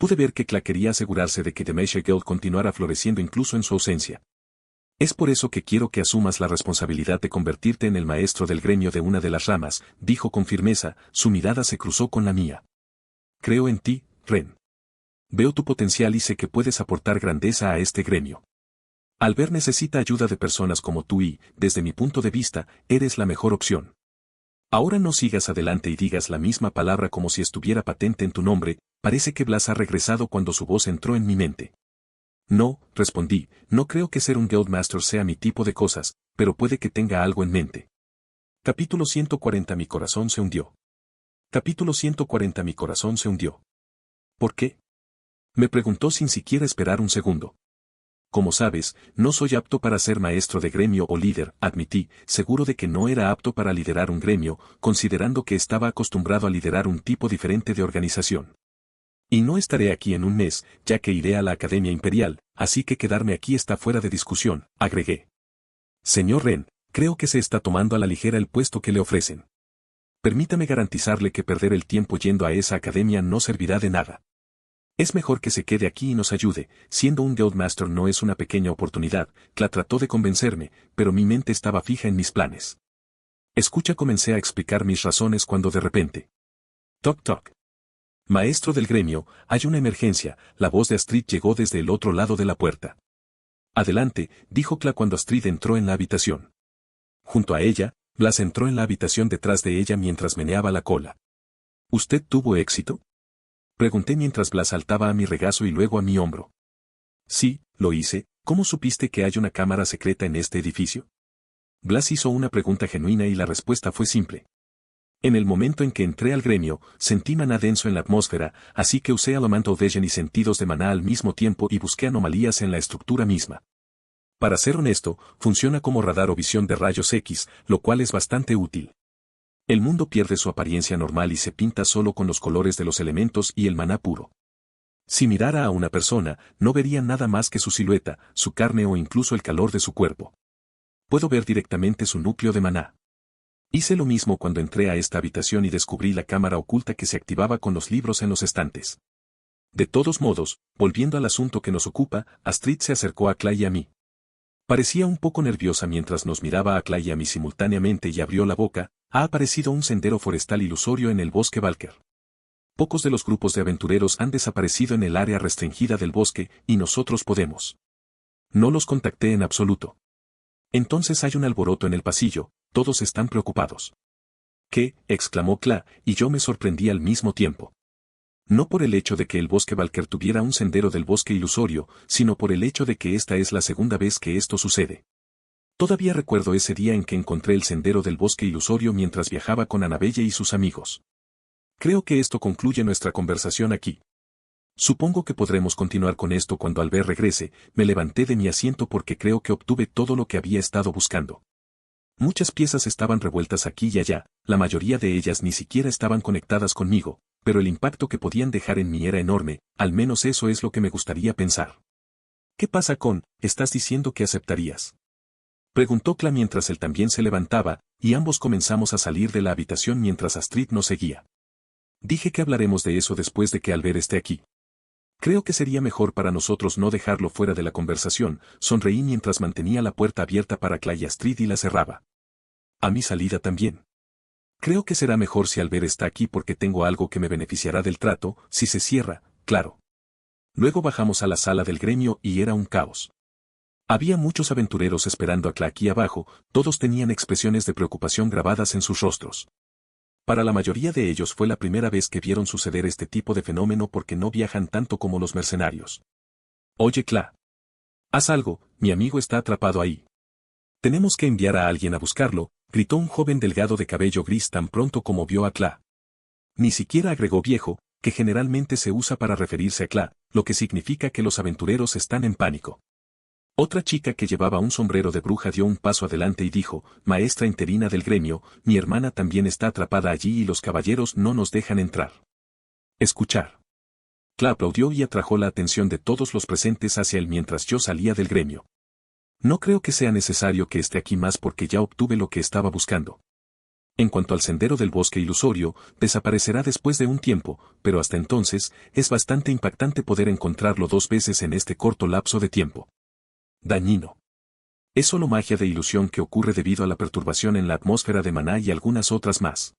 Pude ver que Cla quería asegurarse de que The Measure Guild continuara floreciendo incluso en su ausencia. Es por eso que quiero que asumas la responsabilidad de convertirte en el maestro del gremio de una de las ramas, dijo con firmeza, su mirada se cruzó con la mía. Creo en ti, Ren. Veo tu potencial y sé que puedes aportar grandeza a este gremio. Albert necesita ayuda de personas como tú y, desde mi punto de vista, eres la mejor opción. Ahora no sigas adelante y digas la misma palabra como si estuviera patente en tu nombre, parece que Blas ha regresado cuando su voz entró en mi mente. No, respondí, no creo que ser un Guildmaster sea mi tipo de cosas, pero puede que tenga algo en mente. Capítulo 140 Mi corazón se hundió. Capítulo 140 Mi corazón se hundió. ¿Por qué? Me preguntó sin siquiera esperar un segundo. Como sabes, no soy apto para ser maestro de gremio o líder, admití, seguro de que no era apto para liderar un gremio, considerando que estaba acostumbrado a liderar un tipo diferente de organización. Y no estaré aquí en un mes, ya que iré a la Academia Imperial, así que quedarme aquí está fuera de discusión, agregué. Señor Ren, creo que se está tomando a la ligera el puesto que le ofrecen. Permítame garantizarle que perder el tiempo yendo a esa academia no servirá de nada. Es mejor que se quede aquí y nos ayude, siendo un Guildmaster no es una pequeña oportunidad, Cla trató de convencerme, pero mi mente estaba fija en mis planes. Escucha, comencé a explicar mis razones cuando de repente. Toc toc. Maestro del gremio, hay una emergencia, la voz de Astrid llegó desde el otro lado de la puerta. Adelante, dijo Cla cuando Astrid entró en la habitación. Junto a ella, Blas entró en la habitación detrás de ella mientras meneaba la cola. ¿Usted tuvo éxito? Pregunté mientras Blas saltaba a mi regazo y luego a mi hombro. Sí, lo hice. ¿Cómo supiste que hay una cámara secreta en este edificio? Blas hizo una pregunta genuina y la respuesta fue simple. En el momento en que entré al gremio, sentí maná denso en la atmósfera, así que usé Elemental Vision y sentidos de maná al mismo tiempo y busqué anomalías en la estructura misma. Para ser honesto, funciona como radar o visión de rayos X, lo cual es bastante útil. El mundo pierde su apariencia normal y se pinta solo con los colores de los elementos y el maná puro. Si mirara a una persona, no vería nada más que su silueta, su carne o incluso el calor de su cuerpo. Puedo ver directamente su núcleo de maná. Hice lo mismo cuando entré a esta habitación y descubrí la cámara oculta que se activaba con los libros en los estantes. De todos modos, volviendo al asunto que nos ocupa, Astrid se acercó a Cla y a mí. Parecía un poco nerviosa mientras nos miraba a Cla y a mí simultáneamente y abrió la boca. Ha aparecido un sendero forestal ilusorio en el bosque Valker. Pocos de los grupos de aventureros han desaparecido en el área restringida del bosque, y nosotros podemos. No los contacté en absoluto. Entonces hay un alboroto en el pasillo, todos están preocupados. ¿Qué? Exclamó Cla, y yo me sorprendí al mismo tiempo. No por el hecho de que el bosque Valker tuviera un sendero del bosque ilusorio, sino por el hecho de que esta es la segunda vez que esto sucede. Todavía recuerdo ese día en que encontré el sendero del bosque ilusorio mientras viajaba con Annabelle y sus amigos. Creo que esto concluye nuestra conversación aquí. Supongo que podremos continuar con esto cuando Albert regrese. Me levanté de mi asiento porque creo que obtuve todo lo que había estado buscando. Muchas piezas estaban revueltas aquí y allá, la mayoría de ellas ni siquiera estaban conectadas conmigo, pero el impacto que podían dejar en mí era enorme, al menos eso es lo que me gustaría pensar. ¿Qué pasa con, estás diciendo que aceptarías? Preguntó Cla mientras él también se levantaba, y ambos comenzamos a salir de la habitación mientras Astrid nos seguía. Dije que hablaremos de eso después de que Albert esté aquí. Creo que sería mejor para nosotros no dejarlo fuera de la conversación, sonreí mientras mantenía la puerta abierta para Cla y Astrid y la cerraba. A mi salida también. Creo que será mejor si Albert está aquí porque tengo algo que me beneficiará del trato, si se cierra, claro. Luego bajamos a la sala del gremio y era un caos. Había muchos aventureros esperando a Cla aquí abajo, todos tenían expresiones de preocupación grabadas en sus rostros. Para la mayoría de ellos fue la primera vez que vieron suceder este tipo de fenómeno porque no viajan tanto como los mercenarios. Oye Cla. Haz algo, mi amigo está atrapado ahí. Tenemos que enviar a alguien a buscarlo, gritó un joven delgado de cabello gris tan pronto como vio a Cla. Ni siquiera agregó viejo, que generalmente se usa para referirse a Cla, lo que significa que los aventureros están en pánico. Otra chica que llevaba un sombrero de bruja dio un paso adelante y dijo, maestra interina del gremio, mi hermana también está atrapada allí y los caballeros no nos dejan entrar. Escuchar. Cla aplaudió y atrajo la atención de todos los presentes hacia él mientras yo salía del gremio. No creo que sea necesario que esté aquí más porque ya obtuve lo que estaba buscando. En cuanto al sendero del bosque ilusorio, desaparecerá después de un tiempo, pero hasta entonces, es bastante impactante poder encontrarlo 2 veces en este corto lapso de tiempo. Dañino. Es solo magia de ilusión que ocurre debido a la perturbación en la atmósfera de Maná y algunas otras más.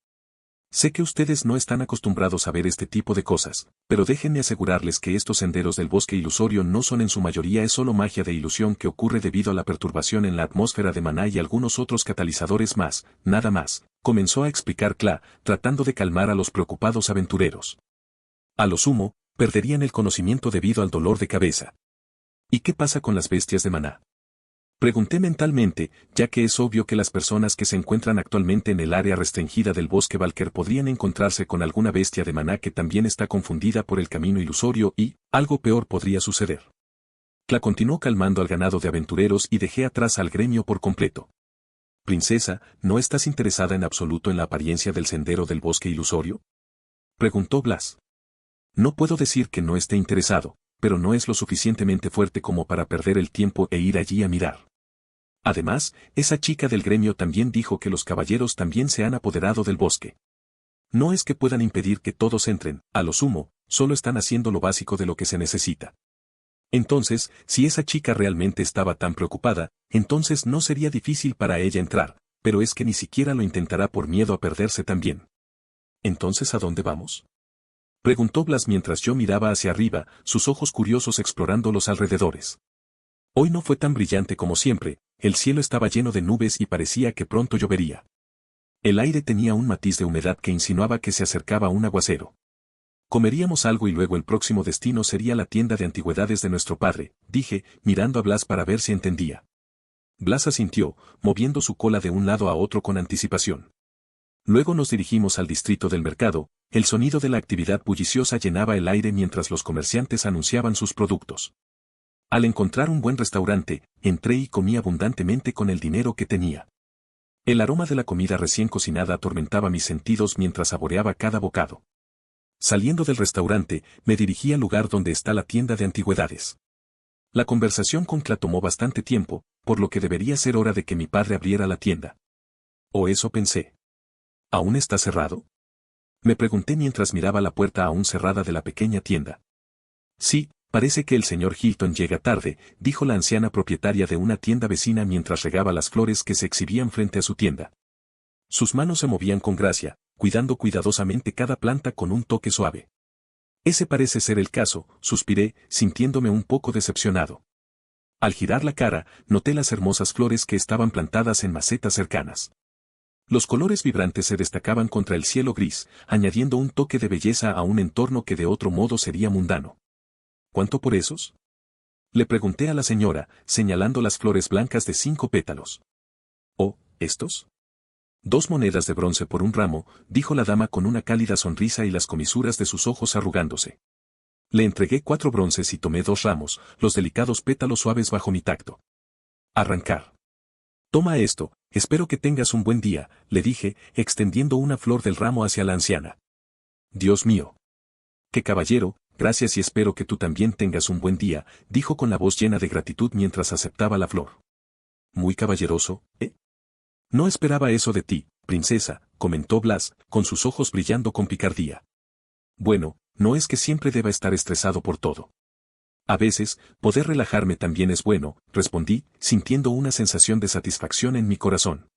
Sé que ustedes no están acostumbrados a ver este tipo de cosas, pero déjenme asegurarles que estos senderos del bosque ilusorio no son en su mayoría es solo magia de ilusión que ocurre debido a la perturbación en la atmósfera de Maná y algunos otros catalizadores más, nada más, comenzó a explicar Kla, tratando de calmar a los preocupados aventureros. A lo sumo, perderían el conocimiento debido al dolor de cabeza. ¿Y qué pasa con las bestias de Maná? Pregunté mentalmente, ya que es obvio que las personas que se encuentran actualmente en el área restringida del bosque Valker podrían encontrarse con alguna bestia de Maná que también está confundida por el camino ilusorio y, algo peor podría suceder. Kla continuó calmando al ganado de aventureros y dejé atrás al gremio por completo. Princesa, ¿no estás interesada en absoluto en la apariencia del sendero del bosque ilusorio? Preguntó Blas. No puedo decir que no esté interesado, pero no es lo suficientemente fuerte como para perder el tiempo e ir allí a mirar. Además, esa chica del gremio también dijo que los caballeros también se han apoderado del bosque. No es que puedan impedir que todos entren, a lo sumo, solo están haciendo lo básico de lo que se necesita. Entonces, si esa chica realmente estaba tan preocupada, entonces no sería difícil para ella entrar, pero es que ni siquiera lo intentará por miedo a perderse también. ¿Entonces a dónde vamos? Preguntó Blas mientras yo miraba hacia arriba, sus ojos curiosos explorando los alrededores. Hoy no fue tan brillante como siempre, el cielo estaba lleno de nubes y parecía que pronto llovería. El aire tenía un matiz de humedad que insinuaba que se acercaba un aguacero. Comeríamos algo y luego el próximo destino sería la tienda de antigüedades de nuestro padre, dije, mirando a Blas para ver si entendía. Blas asintió, moviendo su cola de un lado a otro con anticipación. Luego nos dirigimos al distrito del mercado, el sonido de la actividad bulliciosa llenaba el aire mientras los comerciantes anunciaban sus productos. Al encontrar un buen restaurante, entré y comí abundantemente con el dinero que tenía. El aroma de la comida recién cocinada atormentaba mis sentidos mientras saboreaba cada bocado. Saliendo del restaurante, me dirigí al lugar donde está la tienda de antigüedades. La conversación con Kla tomó bastante tiempo, por lo que debería ser hora de que mi padre abriera la tienda. O eso pensé. ¿Aún está cerrado? Me pregunté mientras miraba la puerta aún cerrada de la pequeña tienda. Sí, parece que el señor Hilton llega tarde, dijo la anciana propietaria de una tienda vecina mientras regaba las flores que se exhibían frente a su tienda. Sus manos se movían con gracia, cuidando cuidadosamente cada planta con un toque suave. Ese parece ser el caso, suspiré, sintiéndome un poco decepcionado. Al girar la cara, noté las hermosas flores que estaban plantadas en macetas cercanas. Los colores vibrantes se destacaban contra el cielo gris, añadiendo un toque de belleza a un entorno que de otro modo sería mundano. ¿Cuánto por esos? Le pregunté a la señora, señalando las flores blancas de 5 pétalos. ¿Oh, estos? 2 monedas de bronce por un ramo, dijo la dama con una cálida sonrisa y las comisuras de sus ojos arrugándose. Le entregué 4 bronces y tomé 2 ramos, los delicados pétalos suaves bajo mi tacto. Arrancar. Toma esto, espero que tengas un buen día, le dije, extendiendo una flor del ramo hacia la anciana. Dios mío. ¡Qué caballero! Gracias y espero que tú también tengas un buen día, dijo con la voz llena de gratitud mientras aceptaba la flor. Muy caballeroso, ¿eh? No esperaba eso de ti, princesa, comentó Blas, con sus ojos brillando con picardía. Bueno, no es que siempre deba estar estresado por todo. A veces, poder relajarme también es bueno, respondí, sintiendo una sensación de satisfacción en mi corazón.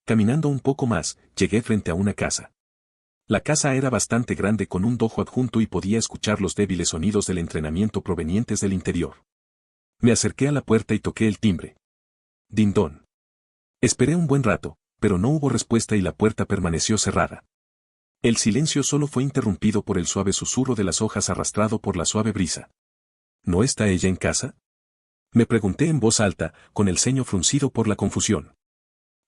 Caminando un poco más, llegué frente a una casa. La casa era bastante grande con un dojo adjunto y podía escuchar los débiles sonidos del entrenamiento provenientes del interior. Me acerqué a la puerta y toqué el timbre. Dindón. Esperé un buen rato, pero no hubo respuesta y la puerta permaneció cerrada. El silencio solo fue interrumpido por el suave susurro de las hojas arrastrado por la suave brisa. ¿No está ella en casa? Me pregunté en voz alta, con el ceño fruncido por la confusión.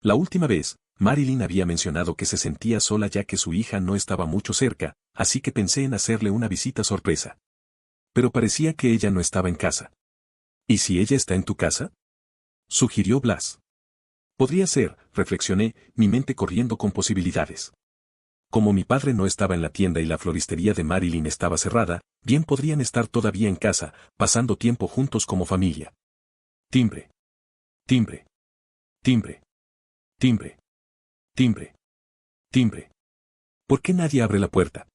La última vez, Marilyn había mencionado que se sentía sola ya que su hija no estaba mucho cerca, así que pensé en hacerle una visita sorpresa. Pero parecía que ella no estaba en casa. ¿Y si ella está en tu casa? Sugirió Blas. Podría ser, reflexioné, mi mente corriendo con posibilidades. Como mi padre no estaba en la tienda y la floristería de Marilyn estaba cerrada, bien podrían estar todavía en casa, pasando tiempo juntos como familia. Timbre. Timbre. Timbre. Timbre. Timbre. Timbre. ¿Por qué nadie abre la puerta?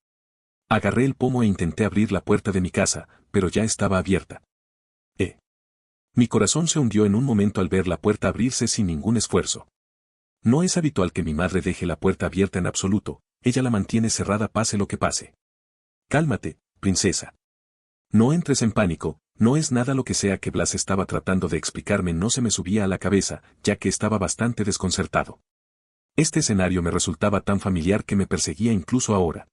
Agarré el pomo e intenté abrir la puerta de mi casa, pero ya estaba abierta. Mi corazón se hundió en un momento al ver la puerta abrirse sin ningún esfuerzo. No es habitual que mi madre deje la puerta abierta en absoluto, ella la mantiene cerrada pase lo que pase. Cálmate, princesa. No entres en pánico, no es nada lo que sea que Blas estaba tratando de explicarme no se me subía a la cabeza, ya que estaba bastante desconcertado. Este escenario me resultaba tan familiar que me perseguía incluso ahora.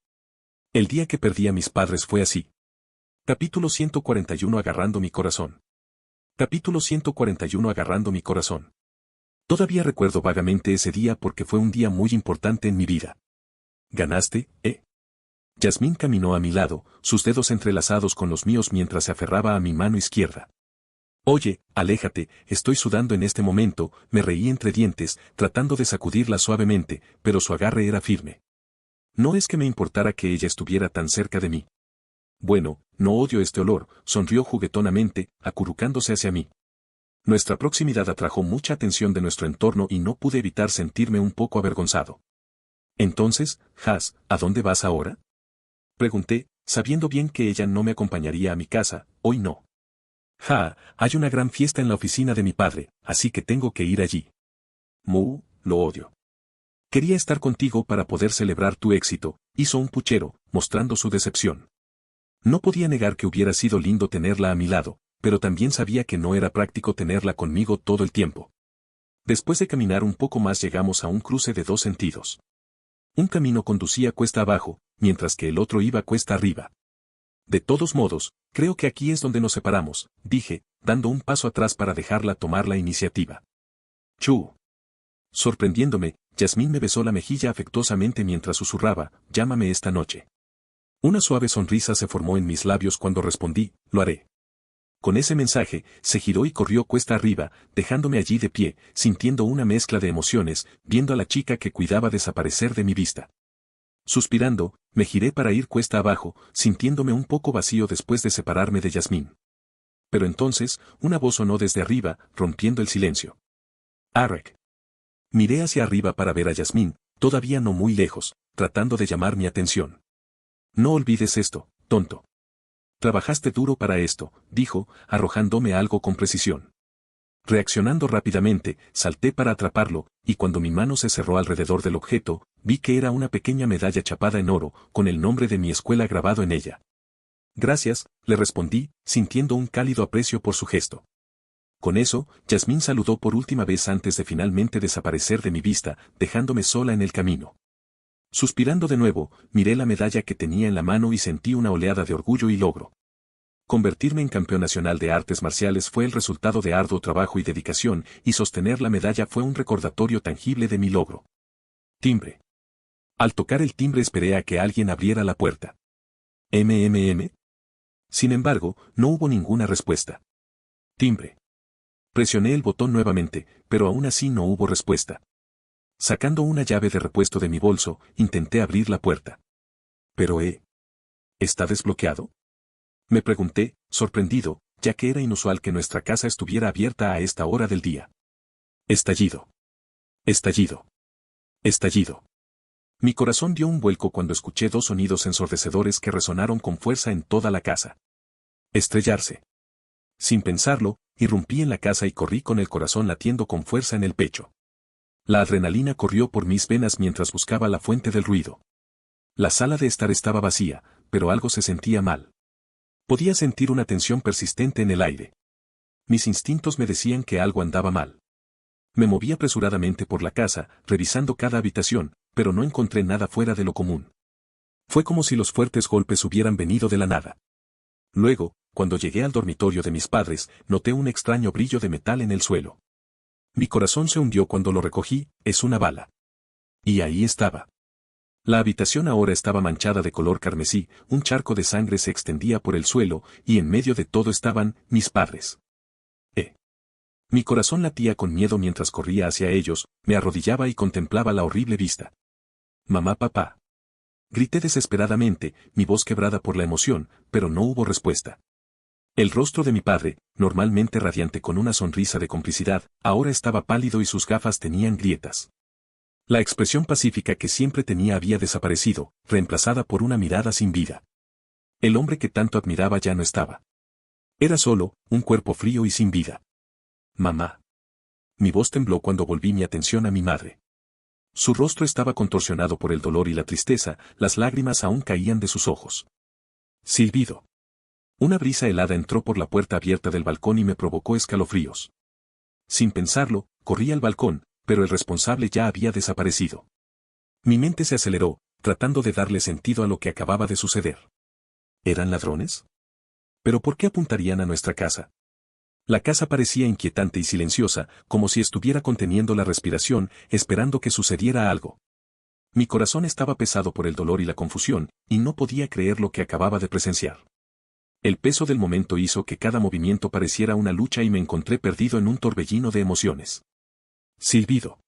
El día que perdí a mis padres fue así. Capítulo 141 Agarrando mi corazón. Capítulo 141 Agarrando mi corazón. Todavía recuerdo vagamente ese día porque fue un día muy importante en mi vida. ¿Ganaste, Yasmín caminó a mi lado, sus dedos entrelazados con los míos mientras se aferraba a mi mano izquierda. Oye, aléjate, estoy sudando en este momento, me reí entre dientes, tratando de sacudirla suavemente, pero su agarre era firme. No es que me importara que ella estuviera tan cerca de mí. Bueno, no odio este olor, sonrió juguetonamente, acurrucándose hacia mí. Nuestra proximidad atrajo mucha atención de nuestro entorno y no pude evitar sentirme un poco avergonzado. Entonces, Has, ¿a dónde vas ahora? Pregunté, sabiendo bien que ella no me acompañaría a mi casa, hoy no. Hay una gran fiesta en la oficina de mi padre, así que tengo que ir allí. Lo odio. Quería estar contigo para poder celebrar tu éxito, hizo un puchero, mostrando su decepción. No podía negar que hubiera sido lindo tenerla a mi lado, pero también sabía que no era práctico tenerla conmigo todo el tiempo. Después de caminar un poco más llegamos a un cruce de 2 sentidos. Un camino conducía cuesta abajo, mientras que el otro iba cuesta arriba. De todos modos, creo que aquí es donde nos separamos, dije, dando un paso atrás para dejarla tomar la iniciativa. Chu. Sorprendiéndome, Yasmín me besó la mejilla afectuosamente mientras susurraba, llámame esta noche. Una suave sonrisa se formó en mis labios cuando respondí, lo haré. Con ese mensaje, se giró y corrió cuesta arriba, dejándome allí de pie, sintiendo una mezcla de emociones, viendo a la chica que cuidaba desaparecer de mi vista. Suspirando, me giré para ir cuesta abajo, sintiéndome un poco vacío después de separarme de Yasmín. Pero entonces, una voz sonó desde arriba, rompiendo el silencio. Arek. Miré hacia arriba para ver a Yasmín, todavía no muy lejos, tratando de llamar mi atención. No olvides esto, tonto. Trabajaste duro para esto, dijo, arrojándome algo con precisión. Reaccionando rápidamente, salté para atraparlo, y cuando mi mano se cerró alrededor del objeto, vi que era una pequeña medalla chapada en oro, con el nombre de mi escuela grabado en ella. Gracias, le respondí, sintiendo un cálido aprecio por su gesto. Con eso, Yasmín saludó por última vez antes de finalmente desaparecer de mi vista, dejándome sola en el camino. Suspirando de nuevo, miré la medalla que tenía en la mano y sentí una oleada de orgullo y logro. Convertirme en campeón nacional de artes marciales fue el resultado de arduo trabajo y dedicación, y sostener la medalla fue un recordatorio tangible de mi logro. Timbre. Al tocar el timbre esperé a que alguien abriera la puerta. ¿MMM? Sin embargo, no hubo ninguna respuesta. Timbre. Presioné el botón nuevamente, pero aún así no hubo respuesta. Sacando una llave de repuesto de mi bolso, intenté abrir la puerta. Pero ¿está desbloqueado? Me pregunté, sorprendido, ya que era inusual que nuestra casa estuviera abierta a esta hora del día. Estallido. Estallido. Estallido. Mi corazón dio un vuelco cuando escuché 2 sonidos ensordecedores que resonaron con fuerza en toda la casa. Estrellarse. Sin pensarlo, irrumpí en la casa y corrí con el corazón latiendo con fuerza en el pecho. La adrenalina corrió por mis venas mientras buscaba la fuente del ruido. La sala de estar estaba vacía, pero algo se sentía mal. Podía sentir una tensión persistente en el aire. Mis instintos me decían que algo andaba mal. Me moví apresuradamente por la casa, revisando cada habitación, pero no encontré nada fuera de lo común. Fue como si los fuertes golpes hubieran venido de la nada. Luego, cuando llegué al dormitorio de mis padres, noté un extraño brillo de metal en el suelo. Mi corazón se hundió cuando lo recogí, es una bala. Y ahí estaba. La habitación ahora estaba manchada de color carmesí, un charco de sangre se extendía por el suelo, y en medio de todo estaban mis padres. Mi corazón latía con miedo mientras corría hacia ellos, me arrodillaba y contemplaba la horrible vista. Mamá, papá. Grité desesperadamente, mi voz quebrada por la emoción, pero no hubo respuesta. El rostro de mi padre, normalmente radiante con una sonrisa de complicidad, ahora estaba pálido y sus gafas tenían grietas. La expresión pacífica que siempre tenía había desaparecido, reemplazada por una mirada sin vida. El hombre que tanto admiraba ya no estaba. Era solo, un cuerpo frío y sin vida. Mamá. Mi voz tembló cuando volví mi atención a mi madre. Su rostro estaba contorsionado por el dolor y la tristeza, las lágrimas aún caían de sus ojos. Silbido. Una brisa helada entró por la puerta abierta del balcón y me provocó escalofríos. Sin pensarlo, corrí al balcón, pero el responsable ya había desaparecido. Mi mente se aceleró, tratando de darle sentido a lo que acababa de suceder. ¿Eran ladrones? ¿Pero por qué apuntarían a nuestra casa? La casa parecía inquietante y silenciosa, como si estuviera conteniendo la respiración, esperando que sucediera algo. Mi corazón estaba pesado por el dolor y la confusión, y no podía creer lo que acababa de presenciar. El peso del momento hizo que cada movimiento pareciera una lucha y me encontré perdido en un torbellino de emociones. Silbido.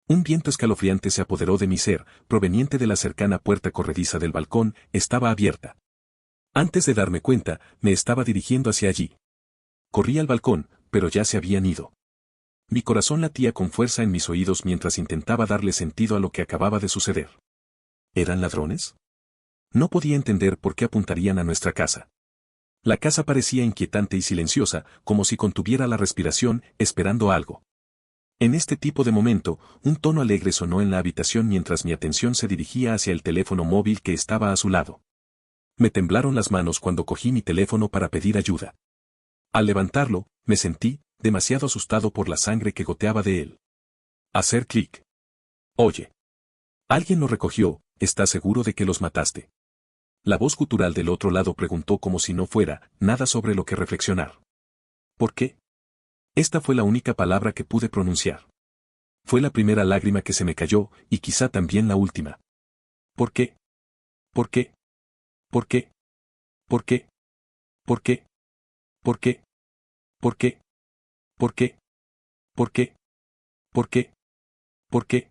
Un viento escalofriante se apoderó de mi ser, proveniente de la cercana puerta corrediza del balcón, estaba abierta. Antes de darme cuenta, me estaba dirigiendo hacia allí. Corrí al balcón, pero ya se habían ido. Mi corazón latía con fuerza en mis oídos mientras intentaba darle sentido a lo que acababa de suceder. ¿Eran ladrones? No podía entender por qué apuntarían a nuestra casa. La casa parecía inquietante y silenciosa, como si contuviera la respiración, esperando algo. En este tipo de momento, un tono alegre sonó en la habitación mientras mi atención se dirigía hacia el teléfono móvil que estaba a su lado. Me temblaron las manos cuando cogí mi teléfono para pedir ayuda. Al levantarlo, me sentí demasiado asustado por la sangre que goteaba de él. Hacer clic. Oye. Alguien lo recogió, ¿estás seguro de que los mataste? La voz gutural del otro lado preguntó como si no fuera nada sobre lo que reflexionar. ¿Por qué? Esta fue la única palabra que pude pronunciar. Fue la primera lágrima que se me cayó, y quizá también la última. ¿Por qué? ¿Por qué? ¿Por qué? ¿Por qué? ¿Por qué? ¿Por qué? ¿Por qué? ¿Por qué? ¿Por qué? ¿Por qué? ¿Por qué?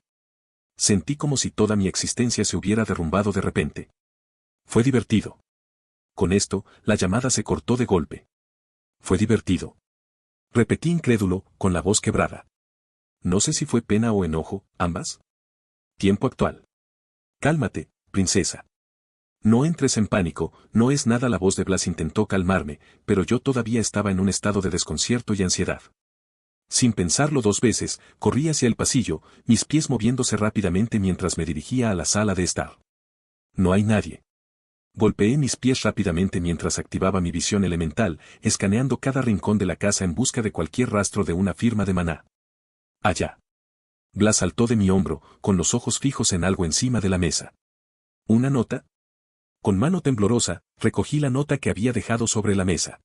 Sentí como si toda mi existencia se hubiera derrumbado de repente. Fue divertido. Con esto, la llamada se cortó de golpe. Fue divertido. Repetí incrédulo, con la voz quebrada. No sé si fue pena o enojo, ambas. Tiempo actual. Cálmate, princesa. No entres en pánico, no es nada. La voz de Blas intentó calmarme, pero yo todavía estaba en un estado de desconcierto y ansiedad. Sin pensarlo dos veces, corrí hacia el pasillo, mis pies moviéndose rápidamente mientras me dirigía a la sala de estar. No hay nadie. Golpeé mis pies rápidamente mientras activaba mi visión elemental, escaneando cada rincón de la casa en busca de cualquier rastro de una firma de maná. Allá. Blas saltó de mi hombro, con los ojos fijos en algo encima de la mesa. ¿Una nota? Con mano temblorosa, recogí la nota que había dejado sobre la mesa.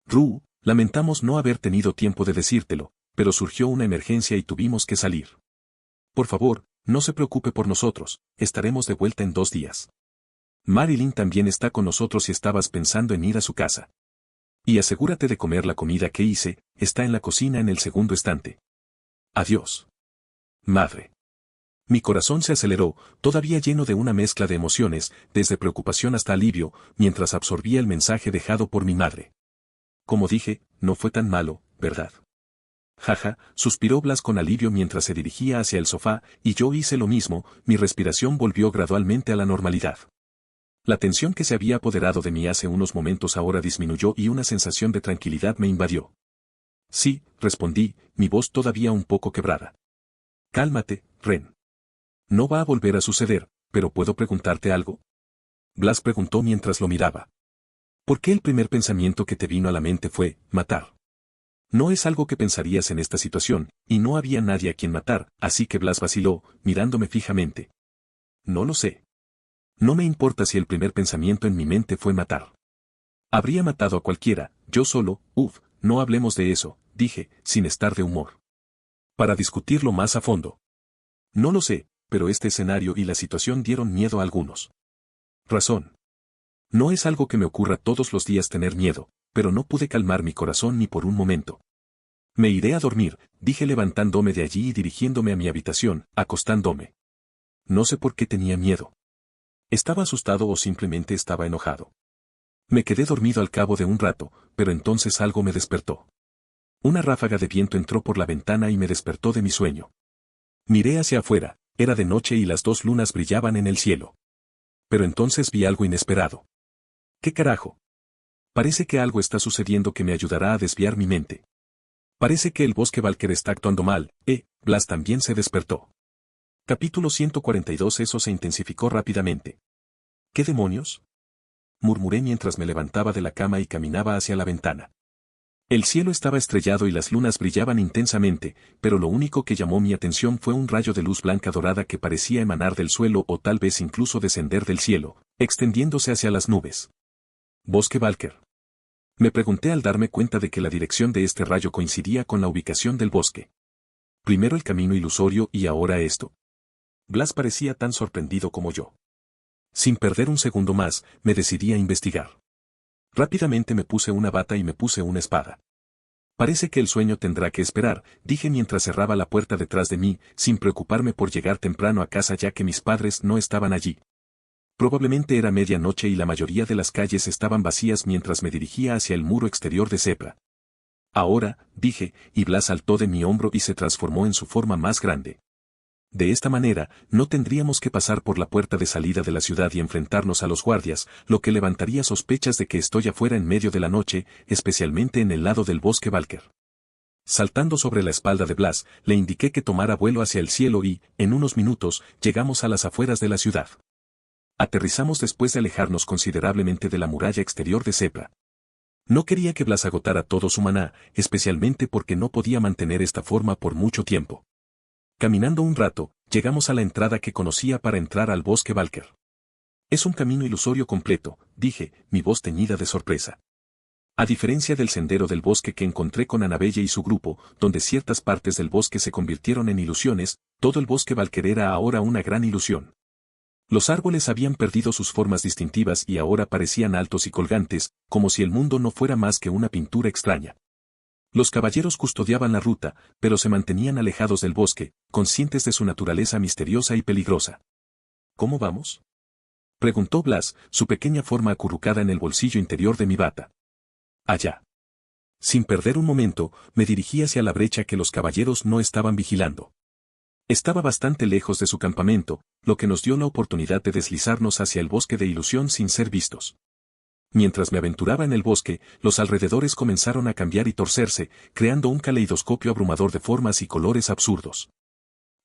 Ru, lamentamos no haber tenido tiempo de decírtelo, pero surgió una emergencia y tuvimos que salir. Por favor, no se preocupe por nosotros, estaremos de vuelta en 2 días. Marilyn también está con nosotros si estabas pensando en ir a su casa. Y asegúrate de comer la comida que hice, está en la cocina en el segundo estante. Adiós. Madre. Mi corazón se aceleró, todavía lleno de una mezcla de emociones, desde preocupación hasta alivio, mientras absorbía el mensaje dejado por mi madre. Como dije, no fue tan malo, ¿verdad? Jaja, suspiró Blas con alivio mientras se dirigía hacia el sofá, y yo hice lo mismo, mi respiración volvió gradualmente a la normalidad. La tensión que se había apoderado de mí hace unos momentos ahora disminuyó y una sensación de tranquilidad me invadió. Sí, respondí, mi voz todavía un poco quebrada. Cálmate, Ren. No va a volver a suceder, pero ¿puedo preguntarte algo? Blas preguntó mientras lo miraba. ¿Por qué el primer pensamiento que te vino a la mente fue, matar? No es algo que pensarías en esta situación, y no había nadie a quien matar, así que Blas vaciló, mirándome fijamente. No lo sé. No me importa si el primer pensamiento en mi mente fue matar. Habría matado a cualquiera, yo solo, no hablemos de eso, dije, sin estar de humor. Para discutirlo más a fondo. No lo sé, pero este escenario y la situación dieron miedo a algunos. Razón. No es algo que me ocurra todos los días tener miedo, pero no pude calmar mi corazón ni por un momento. Me iré a dormir, dije levantándome de allí y dirigiéndome a mi habitación, acostándome. No sé por qué tenía miedo. ¿Estaba asustado o simplemente estaba enojado? Me quedé dormido al cabo de un rato, pero entonces algo me despertó. Una ráfaga de viento entró por la ventana y me despertó de mi sueño. Miré hacia afuera, Era de noche y las dos lunas brillaban en el cielo. Pero entonces vi algo inesperado. ¿Qué carajo? Parece que algo está sucediendo que me ayudará a desviar mi mente. Parece que el bosque Valker está actuando mal. Blas también se despertó. Capítulo 142. Eso se intensificó rápidamente. ¿Qué demonios? Murmuré mientras me levantaba de la cama y caminaba hacia la ventana. El cielo estaba estrellado y las lunas brillaban intensamente, pero lo único que llamó mi atención fue un rayo de luz blanca dorada que parecía emanar del suelo o tal vez incluso descender del cielo, extendiéndose hacia las nubes. Bosque Valker. Me pregunté al darme cuenta de que la dirección de este rayo coincidía con la ubicación del bosque. Primero el camino ilusorio y ahora esto. Blas parecía tan sorprendido como yo. Sin perder un segundo más, me decidí a investigar. Rápidamente me puse una bata y me puse una espada. Parece que el sueño tendrá que esperar, dije mientras cerraba la puerta detrás de mí, sin preocuparme por llegar temprano a casa ya que mis padres no estaban allí. Probablemente era medianoche y la mayoría de las calles estaban vacías mientras me dirigía hacia el muro exterior de Sepra. Ahora, dije, y Blas saltó de mi hombro y se transformó en su forma más grande. De esta manera, no tendríamos que pasar por la puerta de salida de la ciudad y enfrentarnos a los guardias, lo que levantaría sospechas de que estoy afuera en medio de la noche, especialmente en el lado del bosque Valker. Saltando sobre la espalda de Blas, le indiqué que tomara vuelo hacia el cielo y, en unos minutos, llegamos a las afueras de la ciudad. Aterrizamos después de alejarnos considerablemente de la muralla exterior de Sepra. No quería que Blas agotara todo su maná, especialmente porque no podía mantener esta forma por mucho tiempo. Caminando un rato, llegamos a la entrada que conocía para entrar al bosque Valker. Es un camino ilusorio completo, dije, mi voz teñida de sorpresa. A diferencia del sendero del bosque que encontré con Annabelle y su grupo, donde ciertas partes del bosque se convirtieron en ilusiones, todo el bosque Valker era ahora una gran ilusión. Los árboles habían perdido sus formas distintivas y ahora parecían altos y colgantes, como si el mundo no fuera más que una pintura extraña. Los caballeros custodiaban la ruta, pero se mantenían alejados del bosque, conscientes de su naturaleza misteriosa y peligrosa. ¿Cómo vamos? Preguntó Blas, su pequeña forma acurrucada en el bolsillo interior de mi bata. Allá. Sin perder un momento, me dirigí hacia la brecha que los caballeros no estaban vigilando. Estaba bastante lejos de su campamento, lo que nos dio la oportunidad de deslizarnos hacia el bosque de ilusión sin ser vistos. Mientras me aventuraba en el bosque, los alrededores comenzaron a cambiar y torcerse, creando un caleidoscopio abrumador de formas y colores absurdos.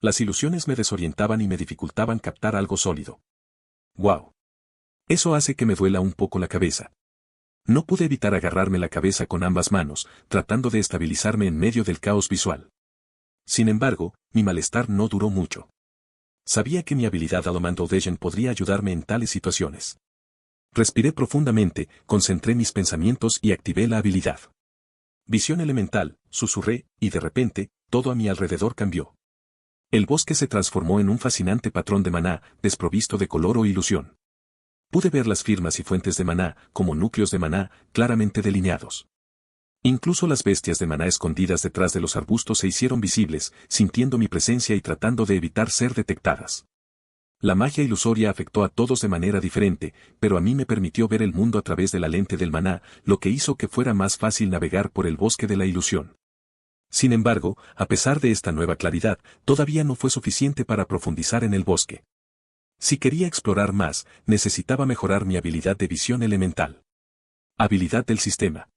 Las ilusiones me desorientaban y me dificultaban captar algo sólido. ¡Guau! Eso hace que me duela un poco la cabeza. No pude evitar agarrarme la cabeza con ambas manos, tratando de estabilizarme en medio del caos visual. Sin embargo, mi malestar no duró mucho. Sabía que mi habilidad Adamant Audition podría ayudarme en tales situaciones. Respiré profundamente, concentré mis pensamientos y activé la habilidad. Visión elemental, susurré, y de repente, todo a mi alrededor cambió. El bosque se transformó en un fascinante patrón de maná, desprovisto de color o ilusión. Pude ver las firmas y fuentes de maná, como núcleos de maná, claramente delineados. Incluso las bestias de maná escondidas detrás de los arbustos se hicieron visibles, sintiendo mi presencia y tratando de evitar ser detectadas. La magia ilusoria afectó a todos de manera diferente, pero a mí me permitió ver el mundo a través de la lente del maná, lo que hizo que fuera más fácil navegar por el bosque de la ilusión. Sin embargo, a pesar de esta nueva claridad, todavía no fue suficiente para profundizar en el bosque. Si quería explorar más, necesitaba mejorar mi habilidad de visión elemental. Habilidad del sistema.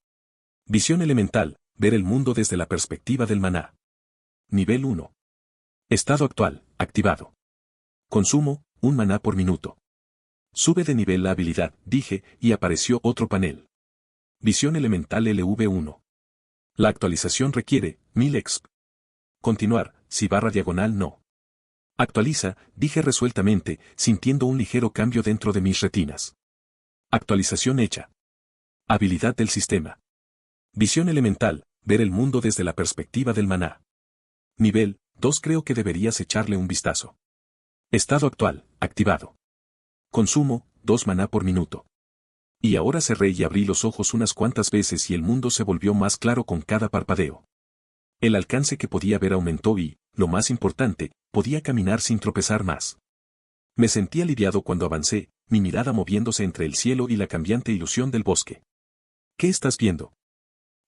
Visión elemental, ver el mundo desde la perspectiva del maná. Nivel 1. Estado actual, activado. Consumo, 1 maná por minuto. Sube de nivel la habilidad, dije, y apareció otro panel. Visión elemental LV1. La actualización requiere, 1000 exp. Continuar, si /diagonal no. Actualiza, dije resueltamente, sintiendo un ligero cambio dentro de mis retinas. Actualización hecha. Habilidad del sistema. Visión elemental, ver el mundo desde la perspectiva del maná. Nivel 2. Creo que deberías echarle un vistazo. Estado actual, activado. Consumo, 2 maná por minuto. Y ahora cerré y abrí los ojos unas cuantas veces y el mundo se volvió más claro con cada parpadeo. El alcance que podía ver aumentó y, lo más importante, podía caminar sin tropezar más. Me sentí aliviado cuando avancé, mi mirada moviéndose entre el cielo y la cambiante ilusión del bosque. ¿Qué estás viendo?,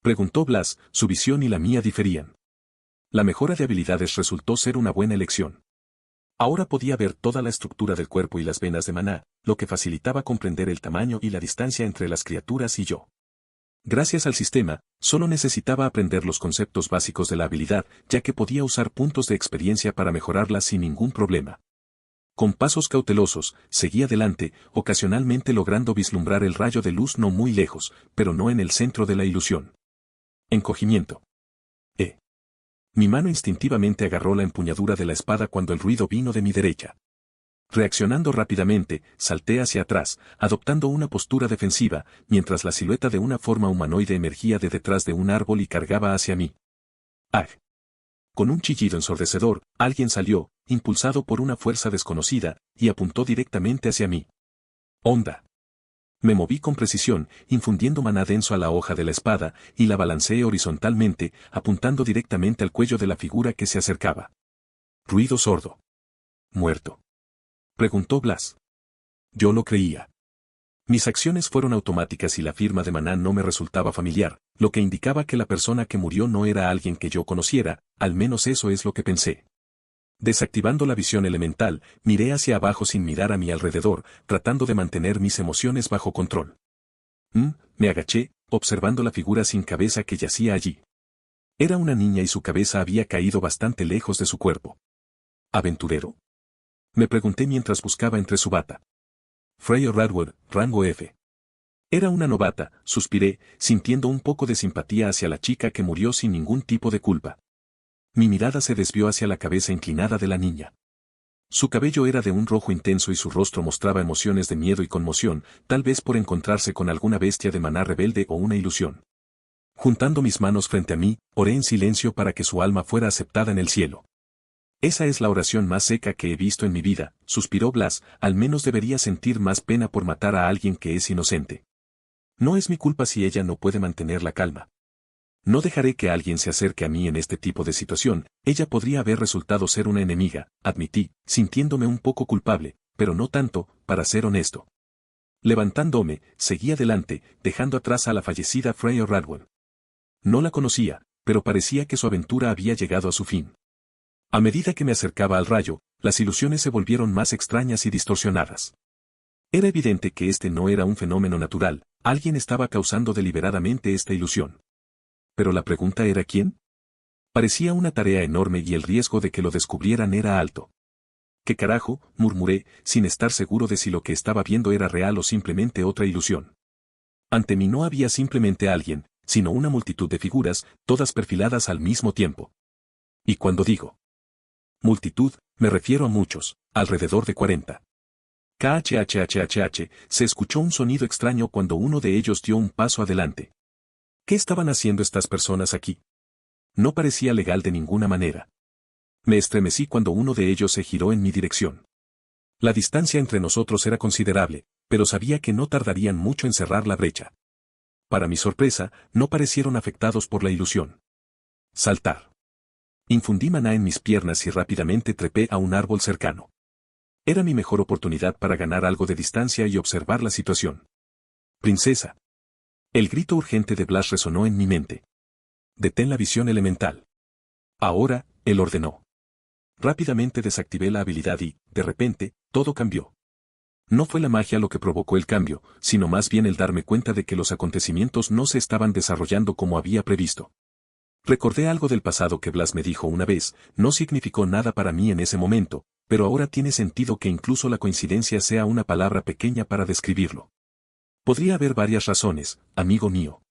preguntó Blas, su visión y la mía diferían. La mejora de habilidades resultó ser una buena elección. Ahora podía ver toda la estructura del cuerpo y las venas de Maná, lo que facilitaba comprender el tamaño y la distancia entre las criaturas y yo. Gracias al sistema, solo necesitaba aprender los conceptos básicos de la habilidad, ya que podía usar puntos de experiencia para mejorarla sin ningún problema. Con pasos cautelosos, seguí adelante, ocasionalmente logrando vislumbrar el rayo de luz no muy lejos, pero no en el centro de la ilusión. Encogimiento. Mi mano instintivamente agarró la empuñadura de la espada cuando el ruido vino de mi derecha. Reaccionando rápidamente, salté hacia atrás, adoptando una postura defensiva, mientras la silueta de una forma humanoide emergía de detrás de un árbol y cargaba hacia mí. ¡Ah! Con un chillido ensordecedor, alguien salió, impulsado por una fuerza desconocida, y apuntó directamente hacia mí. ¡Onda! Me moví con precisión, infundiendo maná denso a la hoja de la espada, y la balanceé horizontalmente, apuntando directamente al cuello de la figura que se acercaba. Ruido sordo. ¿Muerto?, preguntó Blas. Yo lo creía. Mis acciones fueron automáticas y la firma de maná no me resultaba familiar, lo que indicaba que la persona que murió no era alguien que yo conociera, al menos eso es lo que pensé. Desactivando la visión elemental, miré hacia abajo sin mirar a mi alrededor, tratando de mantener mis emociones bajo control. Me agaché, observando la figura sin cabeza que yacía allí. Era una niña y su cabeza había caído bastante lejos de su cuerpo. ¿Aventurero?, me pregunté mientras buscaba entre su bata. Freya Radwood, rango F. Era una novata, suspiré, sintiendo un poco de simpatía hacia la chica que murió sin ningún tipo de culpa. Mi mirada se desvió hacia la cabeza inclinada de la niña. Su cabello era de un rojo intenso y su rostro mostraba emociones de miedo y conmoción, tal vez por encontrarse con alguna bestia de maná rebelde o una ilusión. Juntando mis manos frente a mí, oré en silencio para que su alma fuera aceptada en el cielo. Esa es la oración más seca que he visto en mi vida, suspiró Blas, al menos debería sentir más pena por matar a alguien que es inocente. No es mi culpa si ella no puede mantener la calma. No dejaré que alguien se acerque a mí en este tipo de situación, ella podría haber resultado ser una enemiga, admití, sintiéndome un poco culpable, pero no tanto, para ser honesto. Levantándome, seguí adelante, dejando atrás a la fallecida Freya Radwood. No la conocía, pero parecía que su aventura había llegado a su fin. A medida que me acercaba al rayo, las ilusiones se volvieron más extrañas y distorsionadas. Era evidente que este no era un fenómeno natural, alguien estaba causando deliberadamente esta ilusión. Pero la pregunta era ¿quién? Parecía una tarea enorme y el riesgo de que lo descubrieran era alto. ¿Qué carajo?, murmuré, sin estar seguro de si lo que estaba viendo era real o simplemente otra ilusión. Ante mí no había simplemente alguien, sino una multitud de figuras, todas perfiladas al mismo tiempo. Y cuando digo multitud, me refiero a muchos, alrededor de 40. KHHHHH, se escuchó un sonido extraño cuando uno de ellos dio un paso adelante. ¿Qué estaban haciendo estas personas aquí? No parecía legal de ninguna manera. Me estremecí cuando uno de ellos se giró en mi dirección. La distancia entre nosotros era considerable, pero sabía que no tardarían mucho en cerrar la brecha. Para mi sorpresa, no parecieron afectados por la ilusión. Saltar. Infundí maná en mis piernas y rápidamente trepé a un árbol cercano. Era mi mejor oportunidad para ganar algo de distancia y observar la situación. Princesa. El grito urgente de Blas resonó en mi mente. Detén la visión elemental. Ahora, él ordenó. Rápidamente desactivé la habilidad y, de repente, todo cambió. No fue la magia lo que provocó el cambio, sino más bien el darme cuenta de que los acontecimientos no se estaban desarrollando como había previsto. Recordé algo del pasado que Blas me dijo una vez, no significó nada para mí en ese momento, pero ahora tiene sentido que incluso la coincidencia sea una palabra pequeña para describirlo. Podría haber varias razones, amigo mío.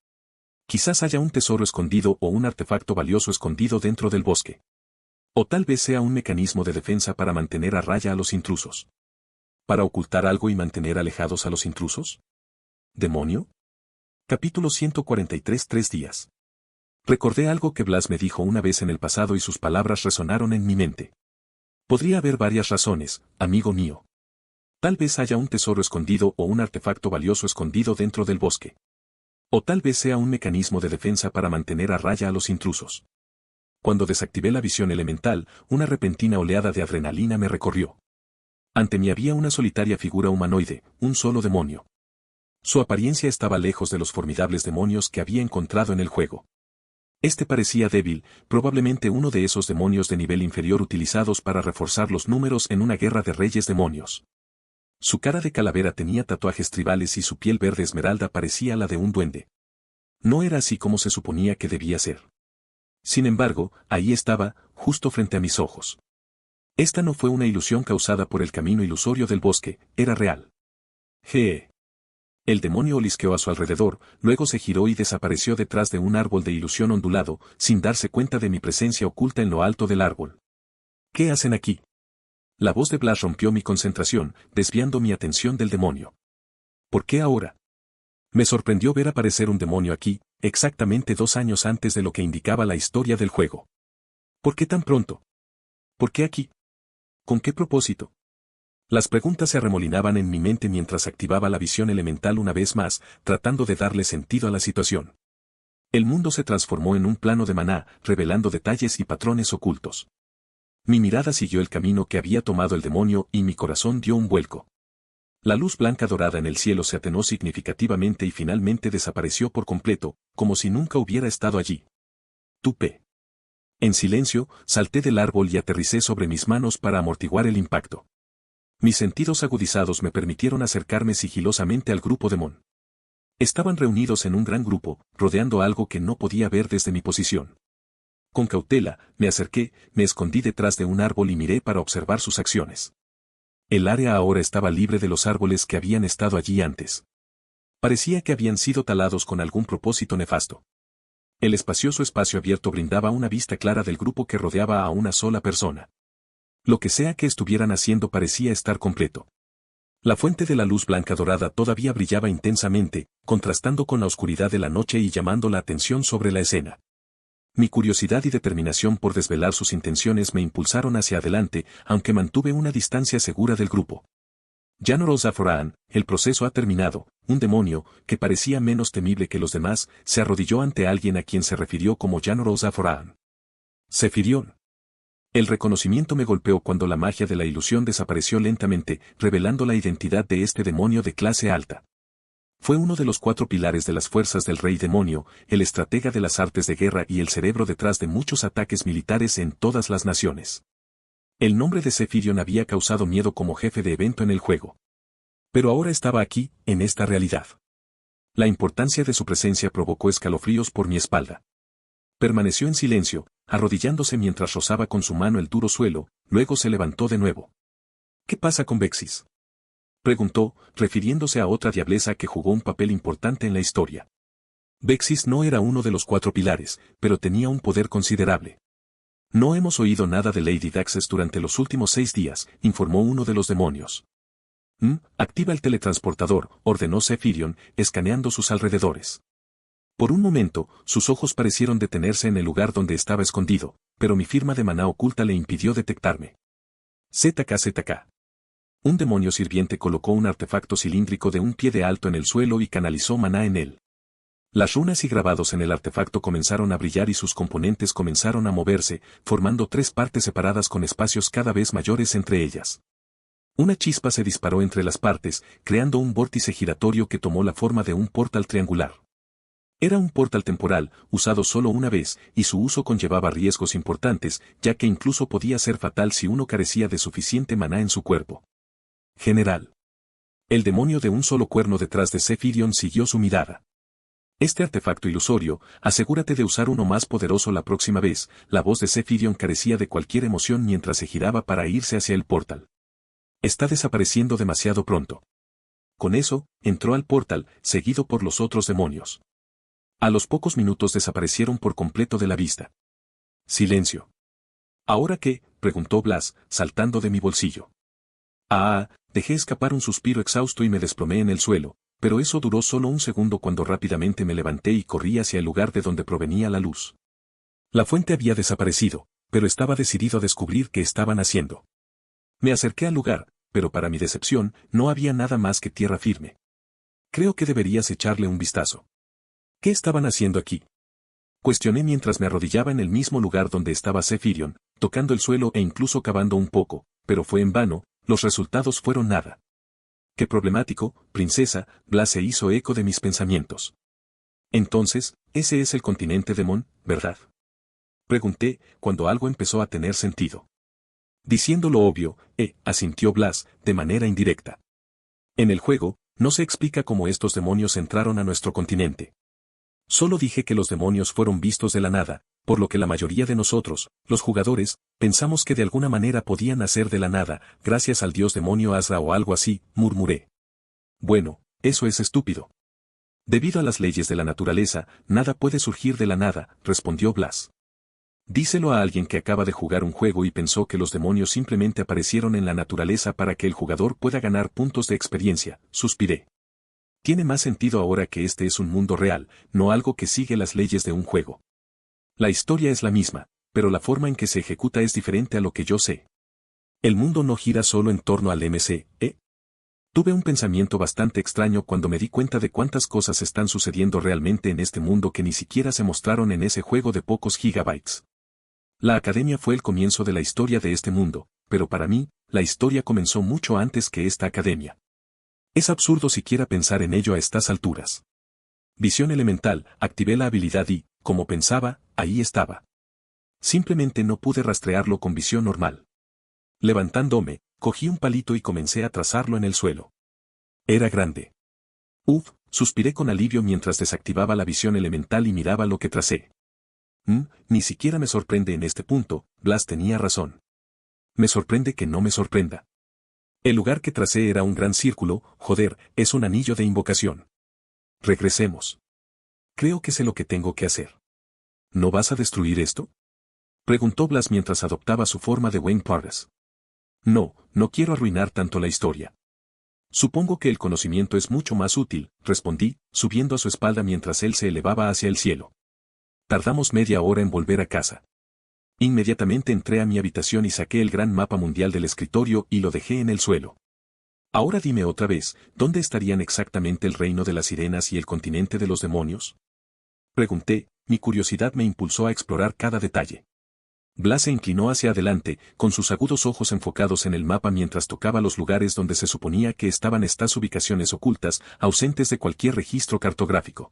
Quizás haya un tesoro escondido o un artefacto valioso escondido dentro del bosque. O tal vez sea un mecanismo de defensa para mantener a raya a los intrusos. ¿Para ocultar algo y mantener alejados a los intrusos? ¿Demonio? Capítulo 143. 3 días. Recordé algo que Blas me dijo una vez en el pasado y sus palabras resonaron en mi mente. Podría haber varias razones, amigo mío. Tal vez haya un tesoro escondido o un artefacto valioso escondido dentro del bosque. O tal vez sea un mecanismo de defensa para mantener a raya a los intrusos. Cuando desactivé la visión elemental, una repentina oleada de adrenalina me recorrió. Ante mí había una solitaria figura humanoide, un solo demonio. Su apariencia estaba lejos de los formidables demonios que había encontrado en el juego. Este parecía débil, probablemente uno de esos demonios de nivel inferior utilizados para reforzar los números en una guerra de reyes demonios. Su cara de calavera tenía tatuajes tribales y su piel verde esmeralda parecía la de un duende. No era así como se suponía que debía ser. Sin embargo, ahí estaba, justo frente a mis ojos. Esta no fue una ilusión causada por el camino ilusorio del bosque, era real. ¡Jee! El demonio olisqueó a su alrededor, luego se giró y desapareció detrás de un árbol de ilusión ondulado, sin darse cuenta de mi presencia oculta en lo alto del árbol. ¿Qué hacen aquí? La voz de Blas rompió mi concentración, desviando mi atención del demonio. ¿Por qué ahora? Me sorprendió ver aparecer un demonio aquí, exactamente 2 años antes de lo que indicaba la historia del juego. ¿Por qué tan pronto? ¿Por qué aquí? ¿Con qué propósito? Las preguntas se arremolinaban en mi mente mientras activaba la visión elemental una vez más, tratando de darle sentido a la situación. El mundo se transformó en un plano de maná, revelando detalles y patrones ocultos. Mi mirada siguió el camino que había tomado el demonio y mi corazón dio un vuelco. La luz blanca dorada en el cielo se atenuó significativamente y finalmente desapareció por completo, como si nunca hubiera estado allí. Tupé. En silencio, salté del árbol y aterricé sobre mis manos para amortiguar el impacto. Mis sentidos agudizados me permitieron acercarme sigilosamente al grupo de Mon. Estaban reunidos en un gran grupo, rodeando algo que no podía ver desde mi posición. Con cautela, me acerqué, me escondí detrás de un árbol y miré para observar sus acciones. El área ahora estaba libre de los árboles que habían estado allí antes. Parecía que habían sido talados con algún propósito nefasto. El espacioso espacio abierto brindaba una vista clara del grupo que rodeaba a una sola persona. Lo que sea que estuvieran haciendo parecía estar completo. La fuente de la luz blanca dorada todavía brillaba intensamente, contrastando con la oscuridad de la noche y llamando la atención sobre la escena. Mi curiosidad y determinación por desvelar sus intenciones me impulsaron hacia adelante, aunque mantuve una distancia segura del grupo. Janoro Zaforan, el proceso ha terminado. Un demonio, que parecía menos temible que los demás, se arrodilló ante alguien a quien se refirió como Janoro Zaforan. Zefirión. El reconocimiento me golpeó cuando la magia de la ilusión desapareció lentamente, revelando la identidad de este demonio de clase alta. Fue uno de los 4 pilares de las fuerzas del rey demonio, el estratega de las artes de guerra y el cerebro detrás de muchos ataques militares en todas las naciones. El nombre de Zefirion había causado miedo como jefe de evento en el juego. Pero ahora estaba aquí, en esta realidad. La importancia de su presencia provocó escalofríos por mi espalda. Permaneció en silencio, arrodillándose mientras rozaba con su mano el duro suelo, luego se levantó de nuevo. ¿Qué pasa con Vexis?, preguntó, refiriéndose a otra diablesa que jugó un papel importante en la historia. Vexis no era uno de los 4 pilares, pero tenía un poder considerable. No hemos oído nada de Lady Daxes durante los últimos 6 días, informó uno de los demonios. Activa el teletransportador, ordenó Zefirion, escaneando sus alrededores. Por un momento, sus ojos parecieron detenerse en el lugar donde estaba escondido, pero mi firma de maná oculta le impidió detectarme. ZK. Un demonio sirviente colocó un artefacto cilíndrico de un pie de alto en el suelo y canalizó maná en él. Las runas y grabados en el artefacto comenzaron a brillar y sus componentes comenzaron a moverse, formando 3 partes separadas con espacios cada vez mayores entre ellas. Una chispa se disparó entre las partes, creando un vórtice giratorio que tomó la forma de un portal triangular. Era un portal temporal, usado solo una vez, y su uso conllevaba riesgos importantes, ya que incluso podía ser fatal si uno carecía de suficiente maná en su cuerpo. General. El demonio de un solo cuerno detrás de Zefirion siguió su mirada. Este artefacto ilusorio, asegúrate de usar uno más poderoso la próxima vez. La voz de Zefirion carecía de cualquier emoción mientras se giraba para irse hacia el portal. Está desapareciendo demasiado pronto. Con eso, entró al portal, seguido por los otros demonios. A los pocos minutos desaparecieron por completo de la vista. Silencio. ¿Ahora qué?, preguntó Blas, saltando de mi bolsillo. Dejé escapar un suspiro exhausto y me desplomé en el suelo, pero eso duró solo un segundo cuando rápidamente me levanté y corrí hacia el lugar de donde provenía la luz. La fuente había desaparecido, pero estaba decidido a descubrir qué estaban haciendo. Me acerqué al lugar, pero para mi decepción, no había nada más que tierra firme. Creo que deberías echarle un vistazo. ¿Qué estaban haciendo aquí?, cuestioné mientras me arrodillaba en el mismo lugar donde estaba Zefirion, tocando el suelo e incluso cavando un poco, pero fue en vano, los resultados fueron nada. Qué problemático, princesa. Blas se hizo eco de mis pensamientos. Entonces, ese es el continente de Mon, ¿verdad? Pregunté, cuando algo empezó a tener sentido. Diciendo lo obvio, asintió Blas, de manera indirecta. En el juego, no se explica cómo estos demonios entraron a nuestro continente. Solo dije que los demonios fueron vistos de la nada, por lo que la mayoría de nosotros, los jugadores, pensamos que de alguna manera podían nacer de la nada, gracias al dios demonio Asra o algo así, murmuré. Bueno, eso es estúpido. Debido a las leyes de la naturaleza, nada puede surgir de la nada, respondió Blas. Díselo a alguien que acaba de jugar un juego y pensó que los demonios simplemente aparecieron en la naturaleza para que el jugador pueda ganar puntos de experiencia, suspiré. Tiene más sentido ahora que este es un mundo real, no algo que sigue las leyes de un juego. La historia es la misma, pero la forma en que se ejecuta es diferente a lo que yo sé. El mundo no gira solo en torno al MC, ¿eh? Tuve un pensamiento bastante extraño cuando me di cuenta de cuántas cosas están sucediendo realmente en este mundo que ni siquiera se mostraron en ese juego de pocos gigabytes. La academia fue el comienzo de la historia de este mundo, pero para mí, la historia comenzó mucho antes que esta academia. Es absurdo siquiera pensar en ello a estas alturas. Visión elemental, activé la habilidad y, como pensaba, ahí estaba. Simplemente no pude rastrearlo con visión normal. Levantándome, cogí un palito y comencé a trazarlo en el suelo. Era grande. Suspiré con alivio mientras desactivaba la visión elemental y miraba lo que tracé. Ni siquiera me sorprende en este punto, Blas tenía razón. Me sorprende que no me sorprenda. El lugar que tracé era un gran círculo, joder, es un anillo de invocación. Regresemos. Creo que sé lo que tengo que hacer. ¿No vas a destruir esto? Preguntó Blas mientras adoptaba su forma de Wayne Pargas. No quiero arruinar tanto la historia. Supongo que el conocimiento es mucho más útil, respondí, subiendo a su espalda mientras él se elevaba hacia el cielo. Tardamos media hora en volver a casa. Inmediatamente entré a mi habitación y saqué el gran mapa mundial del escritorio y lo dejé en el suelo. Ahora dime otra vez, ¿dónde estarían exactamente el reino de las sirenas y el continente de los demonios? Pregunté, mi curiosidad me impulsó a explorar cada detalle. Blas se inclinó hacia adelante, con sus agudos ojos enfocados en el mapa mientras tocaba los lugares donde se suponía que estaban estas ubicaciones ocultas, ausentes de cualquier registro cartográfico.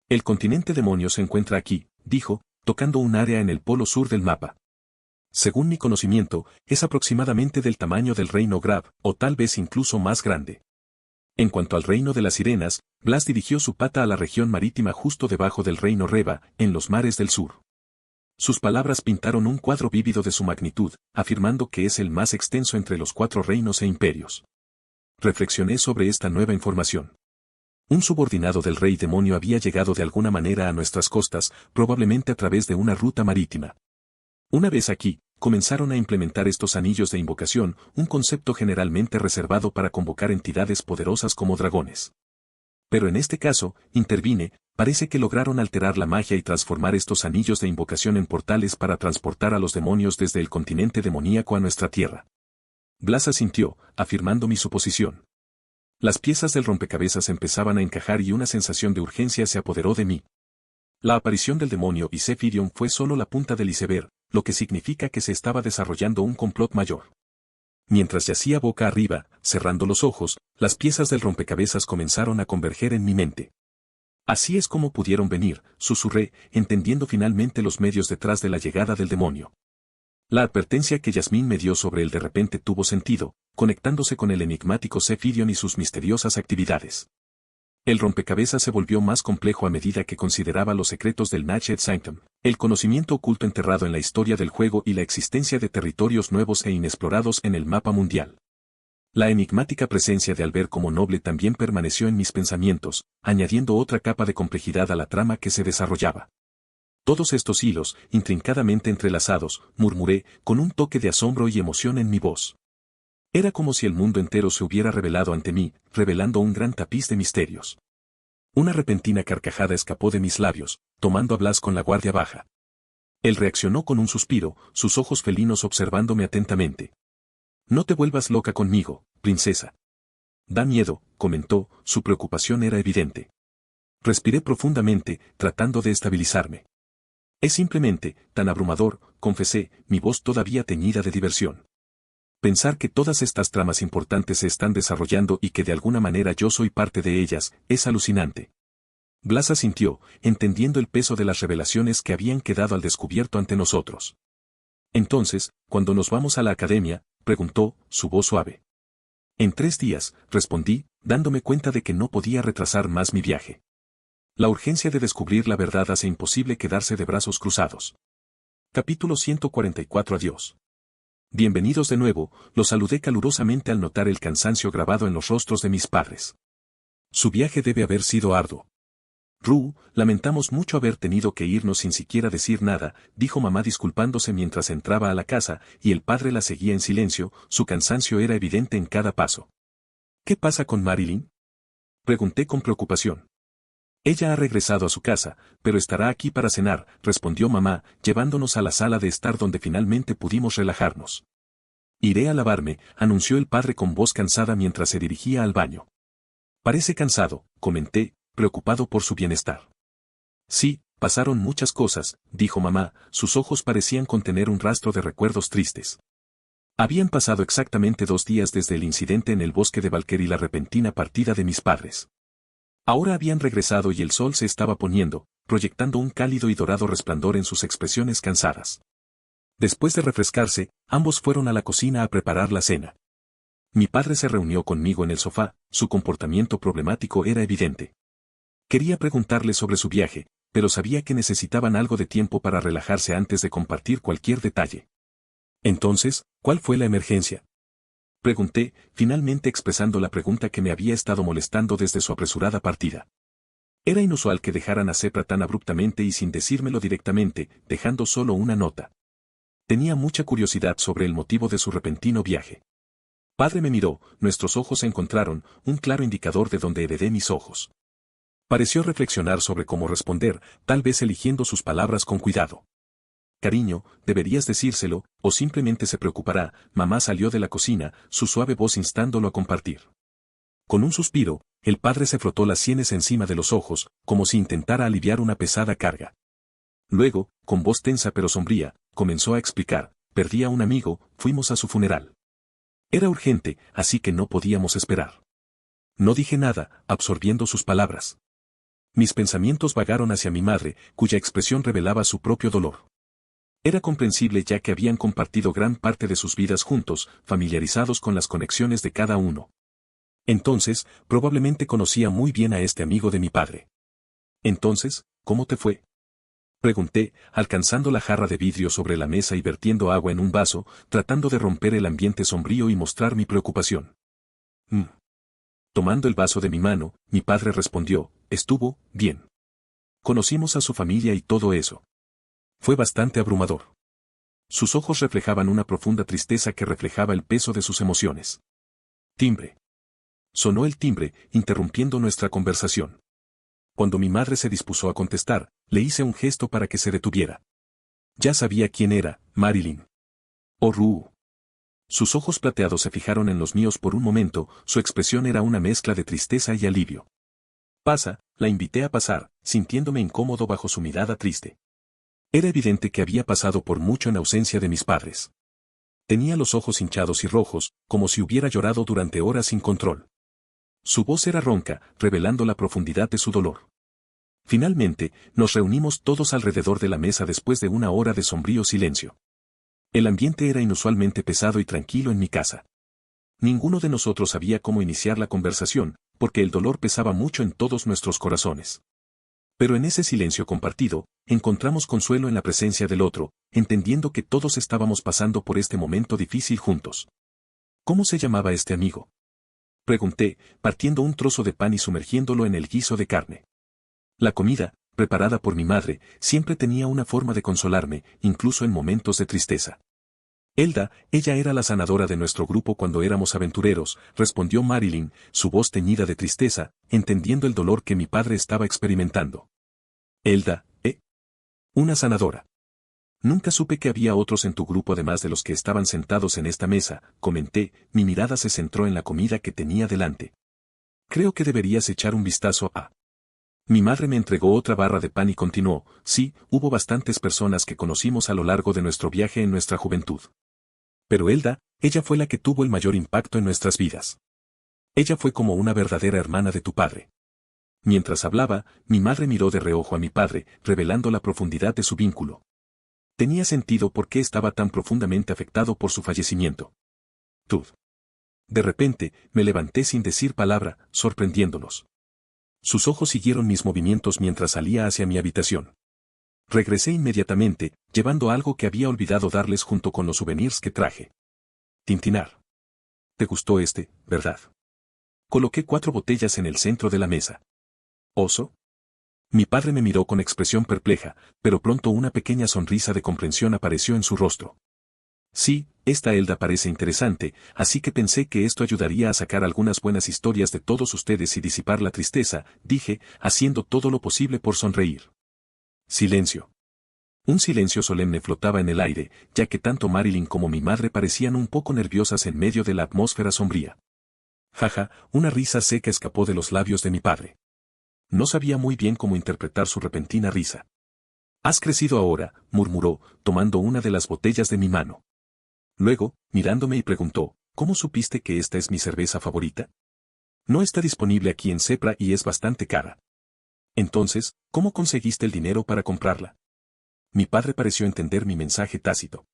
El continente demonio se encuentra aquí, dijo, tocando un área en el polo sur del mapa. Según mi conocimiento, es aproximadamente del tamaño del reino Grab, o tal vez incluso más grande. En cuanto al reino de las sirenas, Blas dirigió su pata a la región marítima justo debajo del reino Reva, en los mares del sur. Sus palabras pintaron un cuadro vívido de su magnitud, afirmando que es el más extenso entre los 4 reinos e imperios. Reflexioné sobre esta nueva información. Un subordinado del rey demonio había llegado de alguna manera a nuestras costas, probablemente a través de una ruta marítima. Una vez aquí, comenzaron a implementar estos anillos de invocación, un concepto generalmente reservado para convocar entidades poderosas como dragones. Pero en este caso, intervine, parece que lograron alterar la magia y transformar estos anillos de invocación en portales para transportar a los demonios desde el continente demoníaco a nuestra tierra. Blas asintió, afirmando mi suposición. Las piezas del rompecabezas empezaban a encajar y una sensación de urgencia se apoderó de mí. La aparición del demonio y Zephyrion fue solo la punta del iceberg, lo que significa que se estaba desarrollando un complot mayor. Mientras yacía boca arriba, cerrando los ojos, las piezas del rompecabezas comenzaron a converger en mi mente. Así es como pudieron venir, susurré, entendiendo finalmente los medios detrás de la llegada del demonio. La advertencia que Yasmín me dio sobre él de repente tuvo sentido, conectándose con el enigmático Zephyrion y sus misteriosas actividades. El rompecabezas se volvió más complejo a medida que consideraba los secretos del Natchez Sanctum, el conocimiento oculto enterrado en la historia del juego y la existencia de territorios nuevos e inexplorados en el mapa mundial. La enigmática presencia de Albert como noble también permaneció en mis pensamientos, añadiendo otra capa de complejidad a la trama que se desarrollaba. Todos estos hilos, intrincadamente entrelazados, murmuré, con un toque de asombro y emoción en mi voz. Era como si el mundo entero se hubiera revelado ante mí, revelando un gran tapiz de misterios. Una repentina carcajada escapó de mis labios, tomando a Blas con la guardia baja. Él reaccionó con un suspiro, sus ojos felinos observándome atentamente. No te vuelvas loca conmigo, princesa. Da miedo, comentó, su preocupación era evidente. Respiré profundamente, tratando de estabilizarme. Es simplemente, tan abrumador, confesé, mi voz todavía teñida de diversión. Pensar que todas estas tramas importantes se están desarrollando y que de alguna manera yo soy parte de ellas, es alucinante. Blas asintió, entendiendo el peso de las revelaciones que habían quedado al descubierto ante nosotros. Entonces, ¿cuándo nos vamos a la academia?, preguntó, su voz suave. En 3 días, respondí, dándome cuenta de que no podía retrasar más mi viaje. La urgencia de descubrir la verdad hace imposible quedarse de brazos cruzados. Capítulo 144. Adiós. Bienvenidos de nuevo, los saludé calurosamente al notar el cansancio grabado en los rostros de mis padres. Su viaje debe haber sido arduo. Ru, lamentamos mucho haber tenido que irnos sin siquiera decir nada, dijo mamá disculpándose mientras entraba a la casa, y el padre la seguía en silencio, su cansancio era evidente en cada paso. ¿Qué pasa con Marilyn?, pregunté con preocupación. Ella ha regresado a su casa, pero estará aquí para cenar, respondió mamá, llevándonos a la sala de estar donde finalmente pudimos relajarnos. Iré a lavarme, anunció el padre con voz cansada mientras se dirigía al baño. Parece cansado, comenté, preocupado por su bienestar. Sí, pasaron muchas cosas, dijo mamá, sus ojos parecían contener un rastro de recuerdos tristes. Habían pasado exactamente 2 días desde el incidente en el bosque de Valker y la repentina partida de mis padres. Ahora habían regresado y el sol se estaba poniendo, proyectando un cálido y dorado resplandor en sus expresiones cansadas. Después de refrescarse, ambos fueron a la cocina a preparar la cena. Mi padre se reunió conmigo en el sofá, su comportamiento problemático era evidente. Quería preguntarle sobre su viaje, pero sabía que necesitaban algo de tiempo para relajarse antes de compartir cualquier detalle. Entonces, ¿cuál fue la emergencia?, pregunté, finalmente expresando la pregunta que me había estado molestando desde su apresurada partida. Era inusual que dejaran a Sepra tan abruptamente y sin decírmelo directamente, dejando solo una nota. Tenía mucha curiosidad sobre el motivo de su repentino viaje. Padre me miró, nuestros ojos se encontraron, un claro indicador de donde heredé mis ojos. Pareció reflexionar sobre cómo responder, tal vez eligiendo sus palabras con cuidado. Cariño, deberías decírselo, o simplemente se preocupará. Mamá salió de la cocina, su suave voz instándolo a compartir. Con un suspiro, el padre se frotó las sienes encima de los ojos, como si intentara aliviar una pesada carga. Luego, con voz tensa pero sombría, comenzó a explicar, perdí a un amigo, fuimos a su funeral. Era urgente, así que no podíamos esperar. No dije nada, absorbiendo sus palabras. Mis pensamientos vagaron hacia mi madre, cuya expresión revelaba su propio dolor. Era comprensible ya que habían compartido gran parte de sus vidas juntos, familiarizados con las conexiones de cada uno. Entonces, probablemente conocía muy bien a este amigo de mi padre. Entonces, ¿cómo te fue?, pregunté, alcanzando la jarra de vidrio sobre la mesa y vertiendo agua en un vaso, tratando de romper el ambiente sombrío y mostrar mi preocupación. Tomando el vaso de mi mano, mi padre respondió, estuvo bien. Conocimos a su familia y todo eso. Fue bastante abrumador. Sus ojos reflejaban una profunda tristeza que reflejaba el peso de sus emociones. Timbre. Sonó el timbre, interrumpiendo nuestra conversación. Cuando mi madre se dispuso a contestar, le hice un gesto para que se detuviera. Ya sabía quién era, Marilyn. Oh, Ru. Sus ojos plateados se fijaron en los míos por un momento, su expresión era una mezcla de tristeza y alivio. Pasa, la invité a pasar, sintiéndome incómodo bajo su mirada triste. Era evidente que había pasado por mucho en ausencia de mis padres. Tenía los ojos hinchados y rojos, como si hubiera llorado durante horas sin control. Su voz era ronca, revelando la profundidad de su dolor. Finalmente, nos reunimos todos alrededor de la mesa después de una hora de sombrío silencio. El ambiente era inusualmente pesado y tranquilo en mi casa. Ninguno de nosotros sabía cómo iniciar la conversación, porque el dolor pesaba mucho en todos nuestros corazones. Pero en ese silencio compartido, encontramos consuelo en la presencia del otro, entendiendo que todos estábamos pasando por este momento difícil juntos. ¿Cómo se llamaba este amigo?, pregunté, partiendo un trozo de pan y sumergiéndolo en el guiso de carne. La comida, preparada por mi madre, siempre tenía una forma de consolarme, incluso en momentos de tristeza. Elda, ella era la sanadora de nuestro grupo cuando éramos aventureros, respondió Marilyn, su voz teñida de tristeza, entendiendo el dolor que mi padre estaba experimentando. Elda, una sanadora. Nunca supe que había otros en tu grupo además de los que estaban sentados en esta mesa, comenté, mi mirada se centró en la comida que tenía delante. Creo que deberías echar un vistazo a... Mi madre me entregó otra barra de pan y continuó, sí, hubo bastantes personas que conocimos a lo largo de nuestro viaje en nuestra juventud. Pero Elda, ella fue la que tuvo el mayor impacto en nuestras vidas. Ella fue como una verdadera hermana de tu padre. Mientras hablaba, mi madre miró de reojo a mi padre, revelando la profundidad de su vínculo. Tenía sentido por qué estaba tan profundamente afectado por su fallecimiento. Tud. De repente, me levanté sin decir palabra, sorprendiéndolos. Sus ojos siguieron mis movimientos mientras salía hacia mi habitación. Regresé inmediatamente, llevando algo que había olvidado darles junto con los souvenirs que traje. Tintinar. ¿Te gustó este, verdad? Coloqué 4 botellas en el centro de la mesa. ¿Oso? Mi padre me miró con expresión perpleja, pero pronto una pequeña sonrisa de comprensión apareció en su rostro. Sí, esta Elda parece interesante, así que pensé que esto ayudaría a sacar algunas buenas historias de todos ustedes y disipar la tristeza, dije, haciendo todo lo posible por sonreír. Silencio. Un silencio solemne flotaba en el aire, ya que tanto Marilyn como mi madre parecían un poco nerviosas en medio de la atmósfera sombría. Jaja, una risa seca escapó de los labios de mi padre. No sabía muy bien cómo interpretar su repentina risa. «Has crecido ahora», murmuró, tomando una de las botellas de mi mano. Luego, mirándome y preguntó, «¿Cómo supiste que esta es mi cerveza favorita? No está disponible aquí en Cepra y es bastante cara». «Entonces, ¿cómo conseguiste el dinero para comprarla?» Mi padre pareció entender mi mensaje tácito.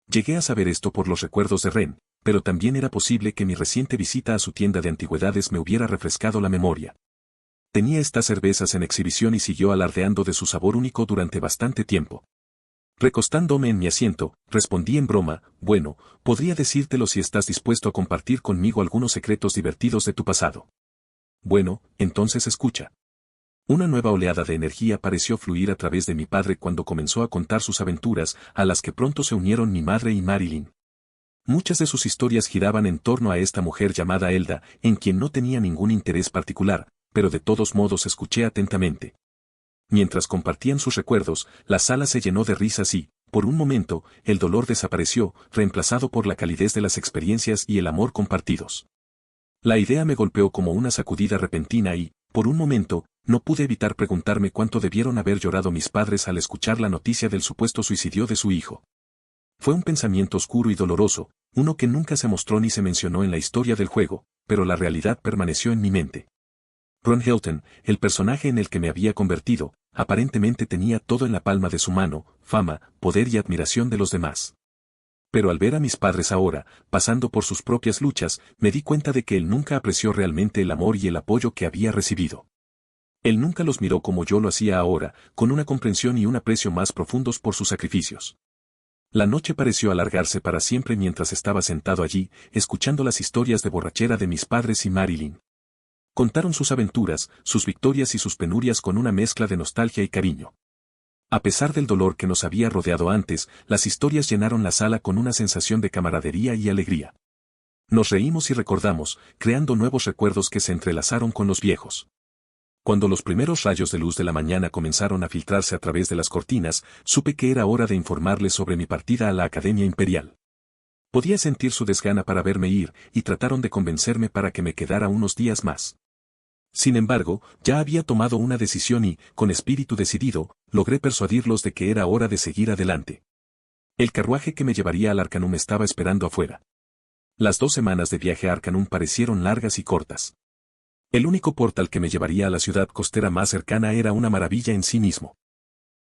Llegué a saber esto por los recuerdos de Ren, pero también era posible que mi reciente visita a su tienda de antigüedades me hubiera refrescado la memoria. Tenía estas cervezas en exhibición y siguió alardeando de su sabor único durante bastante tiempo. Recostándome en mi asiento, respondí en broma, «Bueno, podría decírtelo si estás dispuesto a compartir conmigo algunos secretos divertidos de tu pasado». «Bueno, entonces escucha». Una nueva oleada de energía pareció fluir a través de mi padre cuando comenzó a contar sus aventuras, a las que pronto se unieron mi madre y Marilyn. Muchas de sus historias giraban en torno a esta mujer llamada Elda, en quien no tenía ningún interés particular, pero de todos modos escuché atentamente. Mientras compartían sus recuerdos, la sala se llenó de risas y, por un momento, el dolor desapareció, reemplazado por la calidez de las experiencias y el amor compartidos. La idea me golpeó como una sacudida repentina y, por un momento, no pude evitar preguntarme cuánto debieron haber llorado mis padres al escuchar la noticia del supuesto suicidio de su hijo. Fue un pensamiento oscuro y doloroso, uno que nunca se mostró ni se mencionó en la historia del juego, pero la realidad permaneció en mi mente. Ron Hilton, el personaje en el que me había convertido, aparentemente tenía todo en la palma de su mano, fama, poder y admiración de los demás. Pero al ver a mis padres ahora, pasando por sus propias luchas, me di cuenta de que él nunca apreció realmente el amor y el apoyo que había recibido. Él nunca los miró como yo lo hacía ahora, con una comprensión y un aprecio más profundos por sus sacrificios. La noche pareció alargarse para siempre mientras estaba sentado allí, escuchando las historias de borrachera de mis padres y Marilyn. Contaron sus aventuras, sus victorias y sus penurias con una mezcla de nostalgia y cariño. A pesar del dolor que nos había rodeado antes, las historias llenaron la sala con una sensación de camaradería y alegría. Nos reímos y recordamos, creando nuevos recuerdos que se entrelazaron con los viejos. Cuando los primeros rayos de luz de la mañana comenzaron a filtrarse a través de las cortinas, supe que era hora de informarles sobre mi partida a la Academia Imperial. Podía sentir su desgana para verme ir, y trataron de convencerme para que me quedara unos días más. Sin embargo, ya había tomado una decisión y, con espíritu decidido, logré persuadirlos de que era hora de seguir adelante. El carruaje que me llevaría al Arcanum estaba esperando afuera. Las 2 semanas de viaje a Arcanum parecieron largas y cortas. El único portal que me llevaría a la ciudad costera más cercana era una maravilla en sí mismo.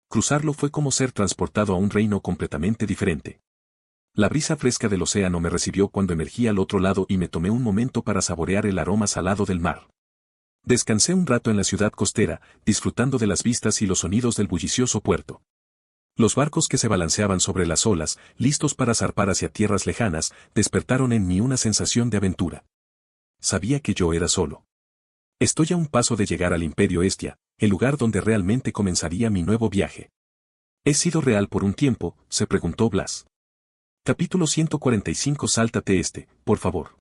Cruzarlo fue como ser transportado a un reino completamente diferente. La brisa fresca del océano me recibió cuando emergí al otro lado y me tomé un momento para saborear el aroma salado del mar. Descansé un rato en la ciudad costera, disfrutando de las vistas y los sonidos del bullicioso puerto. Los barcos que se balanceaban sobre las olas, listos para zarpar hacia tierras lejanas, despertaron en mí una sensación de aventura. Sabía que yo era solo. Estoy a un paso de llegar al Imperio Estia, el lugar donde realmente comenzaría mi nuevo viaje. ¿He sido real por un tiempo?, se preguntó Blas. Capítulo 145. Sáltate por favor.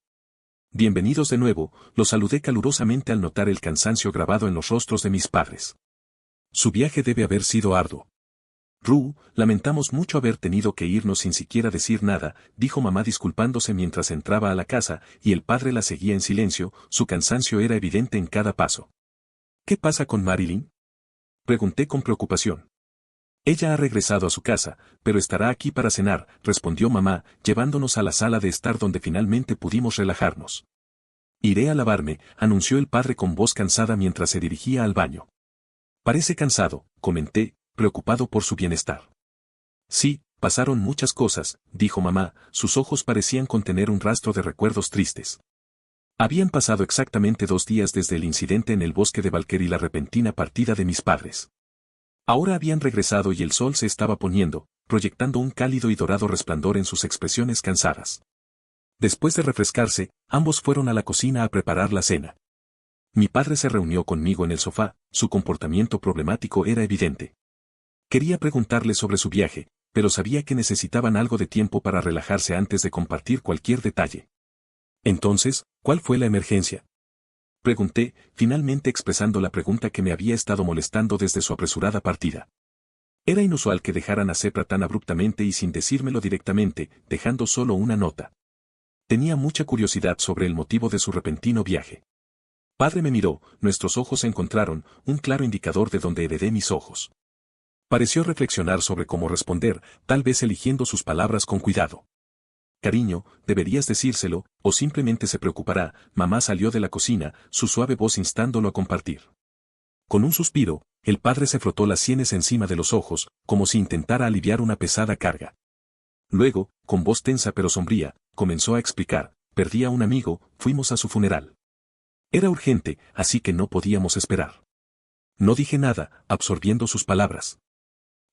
Bienvenidos de nuevo, los saludé calurosamente al notar el cansancio grabado en los rostros de mis padres. Su viaje debe haber sido arduo. Lamentamos mucho haber tenido que irnos sin siquiera decir nada, dijo mamá disculpándose mientras entraba a la casa, y el padre la seguía en silencio, su cansancio era evidente en cada paso. ¿Qué pasa con Marilyn?, pregunté con preocupación. Ella ha regresado a su casa, pero estará aquí para cenar, respondió mamá, llevándonos a la sala de estar donde finalmente pudimos relajarnos. Iré a lavarme, anunció el padre con voz cansada mientras se dirigía al baño. Parece cansado, comenté, preocupado por su bienestar. Sí, pasaron muchas cosas, dijo mamá, sus ojos parecían contener un rastro de recuerdos tristes. Habían pasado exactamente 2 días desde el incidente en el bosque de Valker y la repentina partida de mis padres. Ahora habían regresado y el sol se estaba poniendo, proyectando un cálido y dorado resplandor en sus expresiones cansadas. Después de refrescarse, ambos fueron a la cocina a preparar la cena. Mi padre se reunió conmigo en el sofá, su comportamiento problemático era evidente. Quería preguntarle sobre su viaje, pero sabía que necesitaban algo de tiempo para relajarse antes de compartir cualquier detalle. Entonces, ¿cuál fue la emergencia? Pregunté, finalmente expresando la pregunta que me había estado molestando desde su apresurada partida. Era inusual que dejaran a Sepra tan abruptamente y sin decírmelo directamente, dejando solo una nota. Tenía mucha curiosidad sobre el motivo de su repentino viaje. Padre me miró, nuestros ojos se encontraron, un claro indicador de donde heredé mis ojos. Pareció reflexionar sobre cómo responder, tal vez eligiendo sus palabras con cuidado. Cariño, deberías decírselo, o simplemente se preocupará. Mamá salió de la cocina, su suave voz instándolo a compartir. Con un suspiro, el padre se frotó las sienes encima de los ojos, como si intentara aliviar una pesada carga. Luego, con voz tensa pero sombría, comenzó a explicar: perdí a un amigo, fuimos a su funeral. Era urgente, así que no podíamos esperar. No dije nada, absorbiendo sus palabras.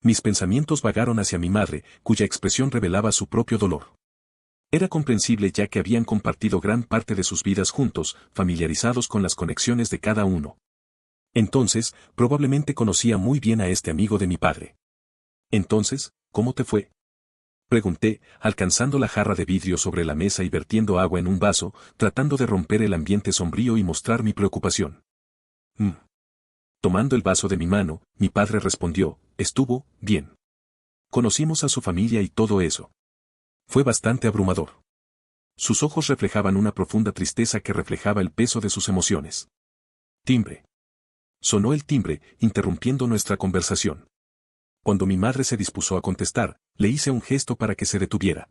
Mis pensamientos vagaron hacia mi madre, cuya expresión revelaba su propio dolor. Era comprensible ya que habían compartido gran parte de sus vidas juntos, familiarizados con las conexiones de cada uno. Entonces, probablemente conocía muy bien a este amigo de mi padre. Entonces, ¿cómo te fue? Pregunté, alcanzando la jarra de vidrio sobre la mesa y vertiendo agua en un vaso, tratando de romper el ambiente sombrío y mostrar mi preocupación. Tomando el vaso de mi mano, mi padre respondió: estuvo bien. Conocimos a su familia y todo eso. Fue bastante abrumador. Sus ojos reflejaban una profunda tristeza que reflejaba el peso de sus emociones. Timbre. Sonó el timbre, interrumpiendo nuestra conversación. Cuando mi madre se dispuso a contestar, le hice un gesto para que se detuviera.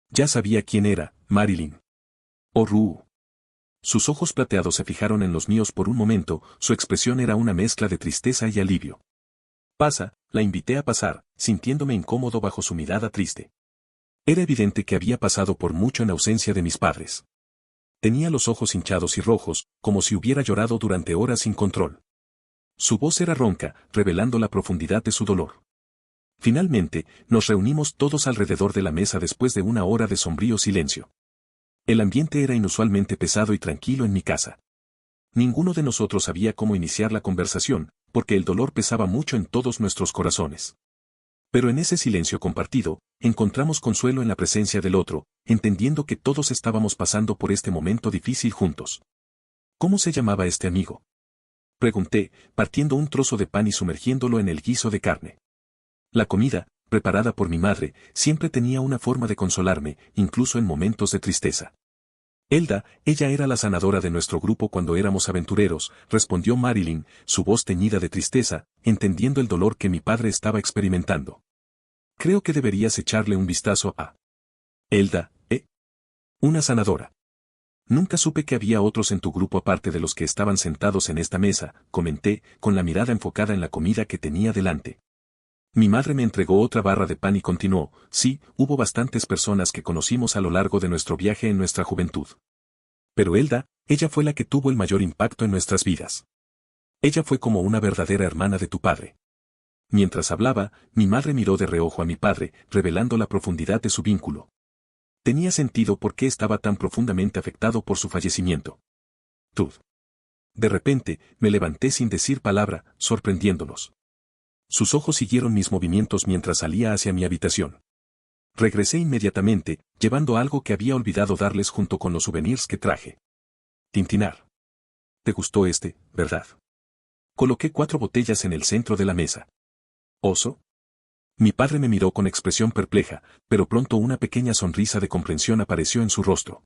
Ya sabía quién era, Marilyn. Oh, Rue. Sus ojos plateados se fijaron en los míos por un momento, su expresión era una mezcla de tristeza y alivio. Pasa, la invité a pasar, sintiéndome incómodo bajo su mirada triste. Era evidente que había pasado por mucho en ausencia de mis padres. Tenía los ojos hinchados y rojos, como si hubiera llorado durante horas sin control. Su voz era ronca, revelando la profundidad de su dolor. Finalmente, nos reunimos todos alrededor de la mesa después de una hora de sombrío silencio. El ambiente era inusualmente pesado y tranquilo en mi casa. Ninguno de nosotros sabía cómo iniciar la conversación, porque el dolor pesaba mucho en todos nuestros corazones. Pero en ese silencio compartido, encontramos consuelo en la presencia del otro, entendiendo que todos estábamos pasando por este momento difícil juntos. ¿Cómo se llamaba este amigo? Pregunté, partiendo un trozo de pan y sumergiéndolo en el guiso de carne. La comida, preparada por mi madre, siempre tenía una forma de consolarme, incluso en momentos de tristeza. Elda, ella era la sanadora de nuestro grupo cuando éramos aventureros, respondió Marilyn, su voz teñida de tristeza, entendiendo el dolor que mi padre estaba experimentando. Creo que deberías echarle un vistazo a Elda, ¿eh? Una sanadora. Nunca supe que había otros en tu grupo aparte de los que estaban sentados en esta mesa, comenté, con la mirada enfocada en la comida que tenía delante. Mi madre me entregó otra barra de pan y continuó: sí, hubo bastantes personas que conocimos a lo largo de nuestro viaje en nuestra juventud. Pero Elda, ella fue la que tuvo el mayor impacto en nuestras vidas. Ella fue como una verdadera hermana de tu padre. Mientras hablaba, mi madre miró de reojo a mi padre, revelando la profundidad de su vínculo. Tenía sentido por qué estaba tan profundamente afectado por su fallecimiento. Tud. De repente, me levanté sin decir palabra, sorprendiéndolos. Sus ojos siguieron mis movimientos mientras salía hacia mi habitación. Regresé inmediatamente, llevando algo que había olvidado darles junto con los souvenirs que traje. Tintinar. ¿Te gustó este, verdad? Coloqué 4 botellas en el centro de la mesa. ¿Oso? Mi padre me miró con expresión perpleja, pero pronto una pequeña sonrisa de comprensión apareció en su rostro.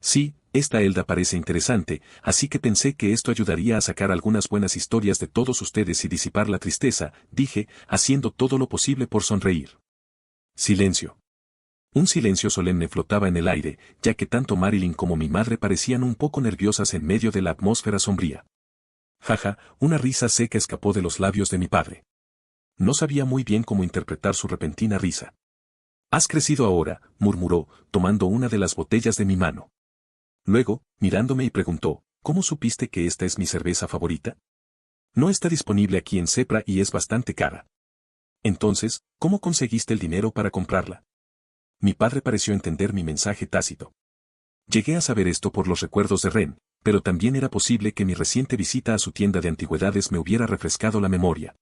Sí, esta Elda parece interesante, así que pensé que esto ayudaría a sacar algunas buenas historias de todos ustedes y disipar la tristeza, dije, haciendo todo lo posible por sonreír. Silencio. Un silencio solemne flotaba en el aire, ya que tanto Marilyn como mi madre parecían un poco nerviosas en medio de la atmósfera sombría. Jaja, una risa seca escapó de los labios de mi padre. No sabía muy bien cómo interpretar su repentina risa. «Has crecido ahora», murmuró, tomando una de las botellas de mi mano. Luego, mirándome y preguntó, «¿Cómo supiste que esta es mi cerveza favorita? No está disponible aquí en Cepra y es bastante cara». «Entonces, ¿cómo conseguiste el dinero para comprarla?». Mi padre pareció entender mi mensaje tácito. Llegué a saber esto por los recuerdos de Ren, pero también era posible que mi reciente visita a su tienda de antigüedades me hubiera refrescado la memoria.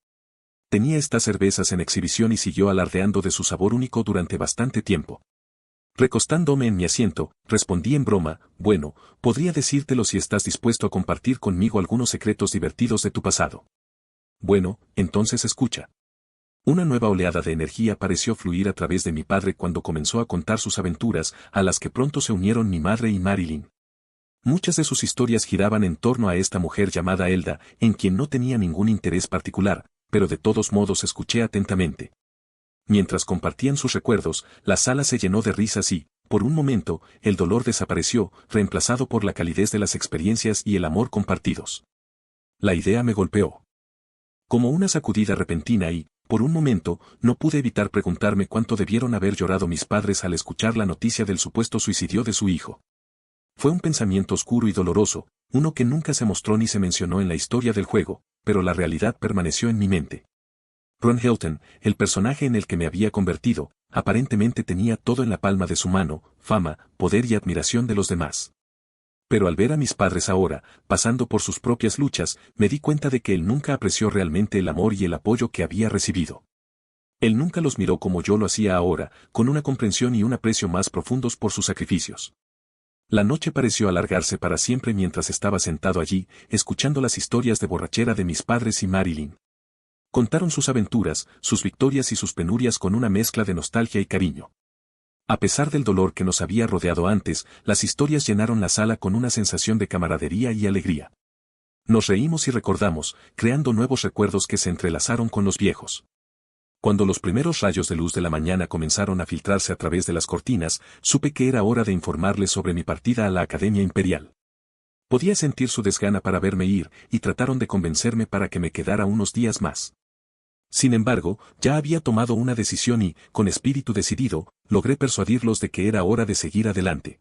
Tenía estas cervezas en exhibición y siguió alardeando de su sabor único durante bastante tiempo. Recostándome en mi asiento, respondí en broma, «Bueno, podría decírtelo si estás dispuesto a compartir conmigo algunos secretos divertidos de tu pasado». «Bueno, entonces escucha». Una nueva oleada de energía pareció fluir a través de mi padre cuando comenzó a contar sus aventuras, a las que pronto se unieron mi madre y Marilyn. Muchas de sus historias giraban en torno a esta mujer llamada Elda, en quien no tenía ningún interés particular, pero de todos modos escuché atentamente. Mientras compartían sus recuerdos, la sala se llenó de risas y, por un momento, el dolor desapareció, reemplazado por la calidez de las experiencias y el amor compartidos. La idea me golpeó como una sacudida repentina y, por un momento, no pude evitar preguntarme cuánto debieron haber llorado mis padres al escuchar la noticia del supuesto suicidio de su hijo. Fue un pensamiento oscuro y doloroso, uno que nunca se mostró ni se mencionó en la historia del juego, pero la realidad permaneció en mi mente. Ron Hilton, el personaje en el que me había convertido, aparentemente tenía todo en la palma de su mano, fama, poder y admiración de los demás. Pero al ver a mis padres ahora, pasando por sus propias luchas, me di cuenta de que él nunca apreció realmente el amor y el apoyo que había recibido. Él nunca los miró como yo lo hacía ahora, con una comprensión y un aprecio más profundos por sus sacrificios. La noche pareció alargarse para siempre mientras estaba sentado allí, escuchando las historias de borrachera de mis padres y Marilyn. Contaron sus aventuras, sus victorias y sus penurias con una mezcla de nostalgia y cariño. A pesar del dolor que nos había rodeado antes, las historias llenaron la sala con una sensación de camaradería y alegría. Nos reímos y recordamos, creando nuevos recuerdos que se entrelazaron con los viejos. Cuando los primeros rayos de luz de la mañana comenzaron a filtrarse a través de las cortinas, supe que era hora de informarles sobre mi partida a la Academia Imperial. Podía sentir su desgana para verme ir, y trataron de convencerme para que me quedara unos días más. Sin embargo, ya había tomado una decisión y, con espíritu decidido, logré persuadirlos de que era hora de seguir adelante.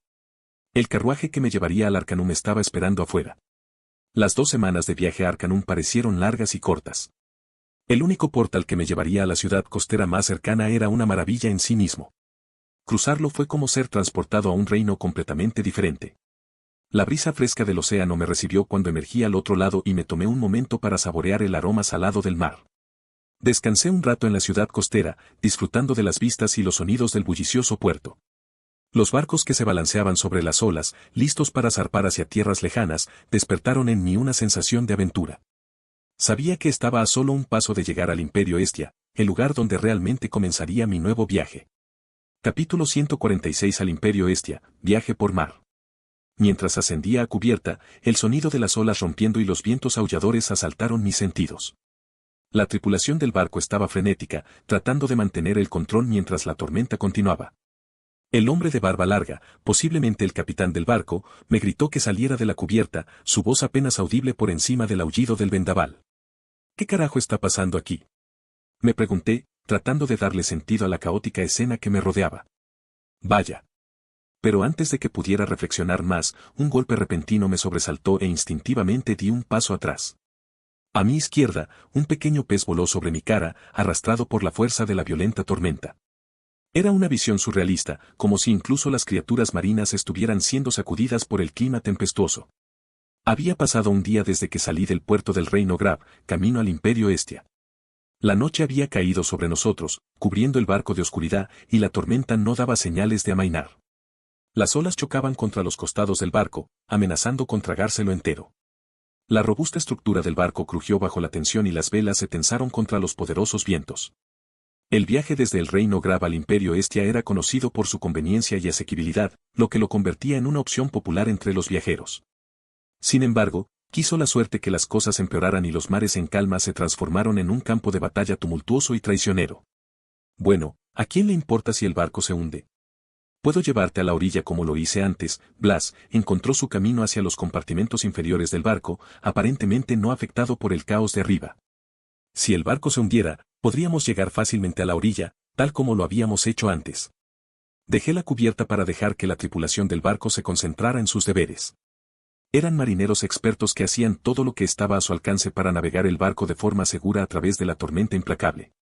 El carruaje que me llevaría al Arcanum estaba esperando afuera. Las 2 semanas de viaje a Arcanum parecieron largas y cortas. El único portal que me llevaría a la ciudad costera más cercana era una maravilla en sí mismo. Cruzarlo fue como ser transportado a un reino completamente diferente. La brisa fresca del océano me recibió cuando emergí al otro lado y me tomé un momento para saborear el aroma salado del mar. Descansé un rato en la ciudad costera, disfrutando de las vistas y los sonidos del bullicioso puerto. Los barcos que se balanceaban sobre las olas, listos para zarpar hacia tierras lejanas, despertaron en mí una sensación de aventura. Sabía que estaba a solo un paso de llegar al Imperio Estia, el lugar donde realmente comenzaría mi nuevo viaje. Capítulo 146 al Imperio Estia, viaje por mar. Mientras ascendía a cubierta, el sonido de las olas rompiendo y los vientos aulladores asaltaron mis sentidos. La tripulación del barco estaba frenética, tratando de mantener el control mientras la tormenta continuaba. El hombre de barba larga, posiblemente el capitán del barco, me gritó que saliera de la cubierta, su voz apenas audible por encima del aullido del vendaval. ¿Qué carajo está pasando aquí?, me pregunté, tratando de darle sentido a la caótica escena que me rodeaba. Vaya. Pero antes de que pudiera reflexionar más, un golpe repentino me sobresaltó e instintivamente di un paso atrás. A mi izquierda, un pequeño pez voló sobre mi cara, arrastrado por la fuerza de la violenta tormenta. Era una visión surrealista, como si incluso las criaturas marinas estuvieran siendo sacudidas por el clima tempestuoso. Había pasado un día desde que salí del puerto del Reino Grab, camino al Imperio Estia. La noche había caído sobre nosotros, cubriendo el barco de oscuridad, y la tormenta no daba señales de amainar. Las olas chocaban contra los costados del barco, amenazando con tragárselo entero. La robusta estructura del barco crujió bajo la tensión y las velas se tensaron contra los poderosos vientos. El viaje desde el Reino Grab al Imperio Estia era conocido por su conveniencia y asequibilidad, lo que lo convertía en una opción popular entre los viajeros. Sin embargo, quiso la suerte que las cosas empeoraran y los mares en calma se transformaron en un campo de batalla tumultuoso y traicionero. Bueno, ¿a quién le importa si el barco se hunde? Puedo llevarte a la orilla como lo hice antes. Blas encontró su camino hacia los compartimentos inferiores del barco, aparentemente no afectado por el caos de arriba. Si el barco se hundiera, podríamos llegar fácilmente a la orilla, tal como lo habíamos hecho antes. Dejé la cubierta para dejar que la tripulación del barco se concentrara en sus deberes. Eran marineros expertos que hacían todo lo que estaba a su alcance para navegar el barco de forma segura a través de la tormenta implacable.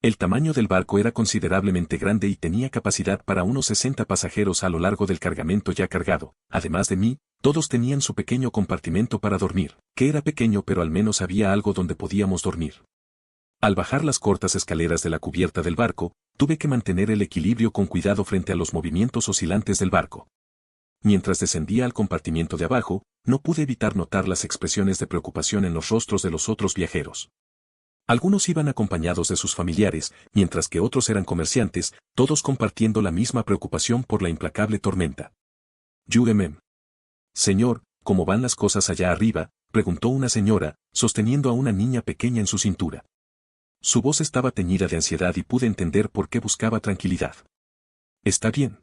El tamaño del barco era considerablemente grande y tenía capacidad para unos 60 pasajeros a lo largo del cargamento ya cargado. Además de mí, todos tenían su pequeño compartimento para dormir, que era pequeño pero al menos había algo donde podíamos dormir. Al bajar las cortas escaleras de la cubierta del barco, tuve que mantener el equilibrio con cuidado frente a los movimientos oscilantes del barco. Mientras descendía al compartimiento de abajo, no pude evitar notar las expresiones de preocupación en los rostros de los otros viajeros. Algunos iban acompañados de sus familiares, mientras que otros eran comerciantes, todos compartiendo la misma preocupación por la implacable tormenta. Yugemem. Señor, ¿cómo van las cosas allá arriba?, preguntó una señora, sosteniendo a una niña pequeña en su cintura. Su voz estaba teñida de ansiedad y pude entender por qué buscaba tranquilidad. Está bien.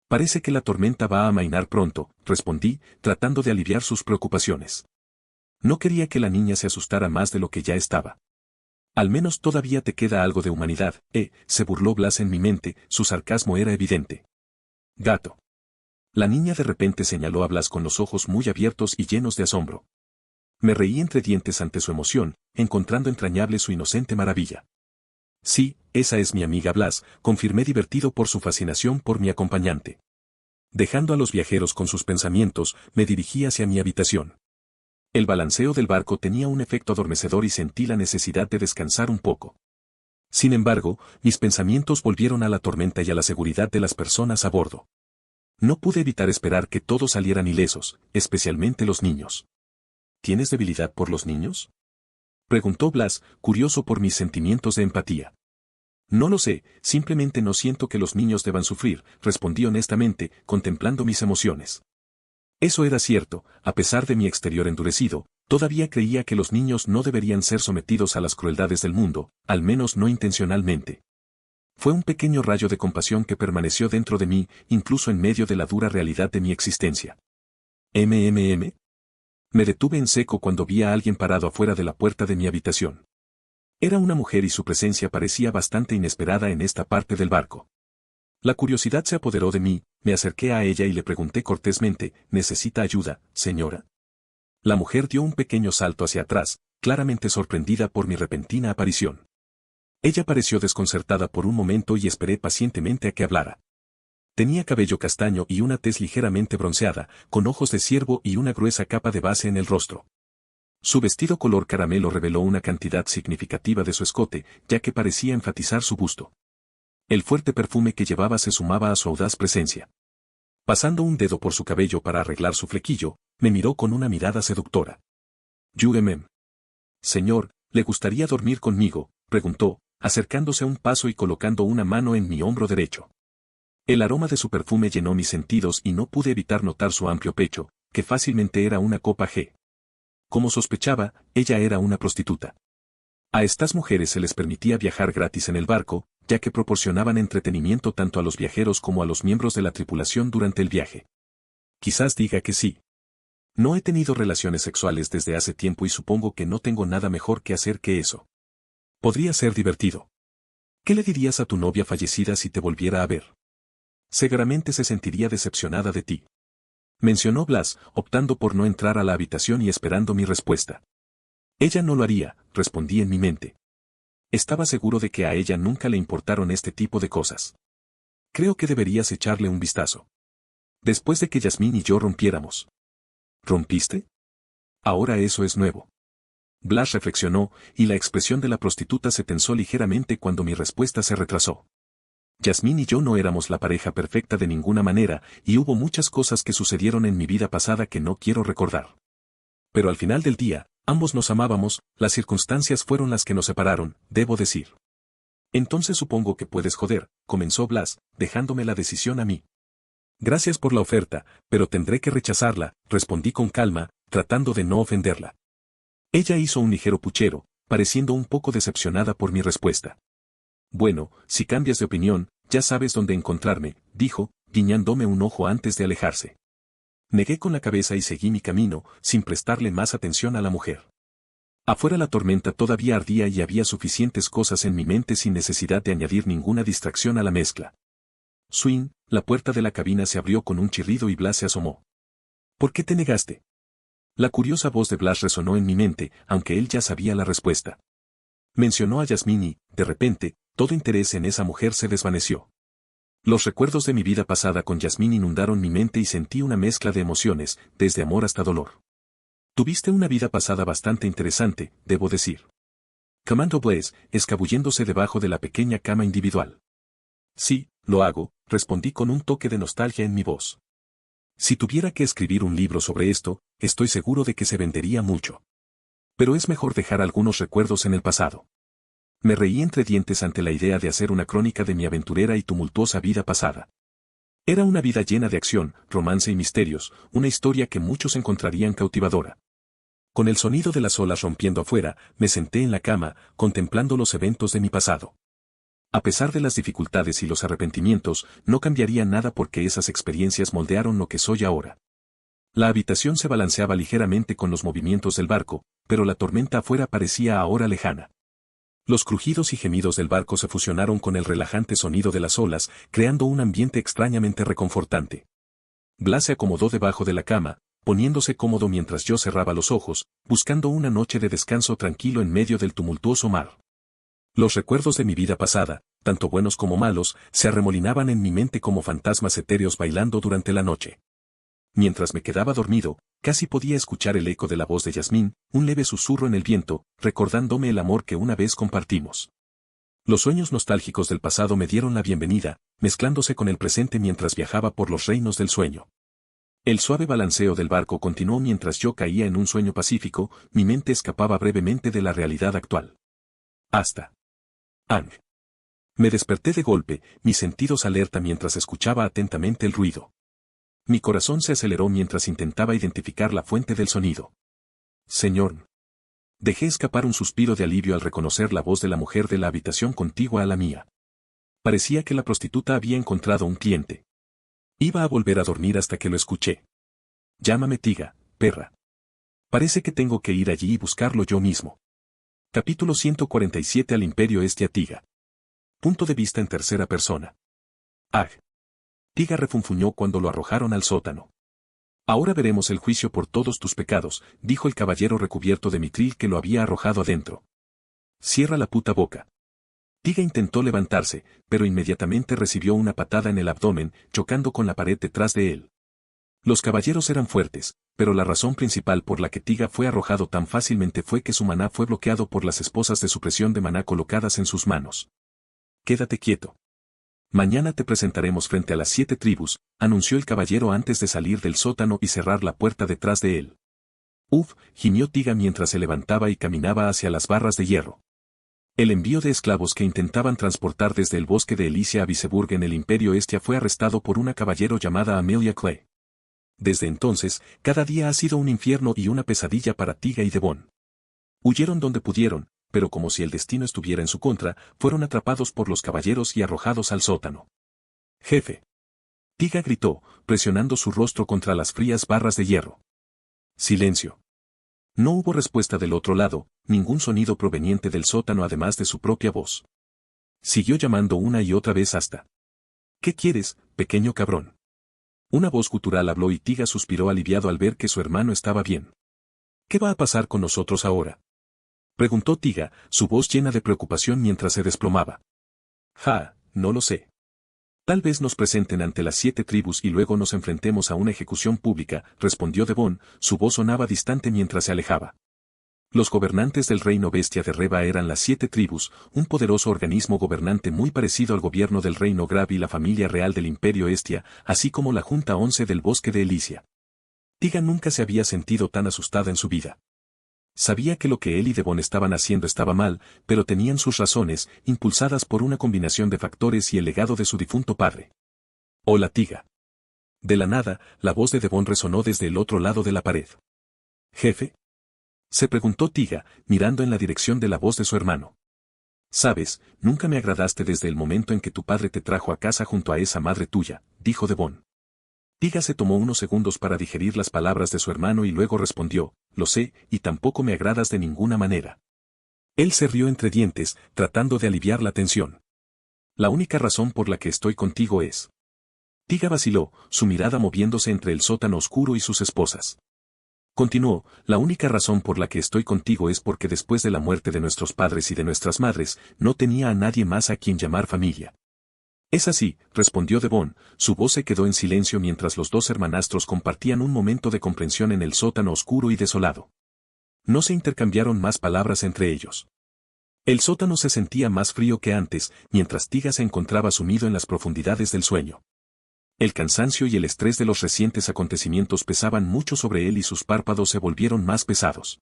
Parece que la tormenta va a amainar pronto, respondí, tratando de aliviar sus preocupaciones. No quería que la niña se asustara más de lo que ya estaba. Al menos todavía te queda algo de humanidad, se burló Blas en mi mente, su sarcasmo era evidente. Gato. La niña de repente señaló a Blas con los ojos muy abiertos y llenos de asombro. Me reí entre dientes ante su emoción, encontrando entrañable su inocente maravilla. Sí, esa es mi amiga Blas, confirmé divertido por su fascinación por mi acompañante. Dejando a los viajeros con sus pensamientos, me dirigí hacia mi habitación. El balanceo del barco tenía un efecto adormecedor y sentí la necesidad de descansar un poco. Sin embargo, mis pensamientos volvieron a la tormenta y a la seguridad de las personas a bordo. No pude evitar esperar que todos salieran ilesos, especialmente los niños. ¿Tienes debilidad por los niños?, preguntó Blas, curioso por mis sentimientos de empatía. No lo sé, simplemente no siento que los niños deban sufrir, respondí honestamente, contemplando mis emociones. Eso era cierto, a pesar de mi exterior endurecido, todavía creía que los niños no deberían ser sometidos a las crueldades del mundo, al menos no intencionalmente. Fue un pequeño rayo de compasión que permaneció dentro de mí, incluso en medio de la dura realidad de mi existencia. ¿MMM? Me detuve en seco cuando vi a alguien parado afuera de la puerta de mi habitación. Era una mujer y su presencia parecía bastante inesperada en esta parte del barco. La curiosidad se apoderó de mí, me acerqué a ella y le pregunté cortésmente, ¿necesita ayuda, señora? La mujer dio un pequeño salto hacia atrás, claramente sorprendida por mi repentina aparición. Ella pareció desconcertada por un momento y esperé pacientemente a que hablara. Tenía cabello castaño y una tez ligeramente bronceada, con ojos de ciervo y una gruesa capa de base en el rostro. Su vestido color caramelo reveló una cantidad significativa de su escote, ya que parecía enfatizar su busto. El fuerte perfume que llevaba se sumaba a su audaz presencia. Pasando un dedo por su cabello para arreglar su flequillo, me miró con una mirada seductora. Yugemem. Señor, ¿le gustaría dormir conmigo?, preguntó, acercándose un paso y colocando una mano en mi hombro derecho. El aroma de su perfume llenó mis sentidos y no pude evitar notar su amplio pecho, que fácilmente era una copa G. Como sospechaba, ella era una prostituta. A estas mujeres se les permitía viajar gratis en el barco, ya que proporcionaban entretenimiento tanto a los viajeros como a los miembros de la tripulación durante el viaje. Quizás diga que sí. No he tenido relaciones sexuales desde hace tiempo y supongo que no tengo nada mejor que hacer que eso. Podría ser divertido. ¿Qué le dirías a tu novia fallecida si te volviera a ver? Seguramente se sentiría decepcionada de ti. Mencionó Blas, optando por no entrar a la habitación y esperando mi respuesta. Ella no lo haría, respondí en mi mente. Estaba seguro de que a ella nunca le importaron este tipo de cosas. Creo que deberías echarle un vistazo. Después de que Yasmín y yo rompiéramos. ¿Rompiste? Ahora eso es nuevo. Blas reflexionó, y la expresión de la prostituta se tensó ligeramente cuando mi respuesta se retrasó. Yasmín y yo no éramos la pareja perfecta de ninguna manera, y hubo muchas cosas que sucedieron en mi vida pasada que no quiero recordar. Pero al final del día, ambos nos amábamos, las circunstancias fueron las que nos separaron, debo decir. Entonces supongo que puedes joder, comenzó Blas, dejándome la decisión a mí. Gracias por la oferta, pero tendré que rechazarla, respondí con calma, tratando de no ofenderla. Ella hizo un ligero puchero, pareciendo un poco decepcionada por mi respuesta. Bueno, si cambias de opinión, ya sabes dónde encontrarme, dijo, guiñándome un ojo antes de alejarse. Negué con la cabeza y seguí mi camino, sin prestarle más atención a la mujer. Afuera la tormenta todavía ardía y había suficientes cosas en mi mente sin necesidad de añadir ninguna distracción a la mezcla. Swing, la puerta de la cabina se abrió con un chirrido y Blas se asomó. ¿Por qué te negaste? La curiosa voz de Blas resonó en mi mente, aunque él ya sabía la respuesta. Mencionó a Yasmín y, de repente, todo interés en esa mujer se desvaneció. Los recuerdos de mi vida pasada con Yasmín inundaron mi mente y sentí una mezcla de emociones, desde amor hasta dolor. Tuviste una vida pasada bastante interesante, debo decir. Comandó Blaze, escabulléndose debajo de la pequeña cama individual. Sí, lo hago, respondí con un toque de nostalgia en mi voz. Si tuviera que escribir un libro sobre esto, estoy seguro de que se vendería mucho. Pero es mejor dejar algunos recuerdos en el pasado. Me reí entre dientes ante la idea de hacer una crónica de mi aventurera y tumultuosa vida pasada. Era una vida llena de acción, romance y misterios, una historia que muchos encontrarían cautivadora. Con el sonido de las olas rompiendo afuera, me senté en la cama, contemplando los eventos de mi pasado. A pesar de las dificultades y los arrepentimientos, no cambiaría nada porque esas experiencias moldearon lo que soy ahora. La habitación se balanceaba ligeramente con los movimientos del barco, pero la tormenta afuera parecía ahora lejana. Los crujidos y gemidos del barco se fusionaron con el relajante sonido de las olas, creando un ambiente extrañamente reconfortante. Blas se acomodó debajo de la cama, poniéndose cómodo mientras yo cerraba los ojos, buscando una noche de descanso tranquilo en medio del tumultuoso mar. Los recuerdos de mi vida pasada, tanto buenos como malos, se arremolinaban en mi mente como fantasmas etéreos bailando durante la noche. Mientras me quedaba dormido, casi podía escuchar el eco de la voz de Yasmín, un leve susurro en el viento, recordándome el amor que una vez compartimos. Los sueños nostálgicos del pasado me dieron la bienvenida, mezclándose con el presente mientras viajaba por los reinos del sueño. El suave balanceo del barco continuó mientras yo caía en un sueño pacífico, mi mente escapaba brevemente de la realidad actual. Hasta. Ang. Me desperté de golpe, mis sentidos alerta mientras escuchaba atentamente el ruido. Mi corazón se aceleró mientras intentaba identificar la fuente del sonido. Señor. Dejé escapar un suspiro de alivio al reconocer la voz de la mujer de la habitación contigua a la mía. Parecía que la prostituta había encontrado un cliente. Iba a volver a dormir hasta que lo escuché. Llámame Tiga, perra. Parece que tengo que ir allí y buscarlo yo mismo. Capítulo 147 Al Imperio Este a Tiga. Punto de vista en tercera persona. Ag. Tiga refunfuñó cuando lo arrojaron al sótano. Ahora veremos el juicio por todos tus pecados, dijo el caballero recubierto de mitril que lo había arrojado adentro. Cierra la puta boca. Tiga intentó levantarse, pero inmediatamente recibió una patada en el abdomen, chocando con la pared detrás de él. Los caballeros eran fuertes, pero la razón principal por la que Tiga fue arrojado tan fácilmente fue que su maná fue bloqueado por las esposas de supresión de maná colocadas en sus manos. Quédate quieto. Mañana te presentaremos frente a las 7 tribus, anunció el caballero antes de salir del sótano y cerrar la puerta detrás de él. Uf, gimió Tiga mientras se levantaba y caminaba hacia las barras de hierro. El envío de esclavos que intentaban transportar desde el bosque de Elysia a Viseburg en el Imperio Estia fue arrestado por una caballero llamada Amelia Clay. Desde entonces, cada día ha sido un infierno y una pesadilla para Tiga y Devon. Huyeron donde pudieron, pero como si el destino estuviera en su contra, fueron atrapados por los caballeros y arrojados al sótano. Jefe. Tiga gritó, presionando su rostro contra las frías barras de hierro. Silencio. No hubo respuesta del otro lado, ningún sonido proveniente del sótano además de su propia voz. Siguió llamando una y otra vez hasta. ¿Qué quieres, pequeño cabrón? Una voz gutural habló y Tiga suspiró aliviado al ver que su hermano estaba bien. ¿Qué va a pasar con nosotros ahora? Preguntó Tiga, su voz llena de preocupación mientras se desplomaba. No lo sé. Tal vez nos presenten ante las 7 tribus y luego nos enfrentemos a una ejecución pública, respondió Devon, su voz sonaba distante mientras se alejaba. Los gobernantes del reino bestia de Reba eran las 7 tribus, un poderoso organismo gobernante muy parecido al gobierno del reino Grab y la familia real del Imperio Estia, así como la Junta 11 del bosque de Elysia. Tiga nunca se había sentido tan asustada en su vida. Sabía que lo que él y Devon estaban haciendo estaba mal, pero tenían sus razones, impulsadas por una combinación de factores y el legado de su difunto padre. Hola Tiga. De la nada, la voz de Devon resonó desde el otro lado de la pared. ¿Jefe? Se preguntó Tiga, mirando en la dirección de la voz de su hermano. Sabes, nunca me agradaste desde el momento en que tu padre te trajo a casa junto a esa madre tuya, dijo Devon. Tiga se tomó unos segundos para digerir las palabras de su hermano y luego respondió, lo sé, y tampoco me agradas de ninguna manera. Él se rió entre dientes, tratando de aliviar la tensión. La única razón por la que estoy contigo es. Tiga vaciló, su mirada moviéndose entre el sótano oscuro y sus esposas. Continuó, la única razón por la que estoy contigo es porque después de la muerte de nuestros padres y de nuestras madres, no tenía a nadie más a quien llamar familia. Es así, respondió Devon, su voz se quedó en silencio mientras los dos hermanastros compartían un momento de comprensión en el sótano oscuro y desolado. No se intercambiaron más palabras entre ellos. El sótano se sentía más frío que antes, mientras Tiga se encontraba sumido en las profundidades del sueño. El cansancio y el estrés de los recientes acontecimientos pesaban mucho sobre él y sus párpados se volvieron más pesados.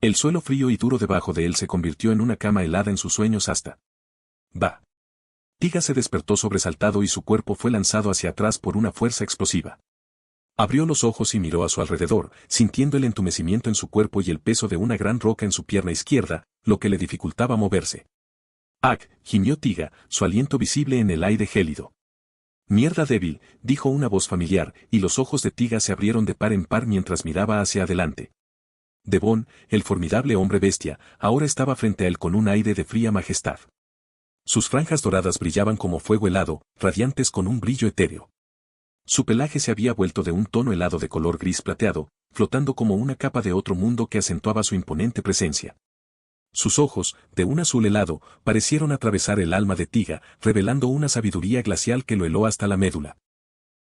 El suelo frío y duro debajo de él se convirtió en una cama helada en sus sueños hasta. ¡Bah! Tiga se despertó sobresaltado y su cuerpo fue lanzado hacia atrás por una fuerza explosiva. Abrió los ojos y miró a su alrededor, sintiendo el entumecimiento en su cuerpo y el peso de una gran roca en su pierna izquierda, lo que le dificultaba moverse. ¡Ah! Gimió Tiga, su aliento visible en el aire gélido. Mierda débil, dijo una voz familiar, y los ojos de Tiga se abrieron de par en par mientras miraba hacia adelante. Devon, el formidable hombre bestia, ahora estaba frente a él con un aire de fría majestad. Sus franjas doradas brillaban como fuego helado, radiantes con un brillo etéreo. Su pelaje se había vuelto de un tono helado de color gris plateado, flotando como una capa de otro mundo que acentuaba su imponente presencia. Sus ojos, de un azul helado, parecieron atravesar el alma de Tiga, revelando una sabiduría glacial que lo heló hasta la médula.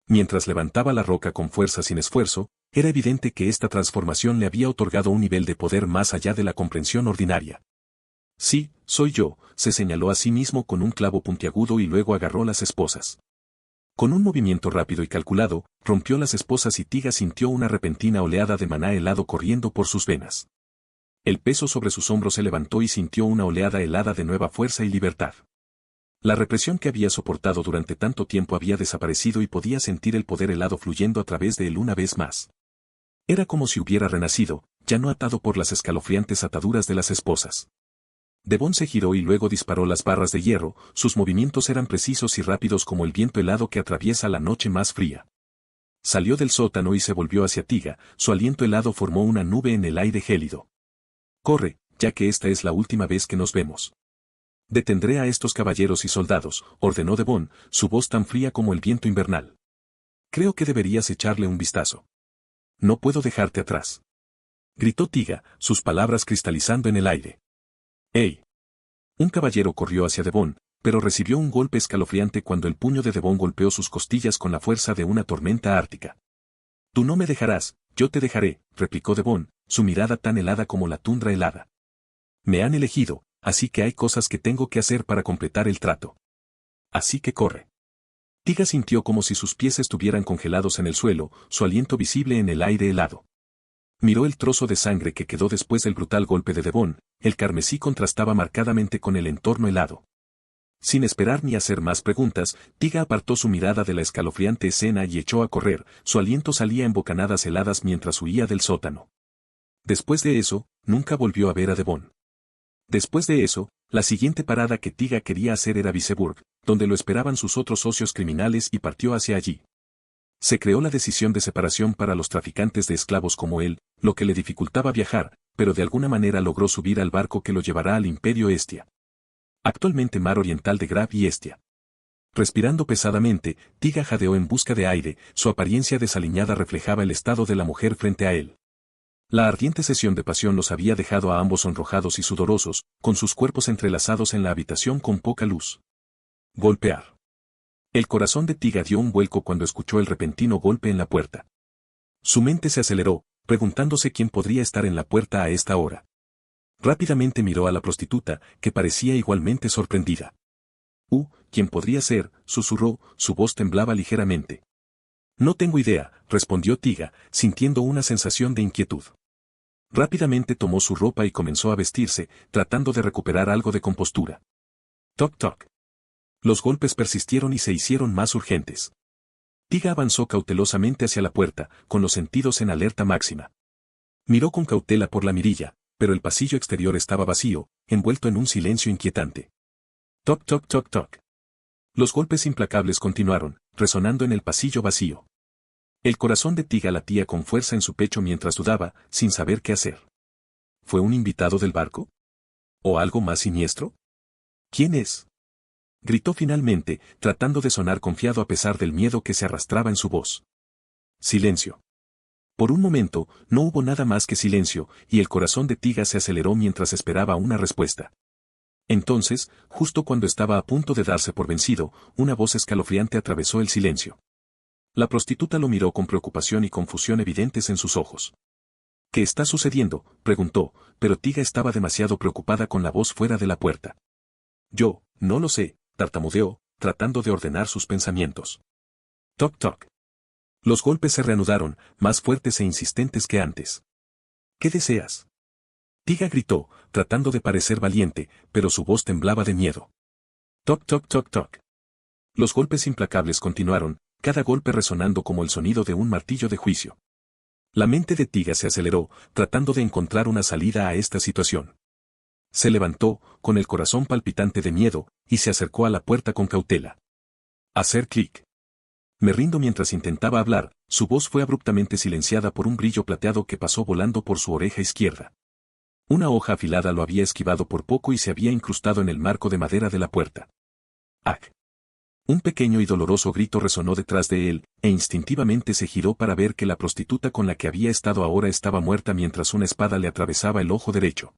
Mientras levantaba la roca con fuerza sin esfuerzo, era evidente que esta transformación le había otorgado un nivel de poder más allá de la comprensión ordinaria. Sí, soy yo, se señaló a sí mismo con un clavo puntiagudo y luego agarró las esposas. Con un movimiento rápido y calculado, rompió las esposas y Tiga sintió una repentina oleada de maná helado corriendo por sus venas. El peso sobre sus hombros se levantó y sintió una oleada helada de nueva fuerza y libertad. La represión que había soportado durante tanto tiempo había desaparecido y podía sentir el poder helado fluyendo a través de él una vez más. Era como si hubiera renacido, ya no atado por las escalofriantes ataduras de las esposas. Devon se giró y luego disparó las barras de hierro, sus movimientos eran precisos y rápidos como el viento helado que atraviesa la noche más fría. Salió del sótano y se volvió hacia Tiga, su aliento helado formó una nube en el aire gélido. Corre, ya que esta es la última vez que nos vemos. Detendré a estos caballeros y soldados, ordenó Devon, su voz tan fría como el viento invernal. Creo que deberías echarle un vistazo. No puedo dejarte atrás. Gritó Tiga, sus palabras cristalizando en el aire. ¡Ey! Un caballero corrió hacia Devon, pero recibió un golpe escalofriante cuando el puño de Devon golpeó sus costillas con la fuerza de una tormenta ártica. Tú no me dejarás, yo te dejaré, replicó Devon, su mirada tan helada como la tundra helada. Me han elegido, así que hay cosas que tengo que hacer para completar el trato. Así que corre. Tiga sintió como si sus pies estuvieran congelados en el suelo, su aliento visible en el aire helado. Miró el trozo de sangre que quedó después del brutal golpe de Devon, el carmesí contrastaba marcadamente con el entorno helado. Sin esperar ni hacer más preguntas, Tiga apartó su mirada de la escalofriante escena y echó a correr, su aliento salía en bocanadas heladas mientras huía del sótano. Después de eso, nunca volvió a ver a Devon. Después de eso, la siguiente parada que Tiga quería hacer era Viseburg, donde lo esperaban sus otros socios criminales y partió hacia allí. Se creó la decisión de separación para los traficantes de esclavos como él, lo que le dificultaba viajar, pero de alguna manera logró subir al barco que lo llevará al Imperio Estia. Actualmente Mar Oriental de Grab y Estia. Respirando pesadamente, Tiga jadeó en busca de aire, su apariencia desaliñada reflejaba el estado de la mujer frente a él. La ardiente sesión de pasión los había dejado a ambos sonrojados y sudorosos, con sus cuerpos entrelazados en la habitación con poca luz. Golpear. El corazón de Tiga dio un vuelco cuando escuchó el repentino golpe en la puerta. Su mente se aceleró, preguntándose quién podría estar en la puerta a esta hora. Rápidamente miró a la prostituta, que parecía igualmente sorprendida. ¿Quién podría ser?, susurró, su voz temblaba ligeramente. No tengo idea, respondió Tiga, sintiendo una sensación de inquietud. Rápidamente tomó su ropa y comenzó a vestirse, tratando de recuperar algo de compostura. Toc toc. Los golpes persistieron y se hicieron más urgentes. Tiga avanzó cautelosamente hacia la puerta, con los sentidos en alerta máxima. Miró con cautela por la mirilla, pero el pasillo exterior estaba vacío, envuelto en un silencio inquietante. Toc toc toc toc. Los golpes implacables continuaron, resonando en el pasillo vacío. El corazón de Tiga latía con fuerza en su pecho mientras dudaba, sin saber qué hacer. ¿Fue un invitado del barco? ¿O algo más siniestro? ¿Quién es? Gritó finalmente, tratando de sonar confiado a pesar del miedo que se arrastraba en su voz. Silencio. Por un momento, no hubo nada más que silencio, y el corazón de Tiga se aceleró mientras esperaba una respuesta. Entonces, justo cuando estaba a punto de darse por vencido, una voz escalofriante atravesó el silencio. La prostituta lo miró con preocupación y confusión evidentes en sus ojos. ¿Qué está sucediendo?, preguntó, pero Tiga estaba demasiado preocupada con la voz fuera de la puerta. Yo, no lo sé, tartamudeó, tratando de ordenar sus pensamientos. Toc toc. Los golpes se reanudaron, más fuertes e insistentes que antes. ¿Qué deseas? Tiga gritó, tratando de parecer valiente, pero su voz temblaba de miedo. Toc toc toc toc. Los golpes implacables continuaron, cada golpe resonando como el sonido de un martillo de juicio. La mente de Tiga se aceleró, tratando de encontrar una salida a esta situación. Se levantó, con el corazón palpitante de miedo, y se acercó a la puerta con cautela. Hacer clic. Me rindo mientras intentaba hablar, su voz fue abruptamente silenciada por un brillo plateado que pasó volando por su oreja izquierda. Una hoja afilada lo había esquivado por poco y se había incrustado en el marco de madera de la puerta. ¡Ah! Un pequeño y doloroso grito resonó detrás de él, e instintivamente se giró para ver que la prostituta con la que había estado ahora estaba muerta mientras una espada le atravesaba el ojo derecho.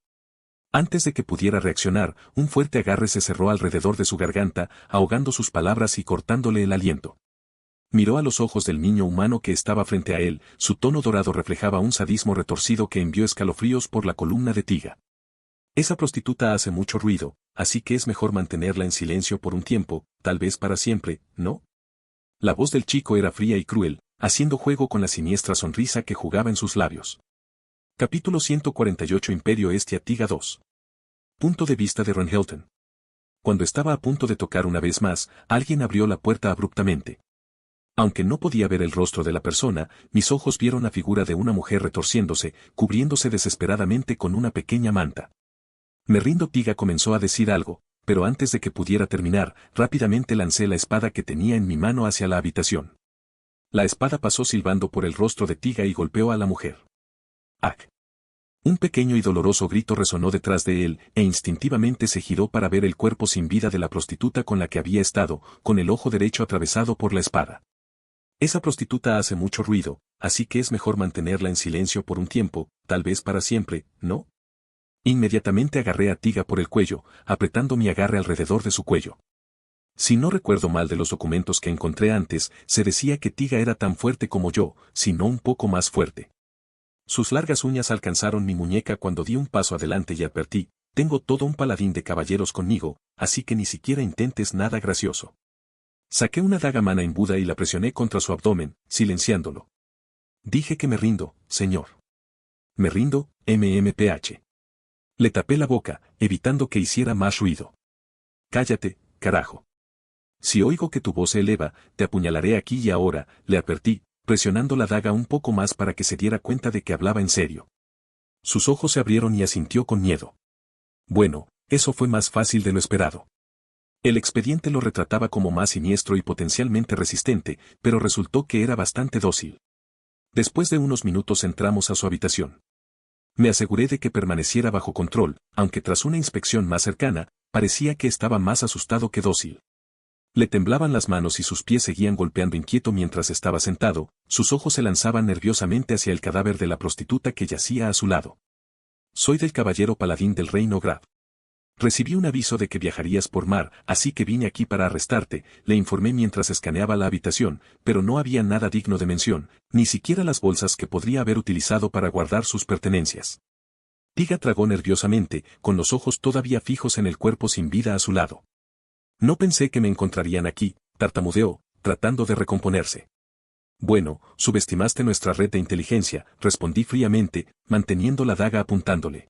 Antes de que pudiera reaccionar, un fuerte agarre se cerró alrededor de su garganta, ahogando sus palabras y cortándole el aliento. Miró a los ojos del niño humano que estaba frente a él, su tono dorado reflejaba un sadismo retorcido que envió escalofríos por la columna de Tiga. Esa prostituta hace mucho ruido, así que es mejor mantenerla en silencio por un tiempo, tal vez para siempre, ¿no? La voz del chico era fría y cruel, haciendo juego con la siniestra sonrisa que jugaba en sus labios. Capítulo 148 Imperio Estia Tiga 2. Punto de vista de Ronhelton. Cuando estaba a punto de tocar una vez más, alguien abrió la puerta abruptamente. Aunque no podía ver el rostro de la persona, mis ojos vieron la figura de una mujer retorciéndose, cubriéndose desesperadamente con una pequeña manta. Me rindo. Tiga comenzó a decir algo, pero antes de que pudiera terminar, rápidamente lancé la espada que tenía en mi mano hacia la habitación. La espada pasó silbando por el rostro de Tiga y golpeó a la mujer. ¡Ah! Un pequeño y doloroso grito resonó detrás de él, e instintivamente se giró para ver el cuerpo sin vida de la prostituta con la que había estado, con el ojo derecho atravesado por la espada. Esa prostituta hace mucho ruido, así que es mejor mantenerla en silencio por un tiempo, tal vez para siempre, ¿no? Inmediatamente agarré a Tiga por el cuello, apretando mi agarre alrededor de su cuello. Si no recuerdo mal de los documentos que encontré antes, se decía que Tiga era tan fuerte como yo, si no un poco más fuerte. Sus largas uñas alcanzaron mi muñeca cuando di un paso adelante y advertí, tengo todo un paladín de caballeros conmigo, así que ni siquiera intentes nada gracioso. Saqué una daga mana imbuda y la presioné contra su abdomen, silenciándolo. Dije que me rindo, señor. Me rindo, MMPH. Le tapé la boca, evitando que hiciera más ruido. Cállate, carajo. Si oigo que tu voz se eleva, te apuñalaré aquí y ahora, le advertí, presionando la daga un poco más para que se diera cuenta de que hablaba en serio. Sus ojos se abrieron y asintió con miedo. Bueno, eso fue más fácil de lo esperado. El expediente lo retrataba como más siniestro y potencialmente resistente, pero resultó que era bastante dócil. Después de unos minutos entramos a su habitación. Me aseguré de que permaneciera bajo control, aunque tras una inspección más cercana, parecía que estaba más asustado que dócil. Le temblaban las manos y sus pies seguían golpeando inquieto mientras estaba sentado, sus ojos se lanzaban nerviosamente hacia el cadáver de la prostituta que yacía a su lado. Soy del caballero paladín del reino Graf. Recibí un aviso de que viajarías por mar, así que vine aquí para arrestarte, le informé mientras escaneaba la habitación, pero no había nada digno de mención, ni siquiera las bolsas que podría haber utilizado para guardar sus pertenencias. Tiga tragó nerviosamente, con los ojos todavía fijos en el cuerpo sin vida a su lado. No pensé que me encontrarían aquí, tartamudeó, tratando de recomponerse. Bueno, subestimaste nuestra red de inteligencia, respondí fríamente, manteniendo la daga apuntándole.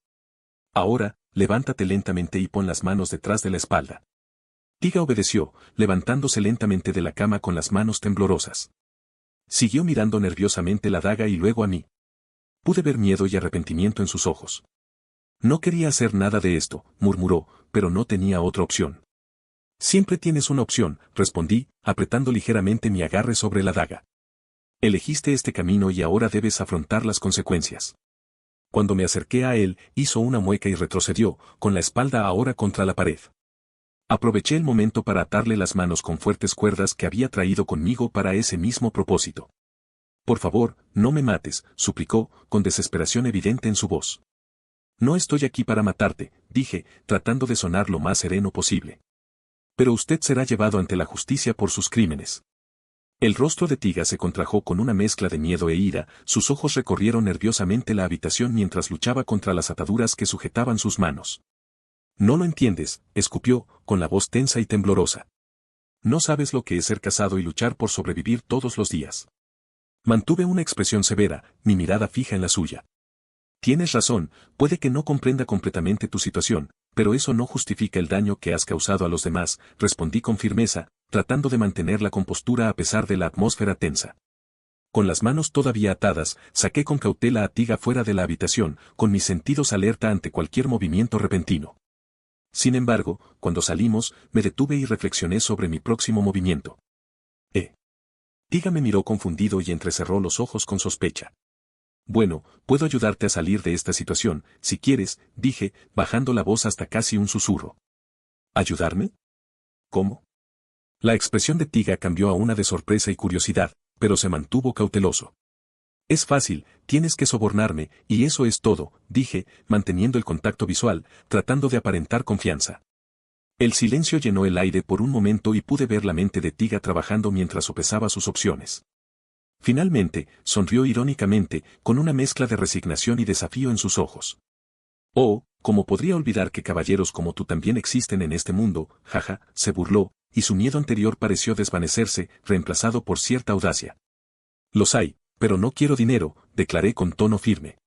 Ahora, levántate lentamente y pon las manos detrás de la espalda. Tiga obedeció, levantándose lentamente de la cama con las manos temblorosas. Siguió mirando nerviosamente la daga y luego a mí. Pude ver miedo y arrepentimiento en sus ojos. No quería hacer nada de esto, murmuró, pero no tenía otra opción. Siempre tienes una opción, respondí, apretando ligeramente mi agarre sobre la daga. Elegiste este camino y ahora debes afrontar las consecuencias. Cuando me acerqué a él, hizo una mueca y retrocedió, con la espalda ahora contra la pared. Aproveché el momento para atarle las manos con fuertes cuerdas que había traído conmigo para ese mismo propósito. Por favor, no me mates, suplicó, con desesperación evidente en su voz. No estoy aquí para matarte, dije, tratando de sonar lo más sereno posible. Pero usted será llevado ante la justicia por sus crímenes. El rostro de Tiga se contrajo con una mezcla de miedo e ira, sus ojos recorrieron nerviosamente la habitación mientras luchaba contra las ataduras que sujetaban sus manos. No lo entiendes, escupió, con la voz tensa y temblorosa. No sabes lo que es ser casado y luchar por sobrevivir todos los días. Mantuve una expresión severa, mi mirada fija en la suya. Tienes razón, puede que no comprenda completamente tu situación, pero eso no justifica el daño que has causado a los demás, respondí con firmeza, tratando de mantener la compostura a pesar de la atmósfera tensa. Con las manos todavía atadas, saqué con cautela a Tiga fuera de la habitación, con mis sentidos alerta ante cualquier movimiento repentino. Sin embargo, cuando salimos, me detuve y reflexioné sobre mi próximo movimiento. Tiga me miró confundido y entrecerró los ojos con sospecha. Bueno, puedo ayudarte a salir de esta situación, si quieres, dije, bajando la voz hasta casi un susurro. ¿Ayudarme? ¿Cómo? La expresión de Tiga cambió a una de sorpresa y curiosidad, pero se mantuvo cauteloso. Es fácil, tienes que sobornarme, y eso es todo, dije, manteniendo el contacto visual, tratando de aparentar confianza. El silencio llenó el aire por un momento y pude ver la mente de Tiga trabajando mientras sopesaba sus opciones. Finalmente, sonrió irónicamente, con una mezcla de resignación y desafío en sus ojos. Oh, ¿cómo podría olvidar que caballeros como tú también existen en este mundo? Jaja, se burló, y su miedo anterior pareció desvanecerse, reemplazado por cierta audacia. Los hay, pero no quiero dinero, declaré con tono firme.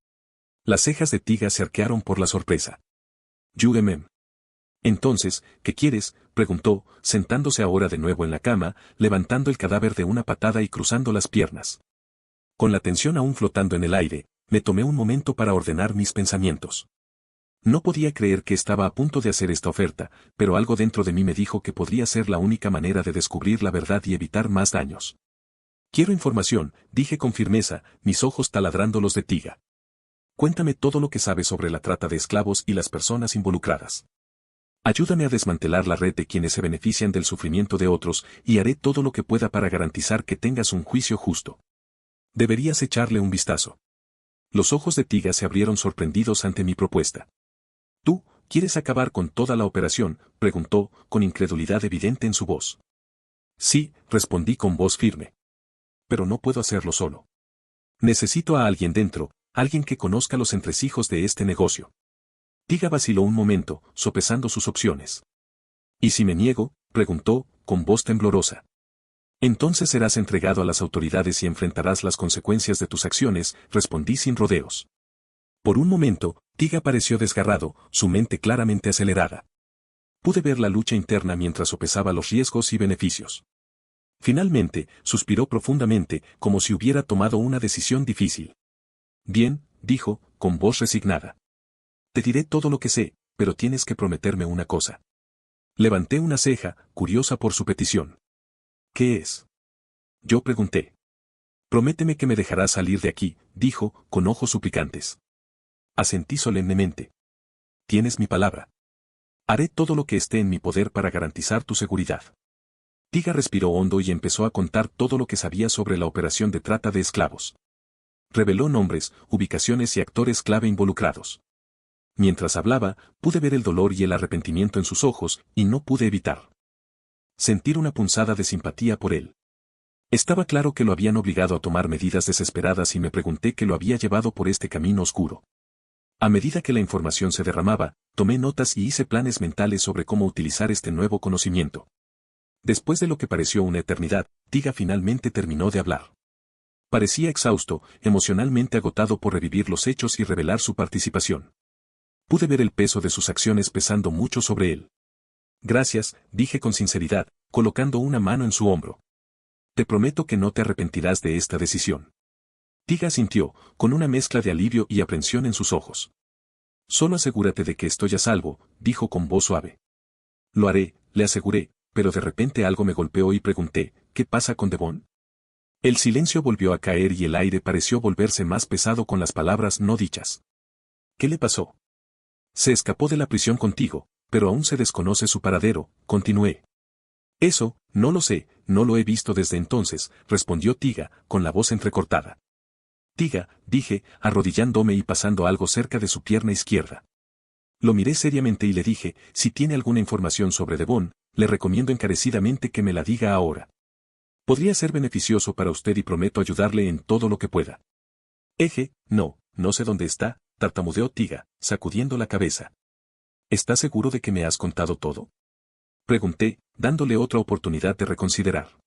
Las cejas de Tiga se arquearon por la sorpresa. Yugemem. Entonces, ¿qué quieres?, preguntó, sentándose ahora de nuevo en la cama, levantando el cadáver de una patada y cruzando las piernas. Con la tensión aún flotando en el aire, me tomé un momento para ordenar mis pensamientos. No podía creer que estaba a punto de hacer esta oferta, pero algo dentro de mí me dijo que podría ser la única manera de descubrir la verdad y evitar más daños. Quiero información, dije con firmeza, mis ojos taladrando los de Tiga. Cuéntame todo lo que sabes sobre la trata de esclavos y las personas involucradas. Ayúdame a desmantelar la red de quienes se benefician del sufrimiento de otros, y haré todo lo que pueda para garantizar que tengas un juicio justo. Deberías echarle un vistazo. Los ojos de Tiga se abrieron sorprendidos ante mi propuesta. ¿Tú, quieres acabar con toda la operación?, preguntó, con incredulidad evidente en su voz. Sí, respondí con voz firme. Pero no puedo hacerlo solo. Necesito a alguien dentro, alguien que conozca los entresijos de este negocio. Tiga vaciló un momento, sopesando sus opciones. ¿Y si me niego?, preguntó, con voz temblorosa. Entonces serás entregado a las autoridades y enfrentarás las consecuencias de tus acciones, respondí sin rodeos. Por un momento, Tiga pareció desgarrado, su mente claramente acelerada. Pude ver la lucha interna mientras sopesaba los riesgos y beneficios. Finalmente, suspiró profundamente, como si hubiera tomado una decisión difícil. Bien, dijo, con voz resignada. Te diré todo lo que sé, pero tienes que prometerme una cosa. Levanté una ceja, curiosa por su petición. ¿Qué es? Yo pregunté. Prométeme que me dejarás salir de aquí, dijo, con ojos suplicantes. Asentí solemnemente. Tienes mi palabra. Haré todo lo que esté en mi poder para garantizar tu seguridad. Tiga respiró hondo y empezó a contar todo lo que sabía sobre la operación de trata de esclavos. Reveló nombres, ubicaciones y actores clave involucrados. Mientras hablaba, pude ver el dolor y el arrepentimiento en sus ojos, y no pude evitar sentir una punzada de simpatía por él. Estaba claro que lo habían obligado a tomar medidas desesperadas y me pregunté qué lo había llevado por este camino oscuro. A medida que la información se derramaba, tomé notas y hice planes mentales sobre cómo utilizar este nuevo conocimiento. Después de lo que pareció una eternidad, Tiga finalmente terminó de hablar. Parecía exhausto, emocionalmente agotado por revivir los hechos y revelar su participación. Pude ver el peso de sus acciones pesando mucho sobre él. Gracias, dije con sinceridad, colocando una mano en su hombro. Te prometo que no te arrepentirás de esta decisión. Tiga sintió, con una mezcla de alivio y aprensión en sus ojos. Solo asegúrate de que estoy a salvo, dijo con voz suave. Lo haré, le aseguré, pero de repente algo me golpeó y pregunté, ¿qué pasa con Devon? El silencio volvió a caer y el aire pareció volverse más pesado con las palabras no dichas. ¿Qué le pasó? Se escapó de la prisión contigo, pero aún se desconoce su paradero, continué. Eso, no lo sé, no lo he visto desde entonces, respondió Tiga, con la voz entrecortada. Tiga, dije, arrodillándome y pasando algo cerca de su pierna izquierda. Lo miré seriamente y le dije, si tiene alguna información sobre Devon, le recomiendo encarecidamente que me la diga ahora. Podría ser beneficioso para usted y prometo ayudarle en todo lo que pueda. No sé dónde está, tartamudeó Tiga, sacudiendo la cabeza. ¿Estás seguro de que me has contado todo? Pregunté, dándole otra oportunidad de reconsiderar.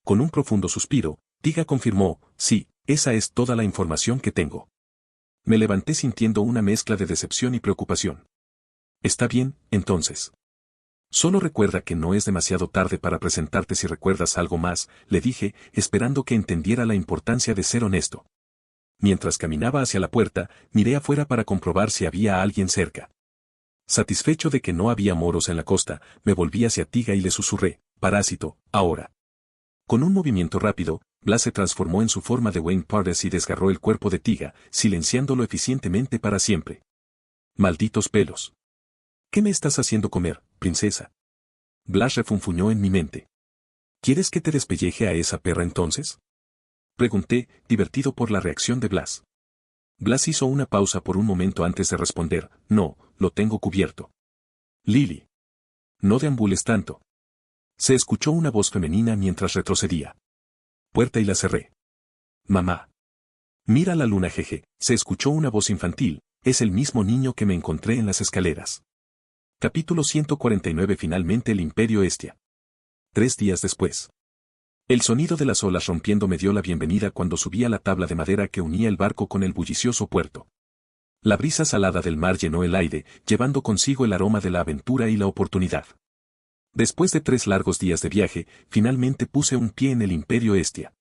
Con un profundo suspiro, Tiga confirmó, sí, esa es toda la información que tengo. Me levanté sintiendo una mezcla de decepción y preocupación. Está bien, entonces. Solo recuerda que no es demasiado tarde para presentarte si recuerdas algo más, le dije, esperando que entendiera la importancia de ser honesto. Mientras caminaba hacia la puerta, miré afuera para comprobar si había alguien cerca. Satisfecho de que no había moros en la costa, me volví hacia Tiga y le susurré, parásito, ahora. Con un movimiento rápido, Blas se transformó en su forma de Wayne Pardes y desgarró el cuerpo de Tiga, silenciándolo eficientemente para siempre. Malditos pelos. ¿Qué me estás haciendo comer, princesa? Blas refunfuñó en mi mente. ¿Quieres que te despelleje a esa perra entonces? Pregunté, divertido por la reacción de Blas. Blas hizo una pausa por un momento antes de responder, no, lo tengo cubierto. Lily. No deambules tanto. Se escuchó una voz femenina mientras retrocedía. Puerta y la cerré. Mamá. Mira la luna jeje, se escuchó una voz infantil, es el mismo niño que me encontré en las escaleras. Capítulo 149. Finalmente el Imperio Estia. 3 días después. El sonido de las olas rompiendo me dio la bienvenida cuando subí a la tabla de madera que unía el barco con el bullicioso puerto. La brisa salada del mar llenó el aire, llevando consigo el aroma de la aventura y la oportunidad. Después de 3 largos días de viaje, finalmente puse un pie en el Imperio Estia.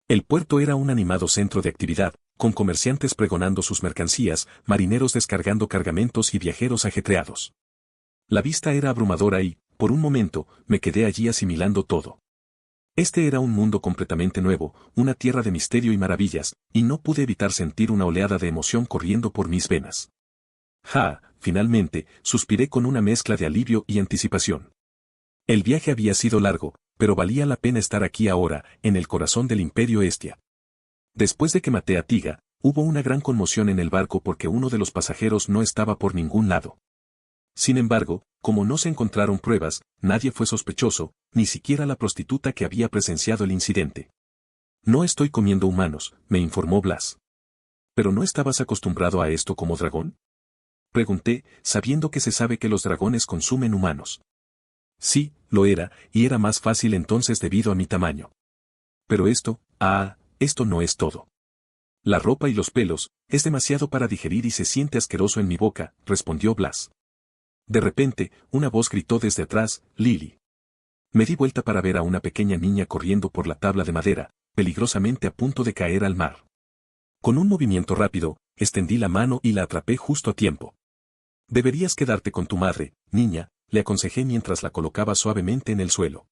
El puerto era un animado centro de actividad, con comerciantes pregonando sus mercancías, marineros descargando cargamentos y viajeros ajetreados. La vista era abrumadora y, por un momento, me quedé allí asimilando todo. Este era un mundo completamente nuevo, una tierra de misterio y maravillas, y no pude evitar sentir una oleada de emoción corriendo por mis venas. Finalmente, suspiré con una mezcla de alivio y anticipación. El viaje había sido largo, pero valía la pena estar aquí ahora, en el corazón del Imperio Estia. Después de que maté a Tiga, hubo una gran conmoción en el barco porque uno de los pasajeros no estaba por ningún lado. Sin embargo, como no se encontraron pruebas, nadie fue sospechoso, ni siquiera la prostituta que había presenciado el incidente. No estoy comiendo humanos, me informó Blas. ¿Pero no estabas acostumbrado a esto como dragón? Pregunté, sabiendo que se sabe que los dragones consumen humanos. Sí, lo era, y era más fácil entonces debido a mi tamaño. Pero esto no es todo. La ropa y los pelos, es demasiado para digerir y se siente asqueroso en mi boca, respondió Blas. De repente, una voz gritó desde atrás, Lily. Me di vuelta para ver a una pequeña niña corriendo por la tabla de madera, peligrosamente a punto de caer al mar. Con un movimiento rápido, extendí la mano y la atrapé justo a tiempo. Deberías quedarte con tu madre, niña, le aconsejé mientras la colocaba suavemente en el suelo.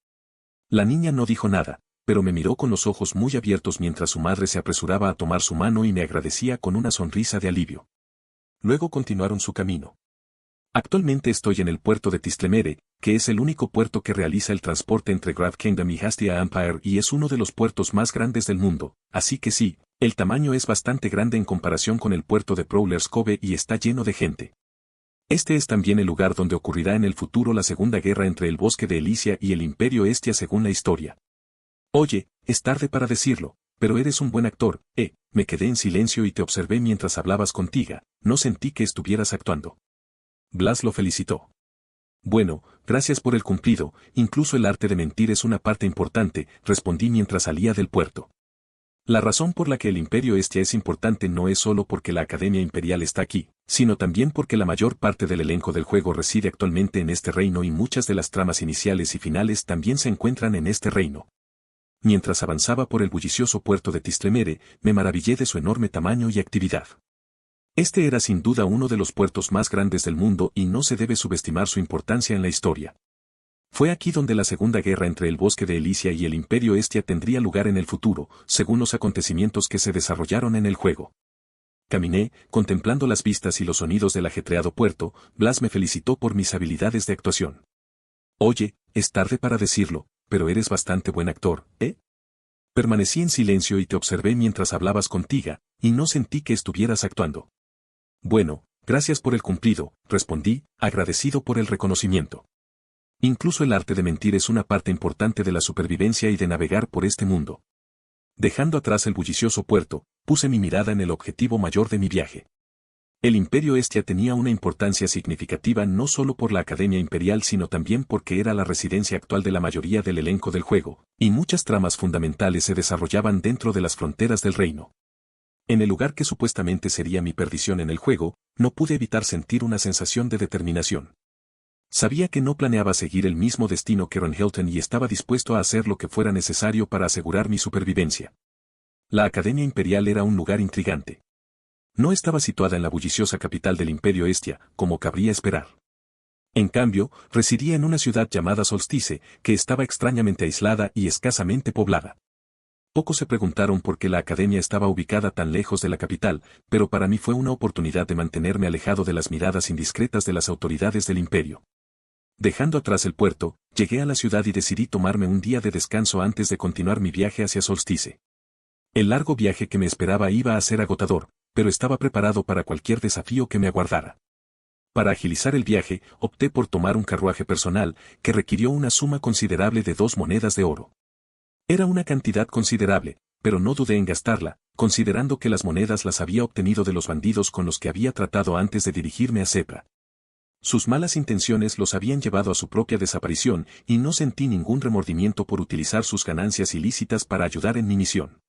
La niña no dijo nada, pero me miró con los ojos muy abiertos mientras su madre se apresuraba a tomar su mano y me agradecía con una sonrisa de alivio. Luego continuaron su camino. Actualmente estoy en el puerto de Tistlemere, que es el único puerto que realiza el transporte entre Graf Kingdom y Hastia Empire y es uno de los puertos más grandes del mundo, así que sí, el tamaño es bastante grande en comparación con el puerto de Prowler's Cove y está lleno de gente. Este es también el lugar donde ocurrirá en el futuro la segunda guerra entre el bosque de Elysia y el Imperio Estia según la historia. Oye, es tarde para decirlo, pero eres un buen actor, me quedé en silencio y te observé mientras hablabas con Tiga, no sentí que estuvieras actuando. Blas lo felicitó. Bueno, gracias por el cumplido, incluso el arte de mentir es una parte importante, respondí mientras salía del puerto. La razón por la que el Imperio Estia es importante no es solo porque la Academia Imperial está aquí, sino también porque la mayor parte del elenco del juego reside actualmente en este reino y muchas de las tramas iniciales y finales también se encuentran en este reino. Mientras avanzaba por el bullicioso puerto de Tistlemere, me maravillé de su enorme tamaño y actividad. Este era sin duda uno de los puertos más grandes del mundo y no se debe subestimar su importancia en la historia. Fue aquí donde la segunda guerra entre el bosque de Elysia y el Imperio Estia tendría lugar en el futuro, según los acontecimientos que se desarrollaron en el juego. Caminé, contemplando las vistas y los sonidos del ajetreado puerto. Blas me felicitó por mis habilidades de actuación. Oye, es tarde para decirlo, pero eres bastante buen actor, ¿eh? Permanecí en silencio y te observé mientras hablabas contigo, y no sentí que estuvieras actuando. Bueno, gracias por el cumplido, respondí, agradecido por el reconocimiento. Incluso el arte de mentir es una parte importante de la supervivencia y de navegar por este mundo. Dejando atrás el bullicioso puerto, puse mi mirada en el objetivo mayor de mi viaje. El Imperio Estia tenía una importancia significativa no solo por la Academia Imperial sino también porque era la residencia actual de la mayoría del elenco del juego, y muchas tramas fundamentales se desarrollaban dentro de las fronteras del reino. En el lugar que supuestamente sería mi perdición en el juego, no pude evitar sentir una sensación de determinación. Sabía que no planeaba seguir el mismo destino que Ronhelton y estaba dispuesto a hacer lo que fuera necesario para asegurar mi supervivencia. La Academia Imperial era un lugar intrigante. No estaba situada en la bulliciosa capital del Imperio Estia, como cabría esperar. En cambio, residía en una ciudad llamada Solstice, que estaba extrañamente aislada y escasamente poblada. Pocos se preguntaron por qué la academia estaba ubicada tan lejos de la capital, pero para mí fue una oportunidad de mantenerme alejado de las miradas indiscretas de las autoridades del imperio. Dejando atrás el puerto, llegué a la ciudad y decidí tomarme un día de descanso antes de continuar mi viaje hacia Solstice. El largo viaje que me esperaba iba a ser agotador, pero estaba preparado para cualquier desafío que me aguardara. Para agilizar el viaje, opté por tomar un carruaje personal, que requirió una suma considerable de 2 monedas de oro. Era una cantidad considerable, pero no dudé en gastarla, considerando que las monedas las había obtenido de los bandidos con los que había tratado antes de dirigirme a Sepra. Sus malas intenciones los habían llevado a su propia desaparición y no sentí ningún remordimiento por utilizar sus ganancias ilícitas para ayudar en mi misión.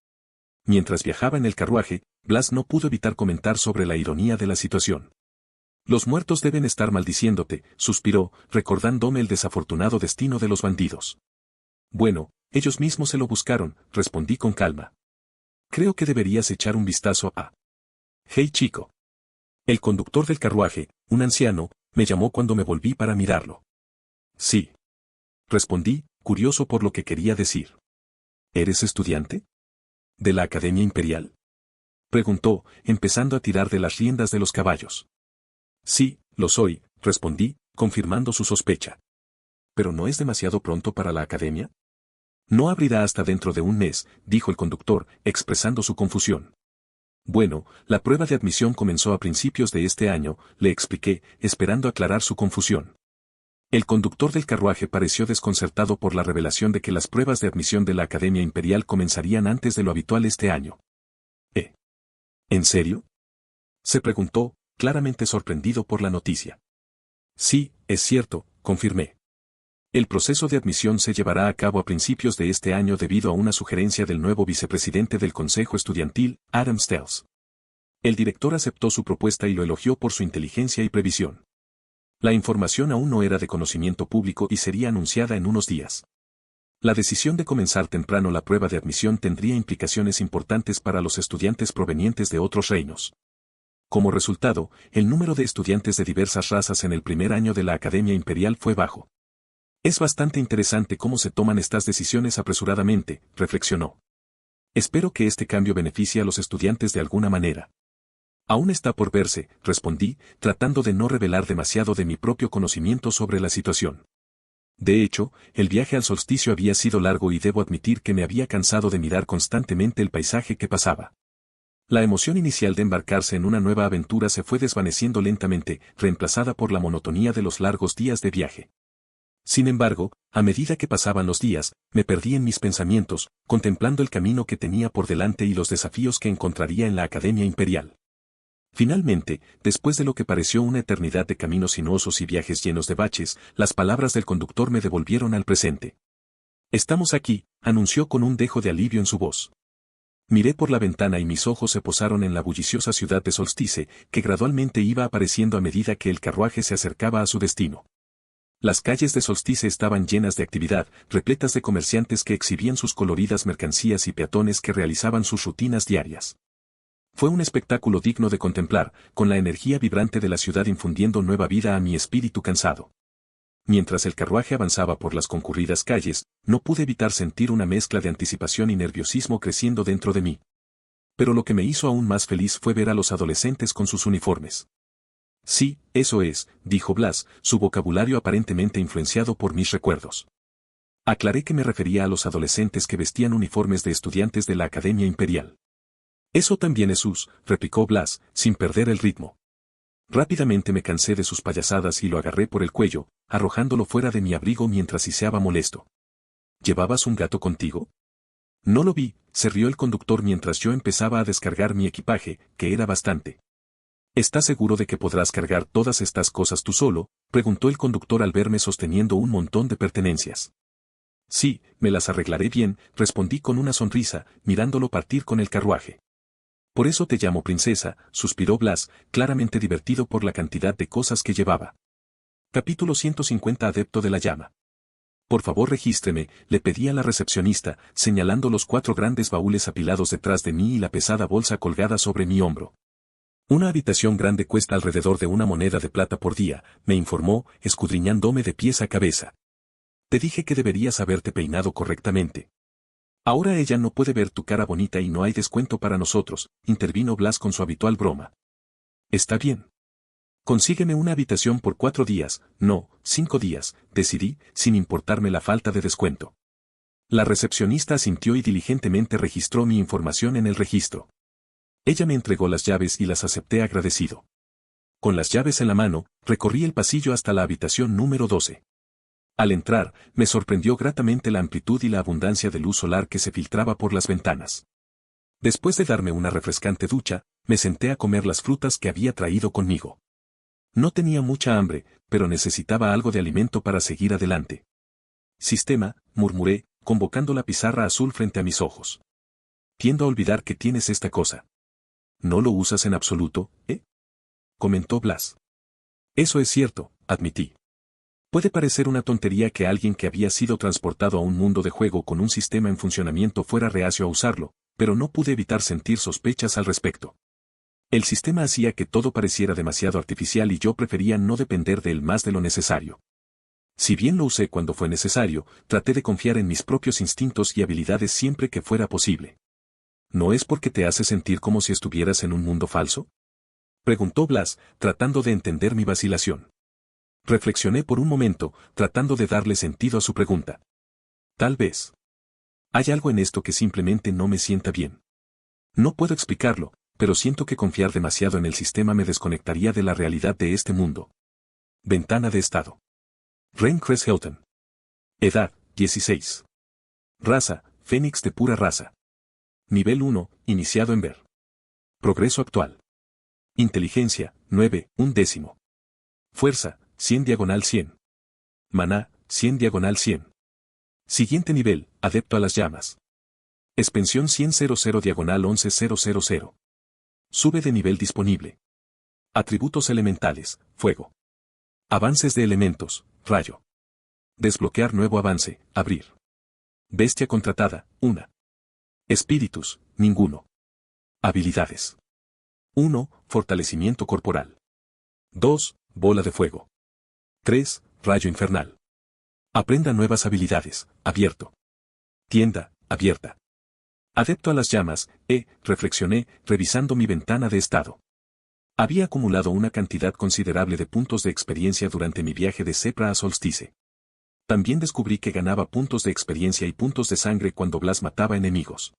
Mientras viajaba en el carruaje, Blas no pudo evitar comentar sobre la ironía de la situación. Los muertos deben estar maldiciéndote, suspiró, recordándome el desafortunado destino de los bandidos. Bueno, ellos mismos se lo buscaron, respondí con calma. Creo que deberías echar un vistazo a... Hey chico. El conductor del carruaje, un anciano, me llamó cuando me volví para mirarlo. Sí. Respondí, curioso por lo que quería decir. ¿Eres estudiante? ¿De la Academia Imperial? Preguntó, empezando a tirar de las riendas de los caballos. Sí, lo soy, respondí, confirmando su sospecha. ¿Pero no es demasiado pronto para la Academia? No abrirá hasta dentro de un mes, dijo el conductor, expresando su confusión. Bueno, la prueba de admisión comenzó a principios de este año, le expliqué, esperando aclarar su confusión. El conductor del carruaje pareció desconcertado por la revelación de que las pruebas de admisión de la Academia Imperial comenzarían antes de lo habitual este año. ¿En serio? Se preguntó, claramente sorprendido por la noticia. Sí, es cierto, confirmé. El proceso de admisión se llevará a cabo a principios de este año debido a una sugerencia del nuevo vicepresidente del Consejo Estudiantil, Adam Stells. El director aceptó su propuesta y lo elogió por su inteligencia y previsión. La información aún no era de conocimiento público y sería anunciada en unos días. La decisión de comenzar temprano la prueba de admisión tendría implicaciones importantes para los estudiantes provenientes de otros reinos. Como resultado, el número de estudiantes de diversas razas en el primer año de la Academia Imperial fue bajo. Es bastante interesante cómo se toman estas decisiones apresuradamente, reflexionó. Espero que este cambio beneficie a los estudiantes de alguna manera. Aún está por verse, respondí, tratando de no revelar demasiado de mi propio conocimiento sobre la situación. De hecho, el viaje al solsticio había sido largo y debo admitir que me había cansado de mirar constantemente el paisaje que pasaba. La emoción inicial de embarcarse en una nueva aventura se fue desvaneciendo lentamente, reemplazada por la monotonía de los largos días de viaje. Sin embargo, a medida que pasaban los días, me perdí en mis pensamientos, contemplando el camino que tenía por delante y los desafíos que encontraría en la Academia Imperial. Finalmente, después de lo que pareció una eternidad de caminos sinuosos y viajes llenos de baches, las palabras del conductor me devolvieron al presente. Estamos aquí, anunció con un dejo de alivio en su voz. Miré por la ventana y mis ojos se posaron en la bulliciosa ciudad de Solstice, que gradualmente iba apareciendo a medida que el carruaje se acercaba a su destino. Las calles de Solstice estaban llenas de actividad, repletas de comerciantes que exhibían sus coloridas mercancías y peatones que realizaban sus rutinas diarias. Fue un espectáculo digno de contemplar, con la energía vibrante de la ciudad infundiendo nueva vida a mi espíritu cansado. Mientras el carruaje avanzaba por las concurridas calles, no pude evitar sentir una mezcla de anticipación y nerviosismo creciendo dentro de mí. Pero lo que me hizo aún más feliz fue ver a los adolescentes con sus uniformes. Sí, eso es, dijo Blas, su vocabulario aparentemente influenciado por mis recuerdos. Aclaré que me refería a los adolescentes que vestían uniformes de estudiantes de la Academia Imperial. Eso también es sus, replicó Blas, sin perder el ritmo. Rápidamente me cansé de sus payasadas y lo agarré por el cuello, arrojándolo fuera de mi abrigo mientras siseaba molesto. ¿Llevabas un gato contigo? No lo vi, se rió el conductor mientras yo empezaba a descargar mi equipaje, que era bastante. ¿Estás seguro de que podrás cargar todas estas cosas tú solo?, preguntó el conductor al verme sosteniendo un montón de pertenencias. Sí, me las arreglaré bien, respondí con una sonrisa, mirándolo partir con el carruaje. Por eso te llamo princesa, suspiró Blas, claramente divertido por la cantidad de cosas que llevaba. Capítulo 150 Adepto de la llama. Por favor regístreme, le pedí a la recepcionista, señalando los 4 grandes baúles apilados detrás de mí y la pesada bolsa colgada sobre mi hombro. Una habitación grande cuesta alrededor de una moneda de plata por día, me informó, escudriñándome de pies a cabeza. Te dije que deberías haberte peinado correctamente. Ahora ella no puede ver tu cara bonita y no hay descuento para nosotros, intervino Blas con su habitual broma. Está bien. Consígueme una habitación por 4 días, no, 5 días, decidí, sin importarme la falta de descuento. La recepcionista asintió y diligentemente registró mi información en el registro. Ella me entregó las llaves y las acepté agradecido. Con las llaves en la mano, recorrí el pasillo hasta la habitación número 12. Al entrar, me sorprendió gratamente la amplitud y la abundancia de luz solar que se filtraba por las ventanas. Después de darme una refrescante ducha, me senté a comer las frutas que había traído conmigo. No tenía mucha hambre, pero necesitaba algo de alimento para seguir adelante. Sistema, murmuré, convocando la pizarra azul frente a mis ojos. Tiendo a olvidar que tienes esta cosa. ¿No lo usas en absoluto, comentó Blas. Eso es cierto, admití. Puede parecer una tontería que alguien que había sido transportado a un mundo de juego con un sistema en funcionamiento fuera reacio a usarlo, pero no pude evitar sentir sospechas al respecto. El sistema hacía que todo pareciera demasiado artificial y yo prefería no depender de él más de lo necesario. Si bien lo usé cuando fue necesario, traté de confiar en mis propios instintos y habilidades siempre que fuera posible. ¿No es porque te hace sentir como si estuvieras en un mundo falso?, preguntó Blas, tratando de entender mi vacilación. Reflexioné por un momento, tratando de darle sentido a su pregunta. Tal vez. Hay algo en esto que simplemente no me sienta bien. No puedo explicarlo, pero siento que confiar demasiado en el sistema me desconectaría de la realidad de este mundo. Ventana de estado. Ren Cress Hilton. Edad, 16. Raza, Fénix de pura raza. Nivel 1, iniciado en ver. Progreso actual. Inteligencia, 9, un décimo. Fuerza, 100/100. Maná, 100/100. Siguiente nivel, adepto a las llamas. Expansión 100/1100. Sube de nivel disponible. Atributos elementales, fuego. Avances de elementos, rayo. Desbloquear nuevo avance, abrir. Bestia contratada, 1. Espíritus, ninguno. Habilidades. 1. Fortalecimiento corporal. 2. Bola de fuego. 3. Rayo infernal. Aprenda nuevas habilidades, abierto. Tienda, abierta. Adepto a las llamas, reflexioné, revisando mi ventana de estado. Había acumulado una cantidad considerable de puntos de experiencia durante mi viaje de Sepra a Solstice. También descubrí que ganaba puntos de experiencia y puntos de sangre cuando Blas mataba enemigos.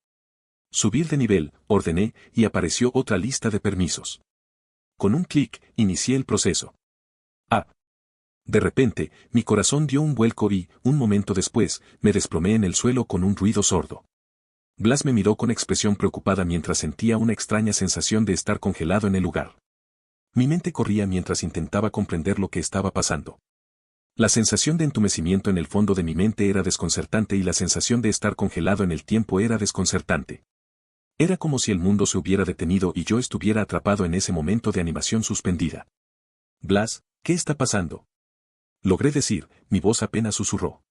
Subir de nivel, ordené, y apareció otra lista de permisos. Con un clic, inicié el proceso. De repente, mi corazón dio un vuelco y, un momento después, me desplomé en el suelo con un ruido sordo. Blas me miró con expresión preocupada mientras sentía una extraña sensación de estar congelado en el lugar. Mi mente corría mientras intentaba comprender lo que estaba pasando. La sensación de entumecimiento en el fondo de mi mente era desconcertante y la sensación de estar congelado en el tiempo era desconcertante. Era como si el mundo se hubiera detenido y yo estuviera atrapado en ese momento de animación suspendida. Blas, ¿qué está pasando? Logré decir, mi voz apenas susurró.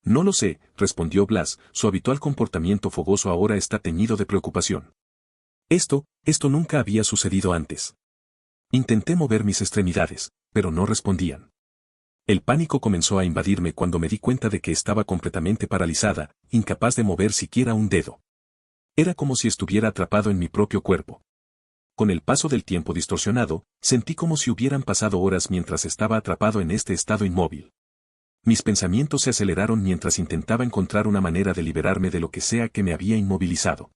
No lo sé, respondió Blas, su habitual comportamiento fogoso ahora está teñido de preocupación. Esto nunca había sucedido antes. Intenté mover mis extremidades, pero no respondían. El pánico comenzó a invadirme cuando me di cuenta de que estaba completamente paralizada, incapaz de mover siquiera un dedo. Era como si estuviera atrapado en mi propio cuerpo. Con el paso del tiempo distorsionado, sentí como si hubieran pasado horas mientras estaba atrapado en este estado inmóvil. Mis pensamientos se aceleraron mientras intentaba encontrar una manera de liberarme de lo que sea que me había inmovilizado.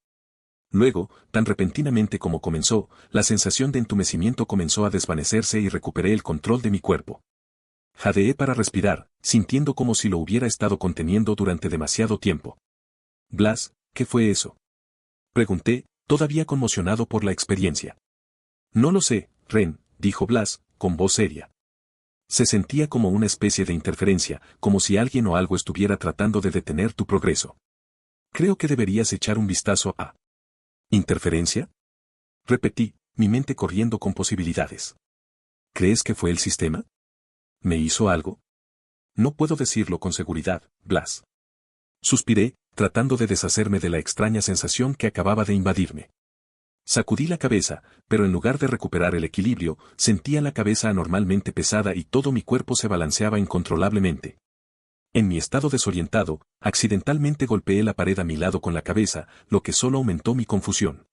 Luego, tan repentinamente como comenzó, la sensación de entumecimiento comenzó a desvanecerse y recuperé el control de mi cuerpo. Jadeé para respirar, sintiendo como si lo hubiera estado conteniendo durante demasiado tiempo. Blas, ¿qué fue eso? Pregunté, todavía conmocionado por la experiencia. No lo sé, Ren, dijo Blas, con voz seria. Se sentía como una especie de interferencia, como si alguien o algo estuviera tratando de detener tu progreso. Creo que deberías echar un vistazo a... ¿Interferencia? Repetí, mi mente corriendo con posibilidades. ¿Crees que fue el sistema? ¿Me hizo algo? No puedo decirlo con seguridad, Blas. Suspiré, tratando de deshacerme de la extraña sensación que acababa de invadirme. Sacudí la cabeza, pero en lugar de recuperar el equilibrio, sentía la cabeza anormalmente pesada y todo mi cuerpo se balanceaba incontrolablemente. En mi estado desorientado, accidentalmente golpeé la pared a mi lado con la cabeza, lo que solo aumentó mi confusión.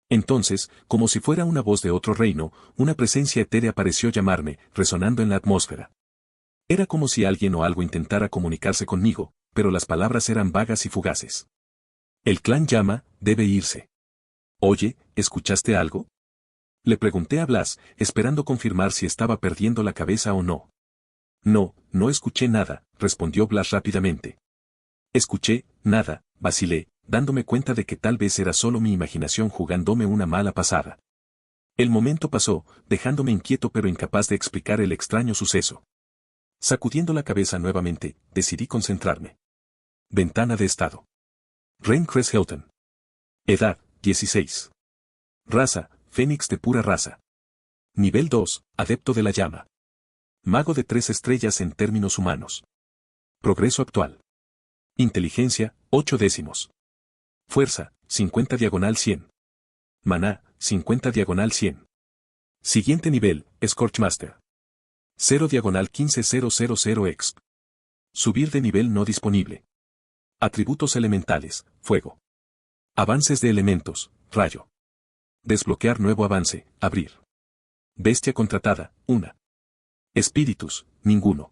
Entonces, como si fuera una voz de otro reino, una presencia etérea pareció llamarme, resonando en la atmósfera. Era como si alguien o algo intentara comunicarse conmigo, pero las palabras eran vagas y fugaces. El clan llama, debe irse. Oye, ¿escuchaste algo? Le pregunté a Blas, esperando confirmar si estaba perdiendo la cabeza o no. No, no escuché nada, respondió Blas rápidamente. Escuché, nada, vacilé, dándome cuenta de que tal vez era solo mi imaginación jugándome una mala pasada. El momento pasó, dejándome inquieto pero incapaz de explicar el extraño suceso. Sacudiendo la cabeza nuevamente, decidí concentrarme. Ventana de estado. Ren Hilton. Edad, 16. Raza, Fénix de pura raza. Nivel 2, Adepto de la llama. Mago de 3 estrellas en términos humanos. Progreso actual. Inteligencia, 8 décimos. Fuerza, 50/100. Maná, 50/100. Siguiente nivel, Scorchmaster. 0/15000 exp. Subir de nivel no disponible. Atributos elementales, fuego. Avances de elementos, rayo. Desbloquear nuevo avance, abrir. Bestia contratada, 1. Espíritus, ninguno.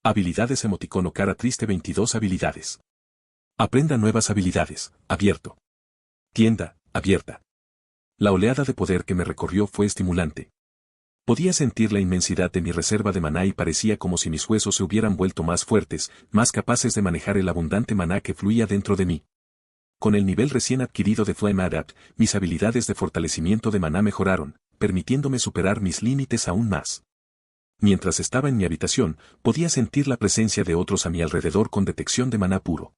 Habilidades emoticono cara triste 22 habilidades. Aprenda nuevas habilidades, abierto. Tienda, abierta. La oleada de poder que me recorrió fue estimulante. Podía sentir la inmensidad de mi reserva de maná y parecía como si mis huesos se hubieran vuelto más fuertes, más capaces de manejar el abundante maná que fluía dentro de mí. Con el nivel recién adquirido de Flame Adapt, mis habilidades de fortalecimiento de maná mejoraron, permitiéndome superar mis límites aún más. Mientras estaba en mi habitación, podía sentir la presencia de otros a mi alrededor con detección de maná puro.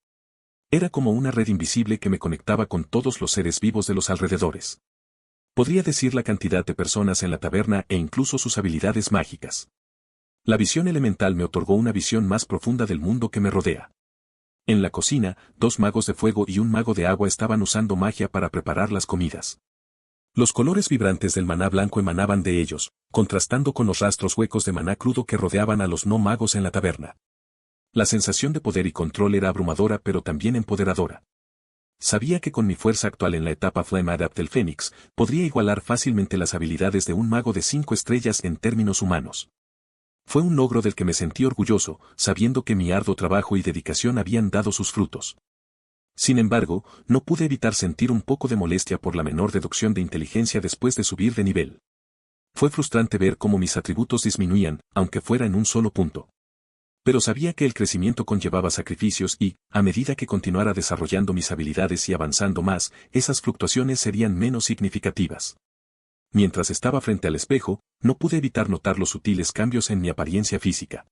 Era como una red invisible que me conectaba con todos los seres vivos de los alrededores. Podría decir la cantidad de personas en la taberna e incluso sus habilidades mágicas. La visión elemental me otorgó una visión más profunda del mundo que me rodea. En la cocina, 2 magos de fuego y un mago de agua estaban usando magia para preparar las comidas. Los colores vibrantes del maná blanco emanaban de ellos, contrastando con los rastros huecos de maná crudo que rodeaban a los no magos en la taberna. La sensación de poder y control era abrumadora pero también empoderadora. Sabía que con mi fuerza actual en la etapa Flame Adapt del Fénix, podría igualar fácilmente las habilidades de un mago de 5 estrellas en términos humanos. Fue un logro del que me sentí orgulloso, sabiendo que mi arduo trabajo y dedicación habían dado sus frutos. Sin embargo, no pude evitar sentir un poco de molestia por la menor deducción de inteligencia después de subir de nivel. Fue frustrante ver cómo mis atributos disminuían, aunque fuera en un solo punto. Pero sabía que el crecimiento conllevaba sacrificios y, a medida que continuara desarrollando mis habilidades y avanzando más, esas fluctuaciones serían menos significativas. Mientras estaba frente al espejo, no pude evitar notar los sutiles cambios en mi apariencia física.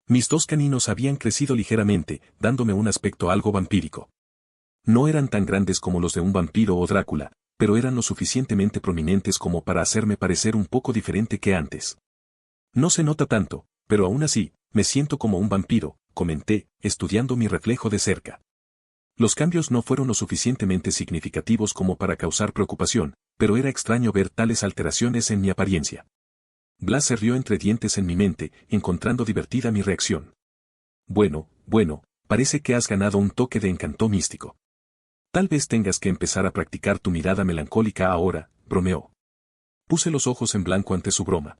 Mis 2 caninos habían crecido ligeramente, dándome un aspecto algo vampírico. No eran tan grandes como los de un vampiro o Drácula, pero eran lo suficientemente prominentes como para hacerme parecer un poco diferente que antes. No se nota tanto, pero aún así, me siento como un vampiro, comenté, estudiando mi reflejo de cerca. Los cambios no fueron lo suficientemente significativos como para causar preocupación, pero era extraño ver tales alteraciones en mi apariencia. Blas se rió entre dientes en mi mente, encontrando divertida mi reacción. Bueno, parece que has ganado un toque de encanto místico. Tal vez tengas que empezar a practicar tu mirada melancólica ahora, bromeó. Puse los ojos en blanco ante su broma.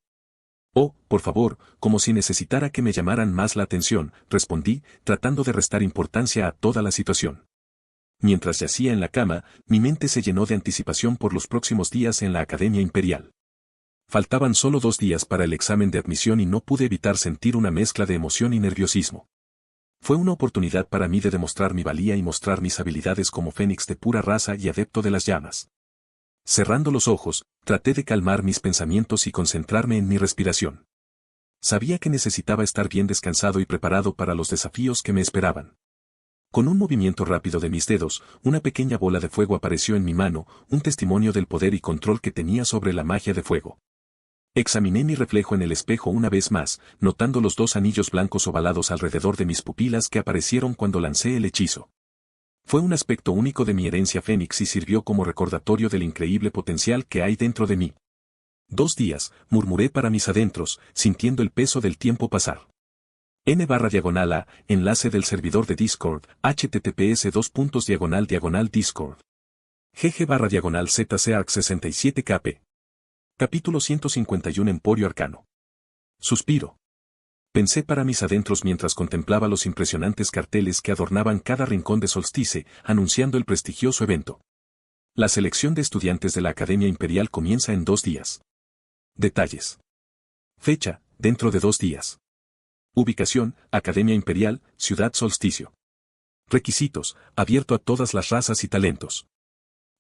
Oh, por favor, como si necesitara que me llamaran más la atención, respondí, tratando de restar importancia a toda la situación. Mientras yacía en la cama, mi mente se llenó de anticipación por los próximos días en la Academia Imperial. Faltaban solo 2 días para el examen de admisión y no pude evitar sentir una mezcla de emoción y nerviosismo. Fue una oportunidad para mí de demostrar mi valía y mostrar mis habilidades como fénix de pura raza y adepto de las llamas. Cerrando los ojos, traté de calmar mis pensamientos y concentrarme en mi respiración. Sabía que necesitaba estar bien descansado y preparado para los desafíos que me esperaban. Con un movimiento rápido de mis dedos, una pequeña bola de fuego apareció en mi mano, un testimonio del poder y control que tenía sobre la magia de fuego. Examiné mi reflejo en el espejo una vez más, notando los 2 anillos blancos ovalados alrededor de mis pupilas que aparecieron cuando lancé el hechizo. Fue un aspecto único de mi herencia fénix y sirvió como recordatorio del increíble potencial que hay dentro de mí. 2 días, murmuré para mis adentros, sintiendo el peso del tiempo pasar. N/A, enlace del servidor de Discord, https://Discord. GG/ZCARC67KP. Capítulo 151 Emporio Arcano. Suspiro. Pensé para mis adentros mientras contemplaba los impresionantes carteles que adornaban cada rincón de Solstice, anunciando el prestigioso evento. La selección de estudiantes de la Academia Imperial comienza en 2 días. Detalles. Fecha, dentro de 2 días. Ubicación, Academia Imperial, Ciudad Solsticio. Requisitos, abierto a todas las razas y talentos.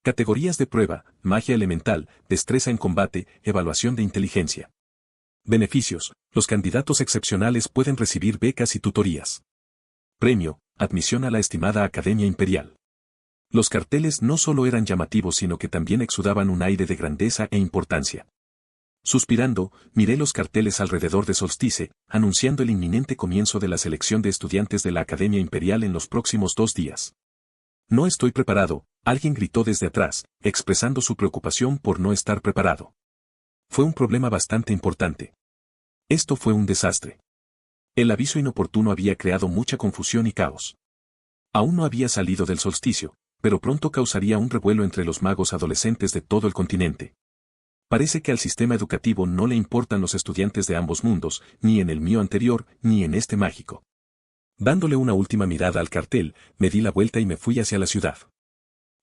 Categorías de prueba, magia elemental, destreza en combate, evaluación de inteligencia. Beneficios, los candidatos excepcionales pueden recibir becas y tutorías. Premio, admisión a la estimada Academia Imperial. Los carteles no solo eran llamativos sino que también exudaban un aire de grandeza e importancia. Suspirando, miré los carteles alrededor de Solstice, anunciando el inminente comienzo de la selección de estudiantes de la Academia Imperial en los próximos 2 días. No estoy preparado, alguien gritó desde atrás, expresando su preocupación por no estar preparado. Fue un problema bastante importante. Esto fue un desastre. El aviso inoportuno había creado mucha confusión y caos. Aún no había salido del solsticio, pero pronto causaría un revuelo entre los magos adolescentes de todo el continente. Parece que al sistema educativo no le importan los estudiantes de ambos mundos, ni en el mío anterior, ni en este mágico. Dándole una última mirada al cartel, me di la vuelta y me fui hacia la ciudad.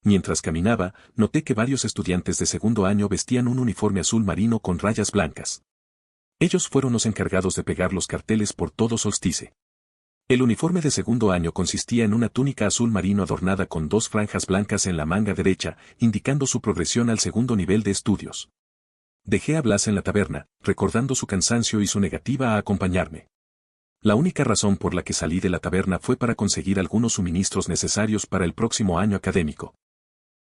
Mientras caminaba, noté que varios estudiantes de 2º año vestían un uniforme azul marino con rayas blancas. Ellos fueron los encargados de pegar los carteles por todo Solstice. El uniforme de 2º año consistía en una túnica azul marino adornada con 2 franjas blancas en la manga derecha, indicando su progresión al 2º nivel de estudios. Dejé a Blas en la taberna, recordando su cansancio y su negativa a acompañarme. La única razón por la que salí de la taberna fue para conseguir algunos suministros necesarios para el próximo año académico.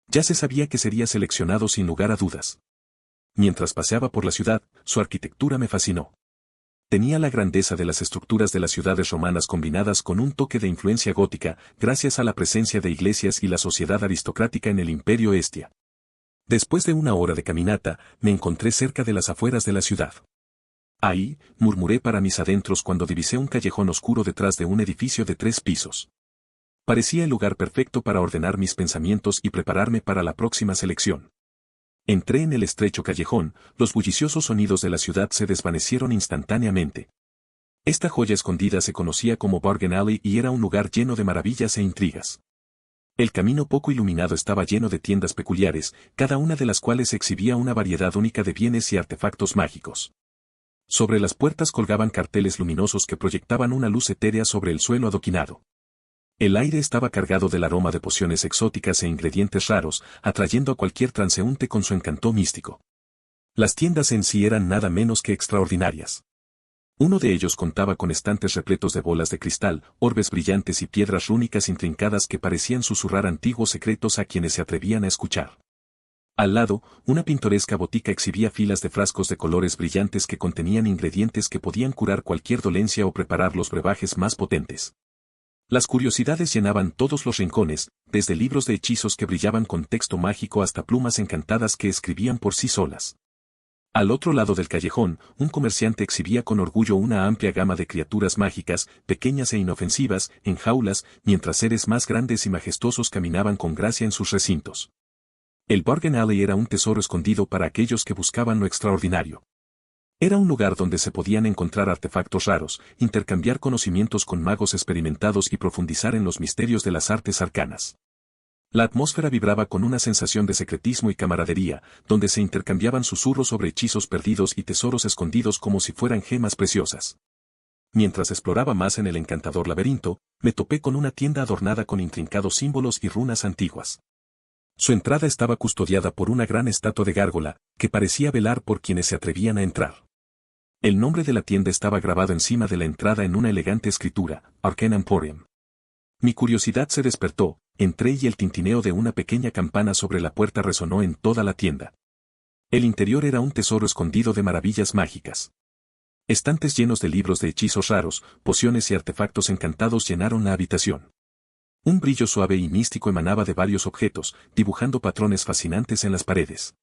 Ya se sabía que sería seleccionado sin lugar a dudas. Mientras paseaba por la ciudad, su arquitectura me fascinó. Tenía la grandeza de las estructuras de las ciudades romanas combinadas con un toque de influencia gótica, gracias a la presencia de iglesias y la sociedad aristocrática en el Imperio Estia. Después de 1 hora de caminata, me encontré cerca de las afueras de la ciudad. Ahí, murmuré para mis adentros cuando divisé un callejón oscuro detrás de un edificio de 3 pisos. Parecía el lugar perfecto para ordenar mis pensamientos y prepararme para la próxima selección. Entré en el estrecho callejón, los bulliciosos sonidos de la ciudad se desvanecieron instantáneamente. Esta joya escondida se conocía como Bargain Alley y era un lugar lleno de maravillas e intrigas. El camino poco iluminado estaba lleno de tiendas peculiares, cada una de las cuales exhibía una variedad única de bienes y artefactos mágicos. Sobre las puertas colgaban carteles luminosos que proyectaban una luz etérea sobre el suelo adoquinado. El aire estaba cargado del aroma de pociones exóticas e ingredientes raros, atrayendo a cualquier transeúnte con su encanto místico. Las tiendas en sí eran nada menos que extraordinarias. Uno de ellos contaba con estantes repletos de bolas de cristal, orbes brillantes y piedras rúnicas intrincadas que parecían susurrar antiguos secretos a quienes se atrevían a escuchar. Al lado, una pintoresca botica exhibía filas de frascos de colores brillantes que contenían ingredientes que podían curar cualquier dolencia o preparar los brebajes más potentes. Las curiosidades llenaban todos los rincones, desde libros de hechizos que brillaban con texto mágico hasta plumas encantadas que escribían por sí solas. Al otro lado del callejón, un comerciante exhibía con orgullo una amplia gama de criaturas mágicas, pequeñas e inofensivas, en jaulas, mientras seres más grandes y majestuosos caminaban con gracia en sus recintos. El Bargain Alley era un tesoro escondido para aquellos que buscaban lo extraordinario. Era un lugar donde se podían encontrar artefactos raros, intercambiar conocimientos con magos experimentados y profundizar en los misterios de las artes arcanas. La atmósfera vibraba con una sensación de secretismo y camaradería, donde se intercambiaban susurros sobre hechizos perdidos y tesoros escondidos como si fueran gemas preciosas. Mientras exploraba más en el encantador laberinto, me topé con una tienda adornada con intrincados símbolos y runas antiguas. Su entrada estaba custodiada por una gran estatua de gárgola, que parecía velar por quienes se atrevían a entrar. El nombre de la tienda estaba grabado encima de la entrada en una elegante escritura, Arcane Emporium. Mi curiosidad se despertó, entré y el tintineo de una pequeña campana sobre la puerta resonó en toda la tienda. El interior era un tesoro escondido de maravillas mágicas. Estantes llenos de libros de hechizos raros, pociones y artefactos encantados llenaron la habitación. Un brillo suave y místico emanaba de varios objetos, dibujando patrones fascinantes en las paredes.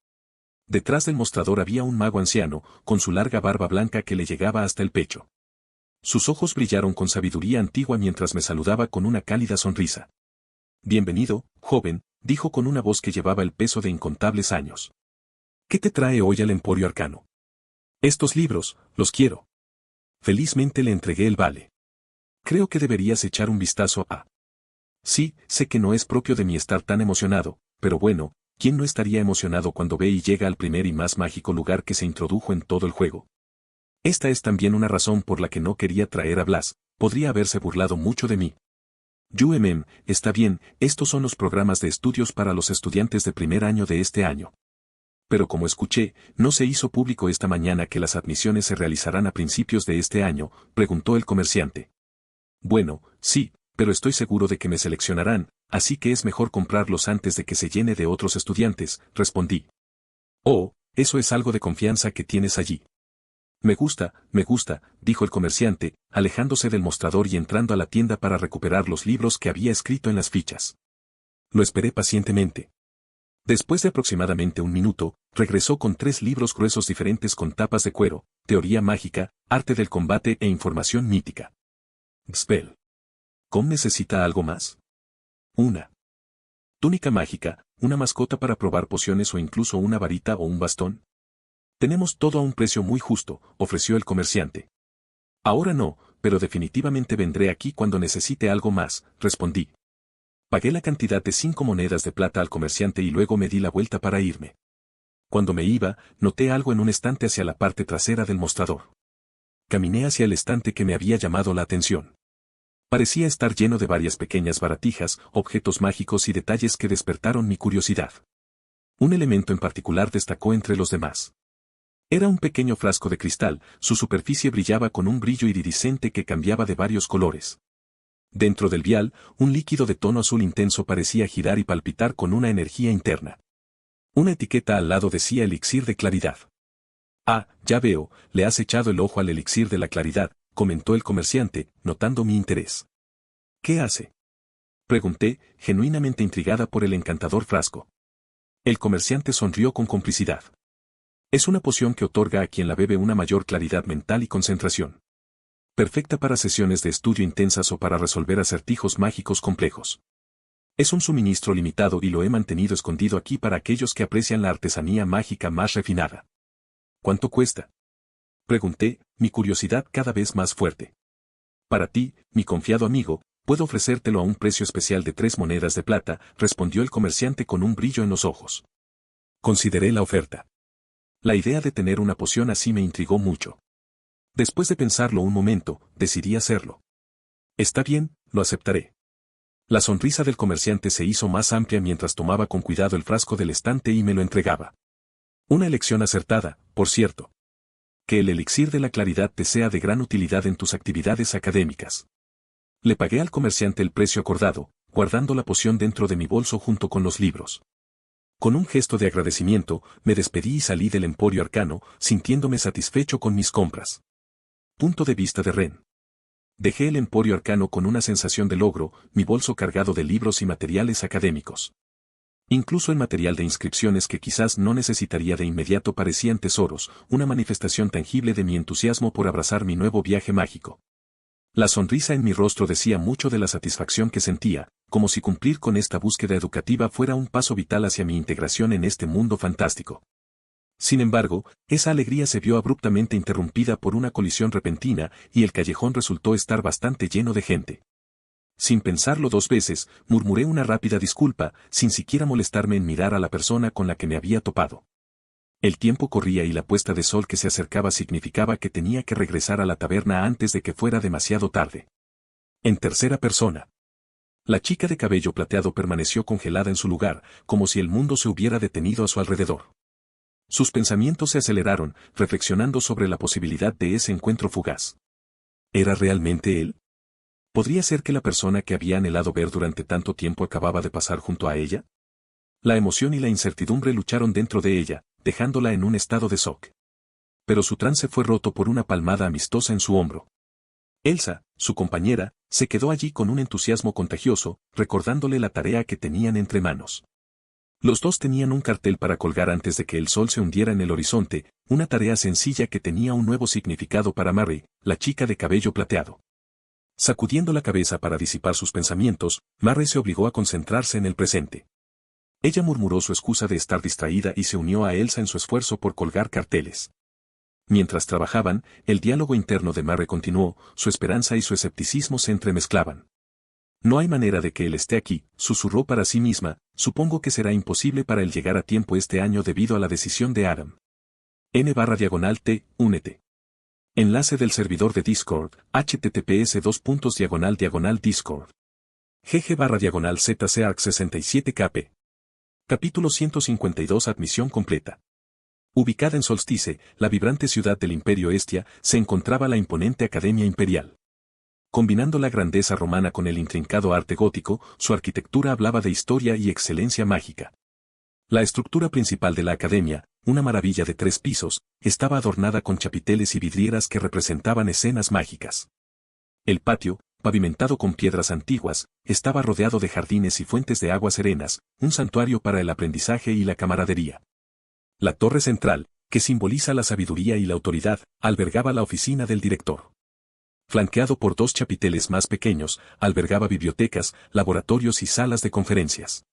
Detrás del mostrador había un mago anciano, con su larga barba blanca que le llegaba hasta el pecho. Sus ojos brillaron con sabiduría antigua mientras me saludaba con una cálida sonrisa. Bienvenido, joven, dijo con una voz que llevaba el peso de incontables años. ¿Qué te trae hoy al Emporio Arcano? Estos libros, los quiero. Felizmente le entregué el vale. Creo que deberías echar un vistazo a... Sí, sé que no es propio de mí estar tan emocionado, pero bueno, ¿quién no estaría emocionado cuando ve y llega al primer y más mágico lugar que se introdujo en todo el juego? Esta es también una razón por la que no quería traer a Blas, podría haberse burlado mucho de mí. Está bien, estos son los programas de estudios para los estudiantes de primer año de este año. Pero como escuché, ¿no se hizo público esta mañana que las admisiones se realizarán a principios de este año?, preguntó el comerciante. Bueno, sí, pero estoy seguro de que me seleccionarán, así que es mejor comprarlos antes de que se llene de otros estudiantes, respondí. Oh, eso es algo de confianza que tienes allí. Me gusta, dijo el comerciante, alejándose del mostrador y entrando a la tienda para recuperar los libros que había escrito en las fichas. Lo esperé pacientemente. Después de aproximadamente un minuto, regresó con 3 libros gruesos diferentes con tapas de cuero, teoría mágica, arte del combate e información mítica. Spell. ¿Com necesita algo más? Una túnica mágica, una mascota para probar pociones o incluso una varita o un bastón. Tenemos todo a un precio muy justo, ofreció el comerciante. Ahora no, pero definitivamente vendré aquí cuando necesite algo más, respondí. Pagué la cantidad de 5 monedas de plata al comerciante y luego me di la vuelta para irme. Cuando me iba, noté algo en un estante hacia la parte trasera del mostrador. Caminé hacia el estante que me había llamado la atención. Parecía estar lleno de varias pequeñas baratijas, objetos mágicos y detalles que despertaron mi curiosidad. Un elemento en particular destacó entre los demás. Era un pequeño frasco de cristal, su superficie brillaba con un brillo iridiscente que cambiaba de varios colores. Dentro del vial, un líquido de tono azul intenso parecía girar y palpitar con una energía interna. Una etiqueta al lado decía elixir de claridad. Ah, ya veo, le has echado el ojo al elixir de la claridad, comentó el comerciante, notando mi interés. ¿Qué hace?, pregunté, genuinamente intrigada por el encantador frasco. El comerciante sonrió con complicidad. Es una poción que otorga a quien la bebe una mayor claridad mental y concentración. Perfecta para sesiones de estudio intensas o para resolver acertijos mágicos complejos. Es un suministro limitado y lo he mantenido escondido aquí para aquellos que aprecian la artesanía mágica más refinada. ¿Cuánto cuesta?, pregunté, mi curiosidad cada vez más fuerte. Para ti, mi confiado amigo, puedo ofrecértelo a un precio especial de 3 monedas de plata, respondió el comerciante con un brillo en los ojos. Consideré la oferta. La idea de tener una poción así me intrigó mucho. Después de pensarlo un momento, decidí hacerlo. Está bien, lo aceptaré. La sonrisa del comerciante se hizo más amplia mientras tomaba con cuidado el frasco del estante y me lo entregaba. Una elección acertada, por cierto. Que el elixir de la claridad te sea de gran utilidad en tus actividades académicas. Le pagué al comerciante el precio acordado, guardando la poción dentro de mi bolso junto con los libros. Con un gesto de agradecimiento, me despedí y salí del Emporio Arcano, sintiéndome satisfecho con mis compras. Punto de vista de Ren. Dejé el Emporio Arcano con una sensación de logro, mi bolso cargado de libros y materiales académicos. Incluso el material de inscripciones que quizás no necesitaría de inmediato parecían tesoros, una manifestación tangible de mi entusiasmo por abrazar mi nuevo viaje mágico. La sonrisa en mi rostro decía mucho de la satisfacción que sentía, como si cumplir con esta búsqueda educativa fuera un paso vital hacia mi integración en este mundo fantástico. Sin embargo, esa alegría se vio abruptamente interrumpida por una colisión repentina y el callejón resultó estar bastante lleno de gente. Sin pensarlo dos veces, murmuré una rápida disculpa, sin siquiera molestarme en mirar a la persona con la que me había topado. El tiempo corría y la puesta de sol que se acercaba significaba que tenía que regresar a la taberna antes de que fuera demasiado tarde. En tercera persona. La chica de cabello plateado permaneció congelada en su lugar, como si el mundo se hubiera detenido a su alrededor. Sus pensamientos se aceleraron, reflexionando sobre la posibilidad de ese encuentro fugaz. ¿Era realmente él? ¿Podría ser que la persona que había anhelado ver durante tanto tiempo acababa de pasar junto a ella? La emoción y la incertidumbre lucharon dentro de ella, dejándola en un estado de shock. Pero su trance fue roto por una palmada amistosa en su hombro. Elsa, su compañera, se quedó allí con un entusiasmo contagioso, recordándole la tarea que tenían entre manos. Los dos tenían un cartel para colgar antes de que el sol se hundiera en el horizonte, una tarea sencilla que tenía un nuevo significado para Mary, la chica de cabello plateado. Sacudiendo la cabeza para disipar sus pensamientos, Mary se obligó a concentrarse en el presente. Ella murmuró su excusa de estar distraída y se unió a Elsa en su esfuerzo por colgar carteles. Mientras trabajaban, el diálogo interno de Mary continuó, su esperanza y su escepticismo se entremezclaban. No hay manera de que él esté aquí, susurró para sí misma, supongo que será imposible para él llegar a tiempo este año debido a la decisión de Adam. N/T, únete. Enlace del servidor de Discord, https://discord. gg/ZCARC67KP. Capítulo 152 Admisión completa. Ubicada en Solstice, la vibrante ciudad del Imperio Estia, se encontraba la imponente Academia Imperial. Combinando la grandeza romana con el intrincado arte gótico, su arquitectura hablaba de historia y excelencia mágica. La estructura principal de la academia, una maravilla de 3 pisos, estaba adornada con chapiteles y vidrieras que representaban escenas mágicas. El patio, pavimentado con piedras antiguas, estaba rodeado de jardines y fuentes de aguas serenas, un santuario para el aprendizaje y la camaradería. La torre central, que simboliza la sabiduría y la autoridad, albergaba la oficina del director. Flanqueado por 2 chapiteles más pequeños, albergaba bibliotecas, laboratorios y salas de conferencias.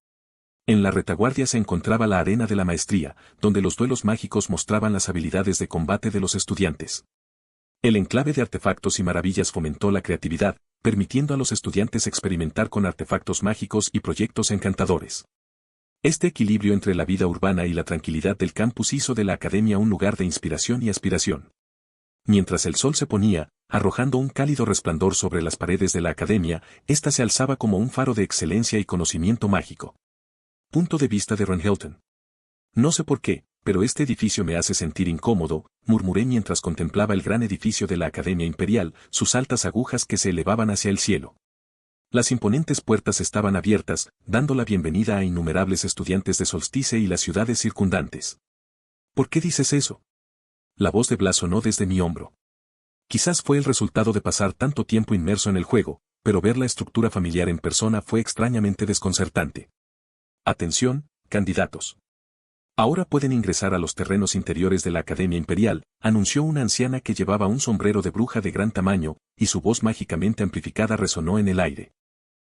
En la retaguardia se encontraba la arena de la maestría, donde los duelos mágicos mostraban las habilidades de combate de los estudiantes. El enclave de artefactos y maravillas fomentó la creatividad, permitiendo a los estudiantes experimentar con artefactos mágicos y proyectos encantadores. Este equilibrio entre la vida urbana y la tranquilidad del campus hizo de la academia un lugar de inspiración y aspiración. Mientras el sol se ponía, arrojando un cálido resplandor sobre las paredes de la academia, ésta se alzaba como un faro de excelencia y conocimiento mágico. Punto de vista de Ron Helton. No sé por qué, pero este edificio me hace sentir incómodo, murmuré mientras contemplaba el gran edificio de la Academia Imperial, sus altas agujas que se elevaban hacia el cielo. Las imponentes puertas estaban abiertas, dando la bienvenida a innumerables estudiantes de Solstice y las ciudades circundantes. ¿Por qué dices eso? La voz de Blas sonó desde mi hombro. Quizás fue el resultado de pasar tanto tiempo inmerso en el juego, pero ver la estructura familiar en persona fue extrañamente desconcertante. Atención, candidatos. Ahora pueden ingresar a los terrenos interiores de la Academia Imperial, anunció una anciana que llevaba un sombrero de bruja de gran tamaño, y su voz mágicamente amplificada resonó en el aire.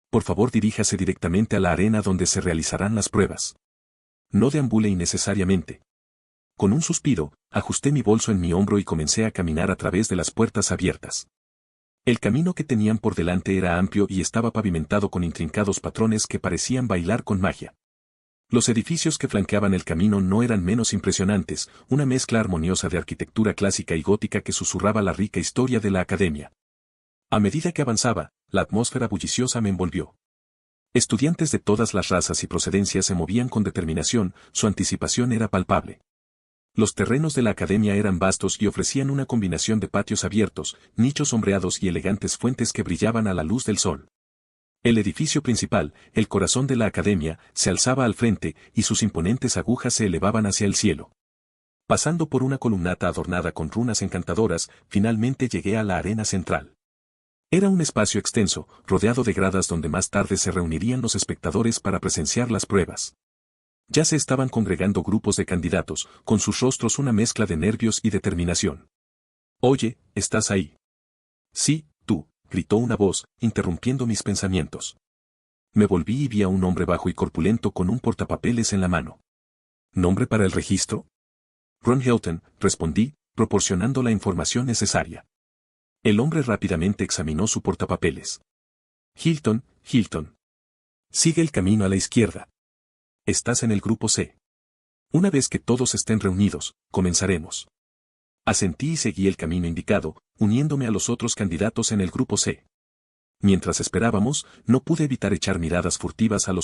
Por favor diríjase directamente a la arena donde se realizarán las pruebas. No deambule innecesariamente. Con un suspiro, ajusté mi bolso en mi hombro y comencé a caminar a través de las puertas abiertas. El camino que tenían por delante era amplio y estaba pavimentado con intrincados patrones que parecían bailar con magia. Los edificios que flanqueaban el camino no eran menos impresionantes, una mezcla armoniosa de arquitectura clásica y gótica que susurraba la rica historia de la academia. A medida que avanzaba, la atmósfera bulliciosa me envolvió. Estudiantes de todas las razas y procedencias se movían con determinación, su anticipación era palpable. Los terrenos de la academia eran vastos y ofrecían una combinación de patios abiertos, nichos sombreados y elegantes fuentes que brillaban a la luz del sol. El edificio principal, el corazón de la academia, se alzaba al frente y sus imponentes agujas se elevaban hacia el cielo. Pasando por una columnata adornada con runas encantadoras, finalmente llegué a la arena central. Era un espacio extenso, rodeado de gradas donde más tarde se reunirían los espectadores para presenciar las pruebas. Ya se estaban congregando grupos de candidatos, con sus rostros una mezcla de nervios y determinación. «Oye, ¿estás ahí?» «Sí, tú», gritó una voz, interrumpiendo mis pensamientos. Me volví y vi a un hombre bajo y corpulento con un portapapeles en la mano. «¿Nombre para el registro?» «Ron Hilton», respondí, proporcionando la información necesaria. El hombre rápidamente examinó su portapapeles. «Hilton, Hilton. Sigue el camino a la izquierda. Estás en el grupo C. Una vez que todos estén reunidos, comenzaremos». Asentí y seguí el camino indicado, uniéndome a los otros candidatos en el grupo C. Mientras esperábamos, no pude evitar echar miradas furtivas a los